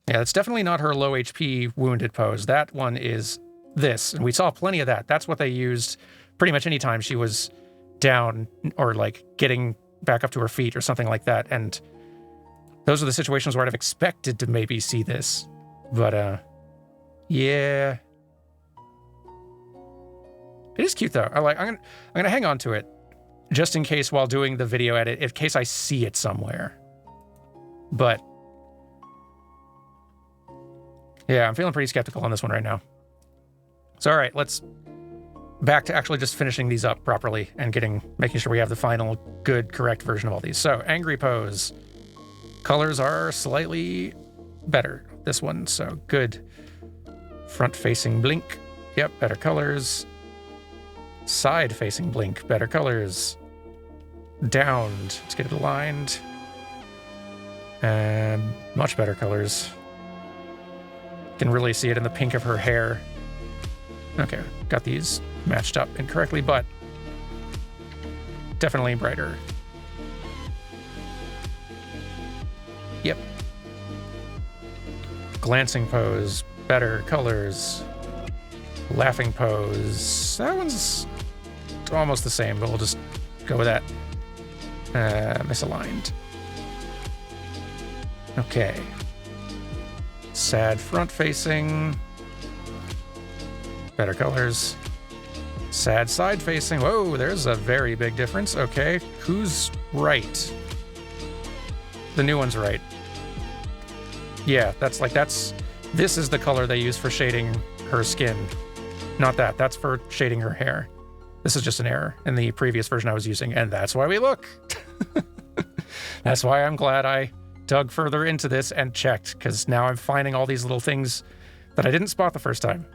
Yeah, it's definitely not her low HP wounded pose. That one is this, and we saw plenty of that. That's what they used pretty much any time she was down or, like, getting back up to her feet or something like that. And those are the situations where I'd have expected to maybe see this. But, yeah. It is cute, though. I'm gonna hang on to it just in case while doing the video edit, in case I see it somewhere. But yeah, I'm feeling pretty skeptical on this one right now. So, all right, let's back to actually just finishing these up properly and making sure we have the final good, correct version of all these. So, angry pose. Colors are slightly better. This one, so good. Front-facing blink. Yep, better colors. Side-facing blink, better colors. Downed, let's get it aligned. And much better colors. Can really see it in the pink of her hair. Okay, got these matched up incorrectly, but definitely brighter. Yep. Glancing pose, better colors. Laughing pose, that one's almost the same, but we'll just go with that. Misaligned. Okay. Sad front facing. Better colors. Sad side facing. Whoa, there's a very big difference. Okay, who's right? The new one's right. Yeah, this is the color they use for shading her skin. Not that, that's for shading her hair. This is just an error in the previous version I was using, and that's why we look. That's why I'm glad I dug further into this and checked, because now I'm finding all these little things that I didn't spot the first time.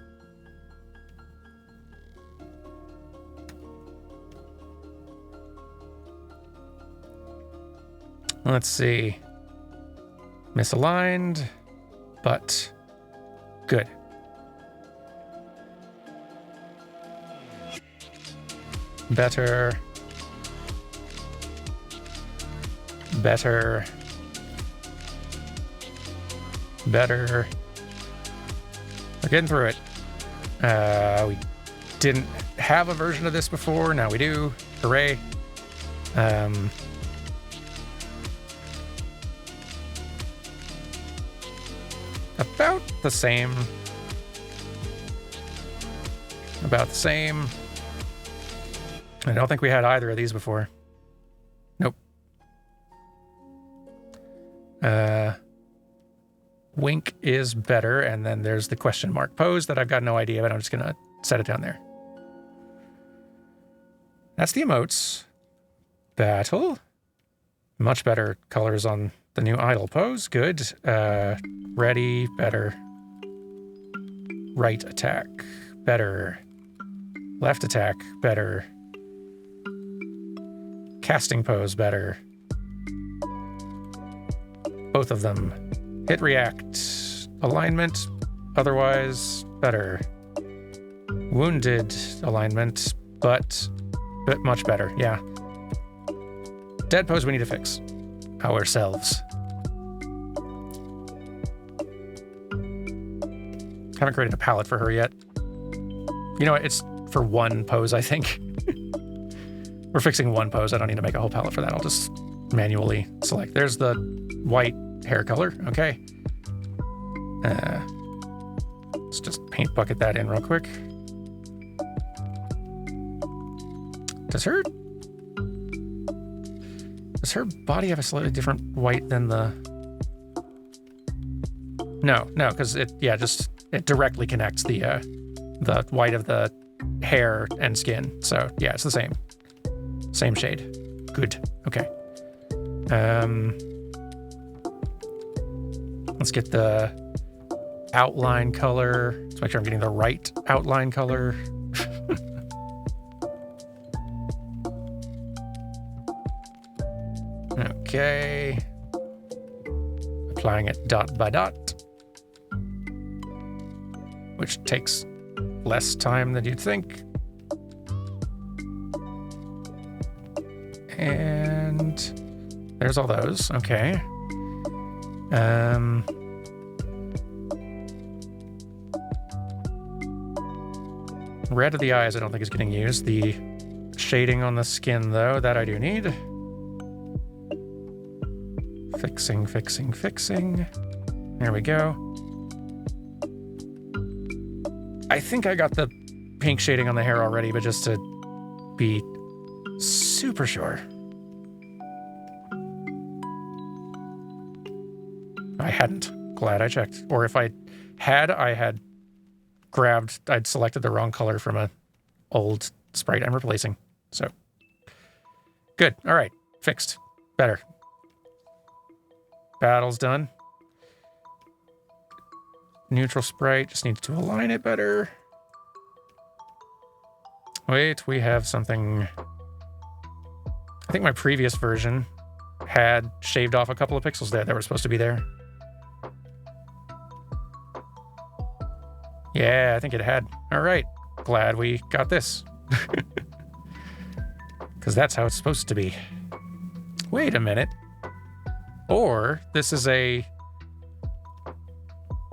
Let's see. Misaligned, but good. Better. Better. Better. We're getting through it. We didn't have a version of this before. Now we do. Hooray. About the same. About the same. I don't think we had either of these before. Nope. Wink is better, and then there's the question mark pose that I've got no idea, but I'm just gonna set it down there. That's the emotes. Battle. Much better colors on the new idle pose. Good. Ready. Better. Right attack. Better. Left attack. Better. Casting pose. Better. Both of them. Hit react. Alignment. Otherwise. Better. Wounded alignment. But much better. Yeah. Dead pose we need to fix. Ourselves. Haven't created a palette for her yet. You know what? It's for one pose, I think. We're fixing one pose. I don't need to make a whole palette for that. I'll just manually select. There's the white hair color. Okay. Let's just paint bucket that in real quick. Does her body have a slightly different white than the... No, because it directly connects the white of the hair and skin. So yeah, it's the same. Same shade. Good. Okay. Let's get the outline color. Let's make sure I'm getting the right outline color. Okay. Applying it dot by dot, which takes less time than you'd think. And there's all those. Okay. Red of the eyes I don't think is getting used. The shading on the skin, though, that I do need. Fixing. There we go. I think I got the pink shading on the hair already, but just to be super sure. I hadn't. Glad I checked. Or if I had I'd selected the wrong color from a old sprite I'm replacing. So, good. All right. Fixed. Better. Battle's done. Neutral sprite, just needs to align it better. Wait, we have something. I think my previous version had shaved off a couple of pixels there that were supposed to be there. Yeah, I think it had. All right, glad we got this. Because that's how it's supposed to be. Wait a minute. Or this is a...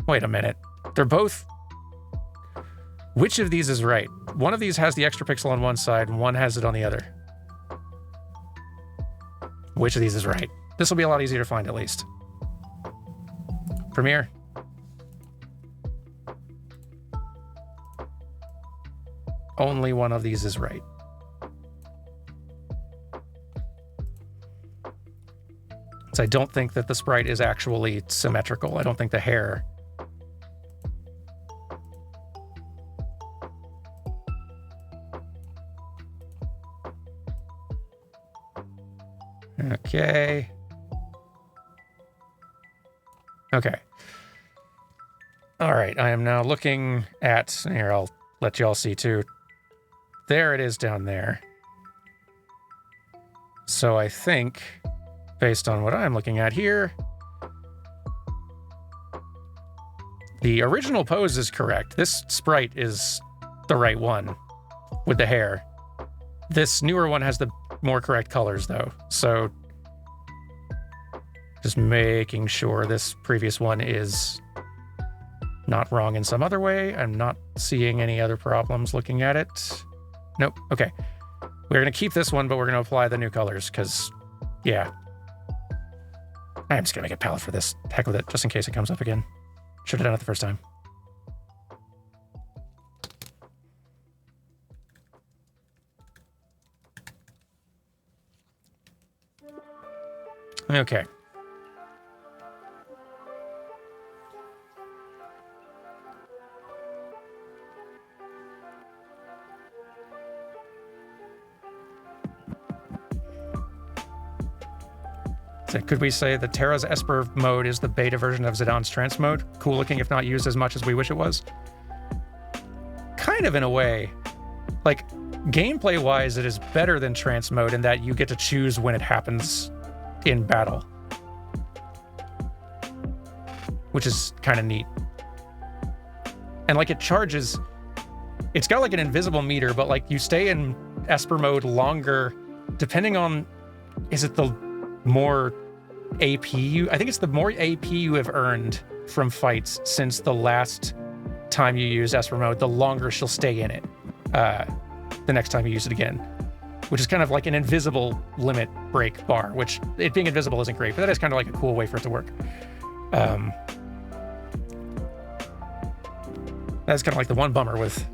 Wait a minute. They're both... Which of these is right? One of these has the extra pixel on one side, and one has it on the other. which of these is right. This will be a lot easier to find, at least. Premiere. Only one of these is right. So I don't think that the sprite is actually symmetrical. I don't think the hair... Okay. Okay. All right, I am now looking at... Here, I'll let you all see, too. There it is down there. So I think, based on what I'm looking at here, the original pose is correct. This sprite is the right one with the hair. This newer one has the more correct colors, though. So just making sure this previous one is not wrong in some other way. I'm not seeing any other problems looking at it. Nope. Okay. We're going to keep this one, but we're going to apply the new colors because, yeah. I'm just going to make a palette for this. Heck with it, just in case it comes up again. Should have done it the first time. Okay. So could we say that Terra's Esper mode is the beta version of Zidane's trance mode? Cool looking if not used as much as we wish it was? Kind of in a way. Like, gameplay-wise, it is better than trance mode in that you get to choose when it happens in battle. Which is kind of neat. And like it charges... It's got like an invisible meter, but like you stay in Esper mode longer depending on... Is it the more AP I think it's the more AP you have earned from fights since the last time you use Esper mode, the longer she'll stay in it the next time you use it again, which is kind of like an invisible limit break bar, which it being invisible isn't great, but that is kind of like a cool way for it to work. That's kind of like the one bummer with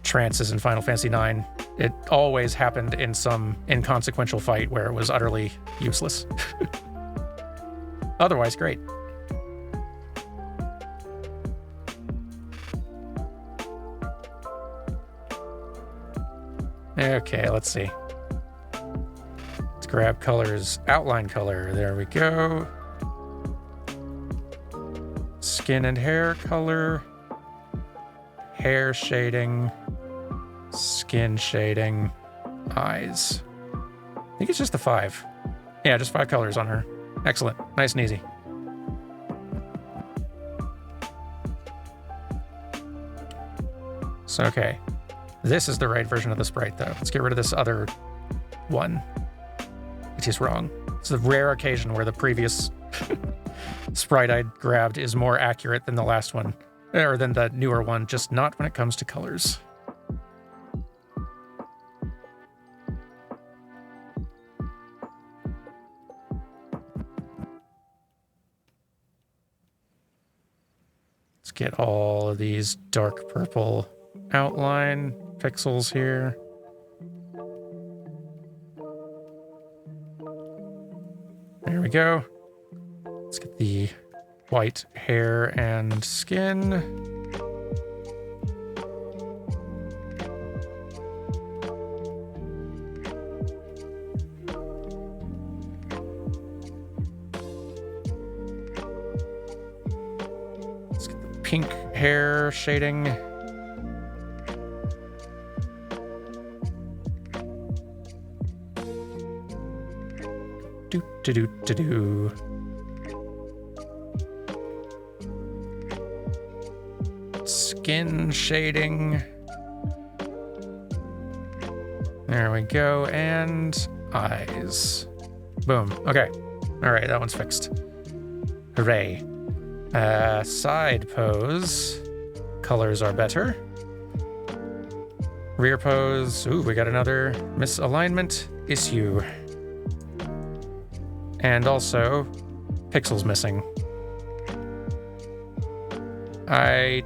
trances in Final Fantasy IX. It always happened in some inconsequential fight where it was utterly useless. Otherwise, great. Okay, let's see. Let's grab colors. Outline color. There we go. Skin and hair color. Hair shading. Skin shading. Eyes. I think it's just the 5. Yeah, just 5 colors on her. Excellent. Nice and easy. So, okay. This is the right version of the sprite, though. Let's get rid of this other one. It is wrong. It's the rare occasion where the previous sprite I grabbed is more accurate than the last one. Or than the newer one, just not when it comes to colors. Let's get all of these dark purple outline pixels here. There we go. Let's get the white hair and skin. Let's get the pink hair shading. Do. Skin shading. There we go. And eyes. Boom. Okay. All right, that one's fixed. Hooray. Side pose. Colors are better. Rear pose. Ooh, we got another misalignment issue. And also, pixels missing. I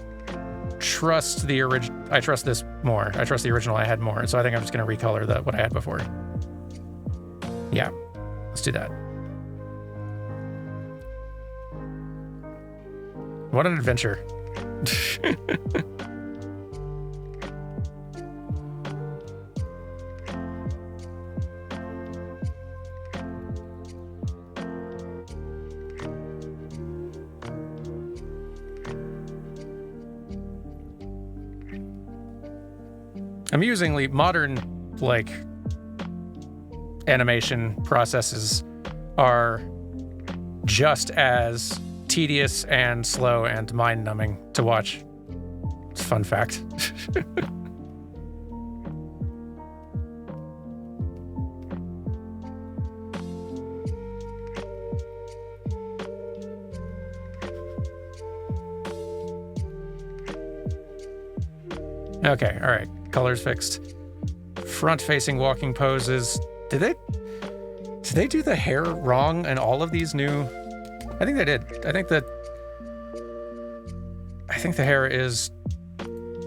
trust the original. I trust this more. I trust the original I had more. So I think I'm just going to recolor what I had before. Yeah, let's do that. What an adventure. Amusingly, modern, like, animation processes are just as tedious and slow and mind-numbing to watch. It's a fun fact. Okay, all right. Colors fixed. Front-facing walking poses. Did they do the hair wrong in all of these new? I think they did. I think the hair is,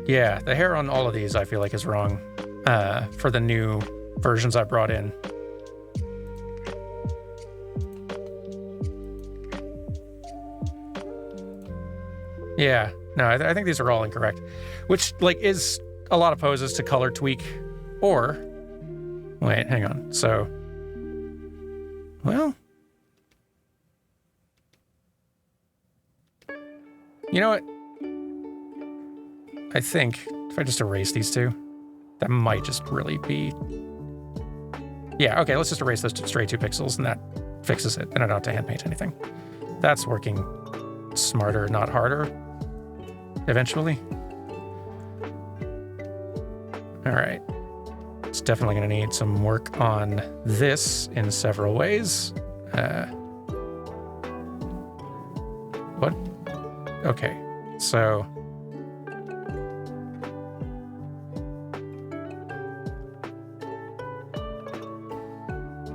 yeah, the hair on all of these I feel like is wrong for the new versions I brought in. Yeah, no, I think these are all incorrect, which like is a lot of poses to color tweak, or wait, hang on. So, well, you know what? I think if I just erase these two, that might just really be... Yeah, okay, let's just erase those stray 2 pixels, and that fixes it. Then I don't have to hand paint anything. That's working smarter, not harder, eventually. All right. It's definitely going to need some work on this in several ways. What? Okay, so...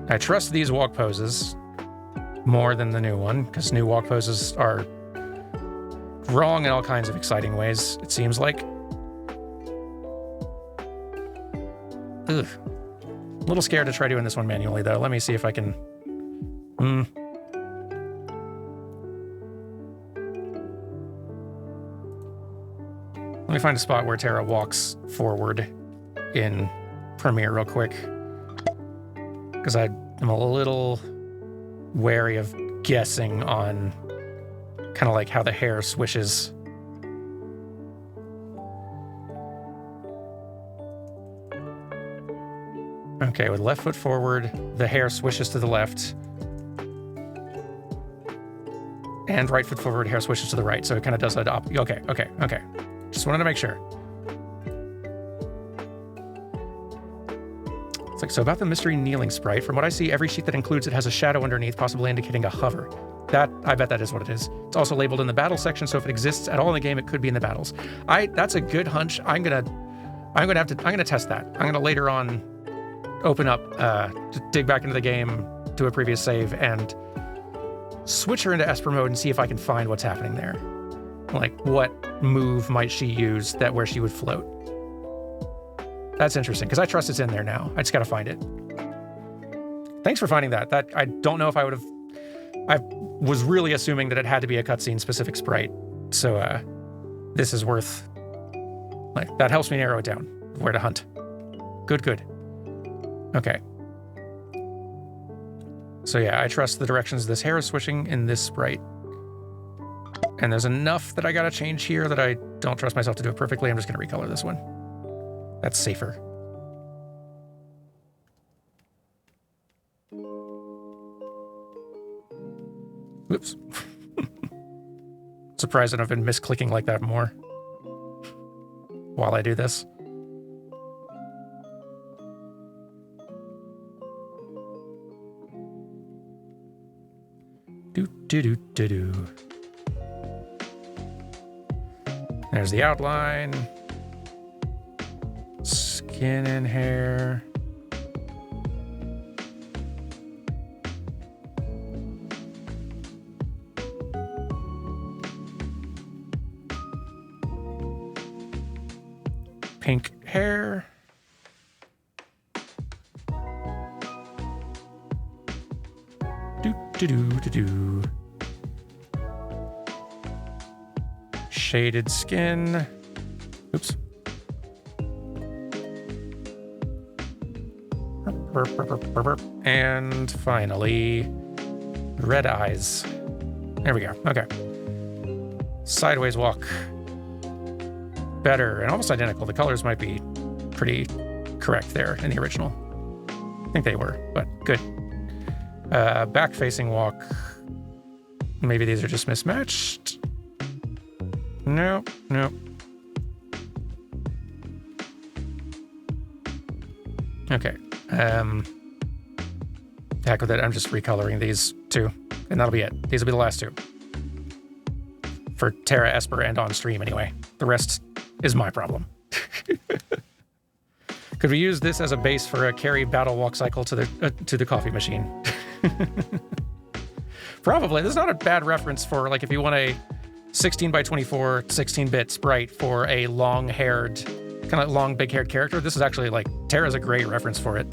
I trust these walk poses more than the new one, because new walk poses are wrong in all kinds of exciting ways, it seems like. Ugh. A little scared to try doing this one manually, though. Let me see if I can... Let me find a spot where Terra walks forward in Premiere real quick, because I'm a little wary of guessing on kind of like how the hair swishes. Okay, with left foot forward, the hair swishes to the left. And right foot forward, hair swishes to the right. So it kind of does that okay. Just wanted to make sure. It's like, so about the mystery kneeling sprite, from what I see, every sheet that includes it has a shadow underneath, possibly indicating a hover. I bet that is what it is. It's also labeled in the battle section, so if it exists at all in the game, it could be in the battles. That's a good hunch. I'm gonna test that. I'm gonna later on open up, to dig back into the game, do a previous save, and switch her into Esper mode and see if I can find what's happening there. Like, what move might she use where she would float? That's interesting, because I trust it's in there now. I just gotta find it. Thanks for finding that. I don't know if I would have... I was really assuming that it had to be a cutscene specific sprite. So, this is worth... Like, that helps me narrow it down, where to hunt. Good. Okay. So yeah, I trust the directions of this hair is swishing in this sprite. And there's enough that I gotta change here that I don't trust myself to do it perfectly. I'm just gonna recolor this one. That's safer. Oops. Surprised that I've been misclicking like that more while I do this. Do. There's the outline. Skin and hair. pink hair. Do. Shaded skin. Oops. And finally, red eyes. There we go. Okay. Sideways walk. Better and almost identical. The colors might be pretty correct there in the original. I think they were, but good. Back-facing walk. Maybe these are just mismatched. No. Okay. Heck with it. I'm just recoloring these two, and that'll be it. These will be the last two. For Terra, Esper, and on stream anyway. The rest is my problem. Could we use this as a base for a carry battle walk cycle to the coffee machine? Probably. This is not a bad reference for, like, if you want a 16 by 24 16-bit sprite for a long-haired, kind of long, big-haired character. This is actually, like, Terra's a great reference for it.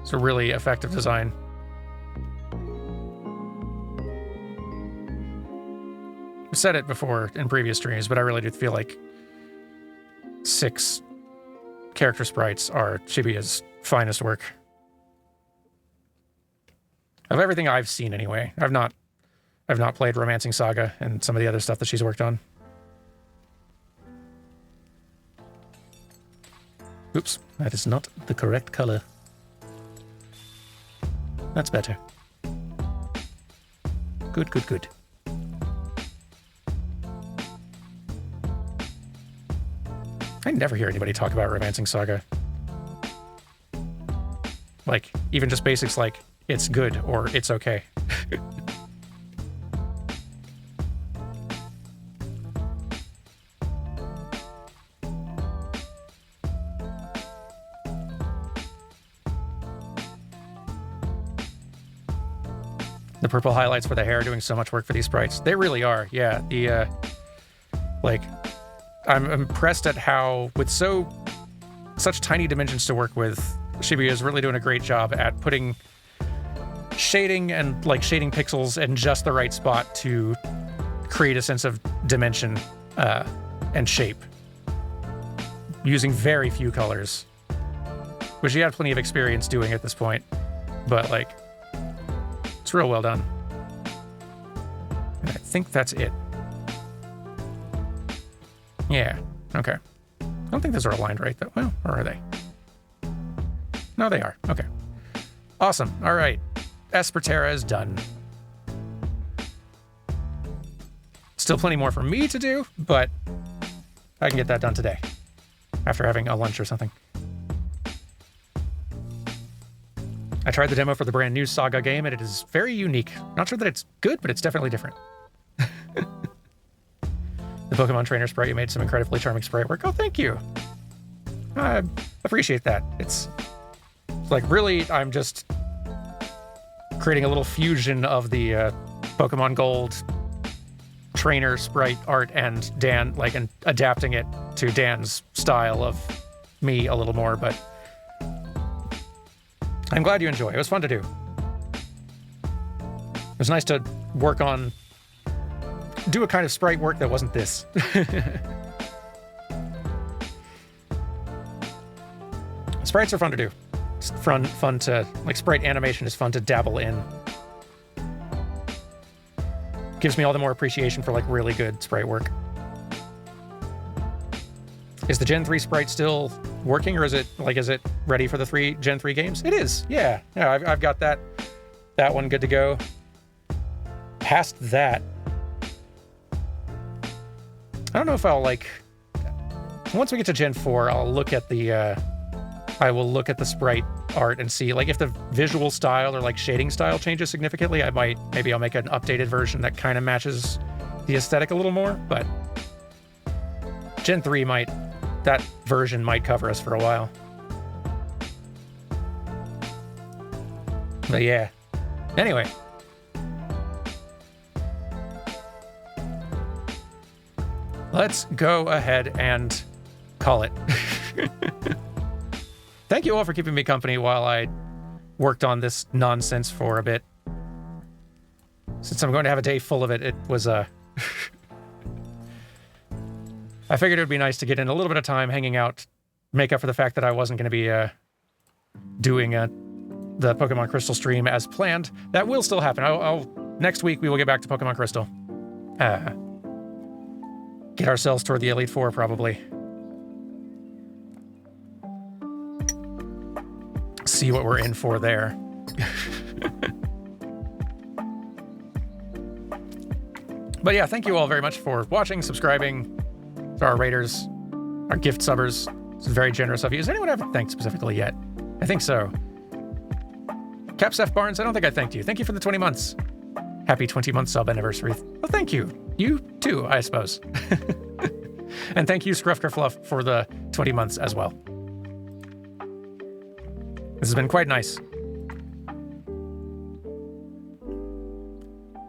It's a really effective design. I've said it before in previous streams, but I really do feel like 6 character sprites are Shibuya's finest work. Of everything I've seen anyway. I've not played Romancing Saga and some of the other stuff that she's worked on. Oops, that is not the correct color. That's better. Good. I never hear anybody talk about Romancing Saga. Like, even just basics like, it's good or it's okay. The purple highlights for the hair are doing so much work for these sprites. They really are, yeah. The, like, I'm impressed at how, with such tiny dimensions to work with, Shibuya is really doing a great job at putting shading and, like, shading pixels in just the right spot to create a sense of dimension and shape. Using very few colors. Which you have plenty of experience doing at this point. But, like, it's real well done. And I think that's it. Yeah, okay. I don't think those are aligned right, though. Well, or are they? No, they are. Okay. Awesome. All right. Esper Terra is done. Still plenty more for me to do, but I can get that done today. After having a lunch or something. I tried the demo for the brand new Saga game, and it is very unique. Not sure that it's good, but it's definitely different. The Pokemon trainer sprite, you made some incredibly charming sprite work. Oh, thank you. I appreciate that. It's like, really, I'm just creating a little fusion of the Pokemon Gold trainer sprite art and Dan, like, and adapting it to Dan's style of me a little more, but I'm glad you enjoy. It was fun to do. It was nice to work on, do a kind of sprite work that wasn't this. Sprites are fun to do. It's fun to, like, sprite animation is fun to dabble in. Gives me all the more appreciation for, like, really good sprite work. Is the Gen 3 sprite still working, or is it ready for the Gen 3 games? It is, yeah. Yeah, I've got that one good to go. Past that, I don't know if I'll, like, once we get to Gen 4, I'll look at the, I will look at the sprite art and see, like, if the visual style or, like, shading style changes significantly, maybe I'll make an updated version that kind of matches the aesthetic a little more, but Gen 3 that version might cover us for a while. But yeah. Anyway. Let's go ahead and call it. Thank you all for keeping me company while I worked on this nonsense for a bit. Since I'm going to have a day full of it, it was I figured it would be nice to get in a little bit of time hanging out, make up for the fact that I wasn't going to be doing the Pokemon Crystal stream as planned. That will still happen. Next week we will get back to Pokemon Crystal. Get ourselves toward the Elite Four, probably. See what we're in for there. But yeah, thank you all very much for watching, subscribing, to our raiders, our gift subbers. It's very generous of you. Has anyone ever thanked specifically yet? I think so. Caps F. Barnes, I don't think I thanked you. Thank you for the 20 months. Happy 20-month sub anniversary. Well, thank you. You too, I suppose. And thank you, Scruffker Fluff, for the 20 months as well. This has been quite nice.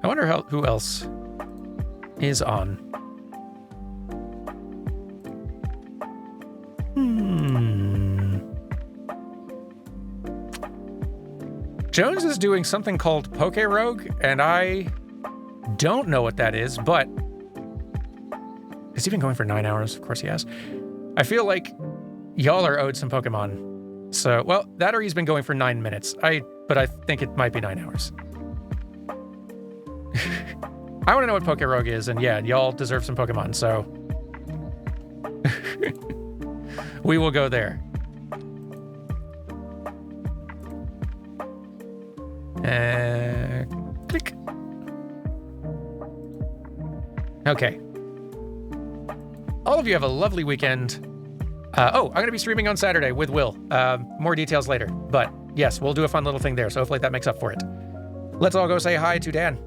I wonder who else is on. Jones is doing something called Poke Rogue, and I don't know what that is, but has he been going for 9 hours? Of course he has. I feel like y'all are owed some Pokemon. So, well, that or he's been going for 9 minutes. But I think it might be 9 hours. I want to know what Poke Rogue is, and yeah, y'all deserve some Pokemon, so we will go there. Click. Okay. All of you have a lovely weekend. I'm going to be streaming on Saturday with Will. More details later. But yes, we'll do a fun little thing there, so hopefully that makes up for it. Let's all go say hi to Dan.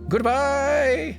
Goodbye!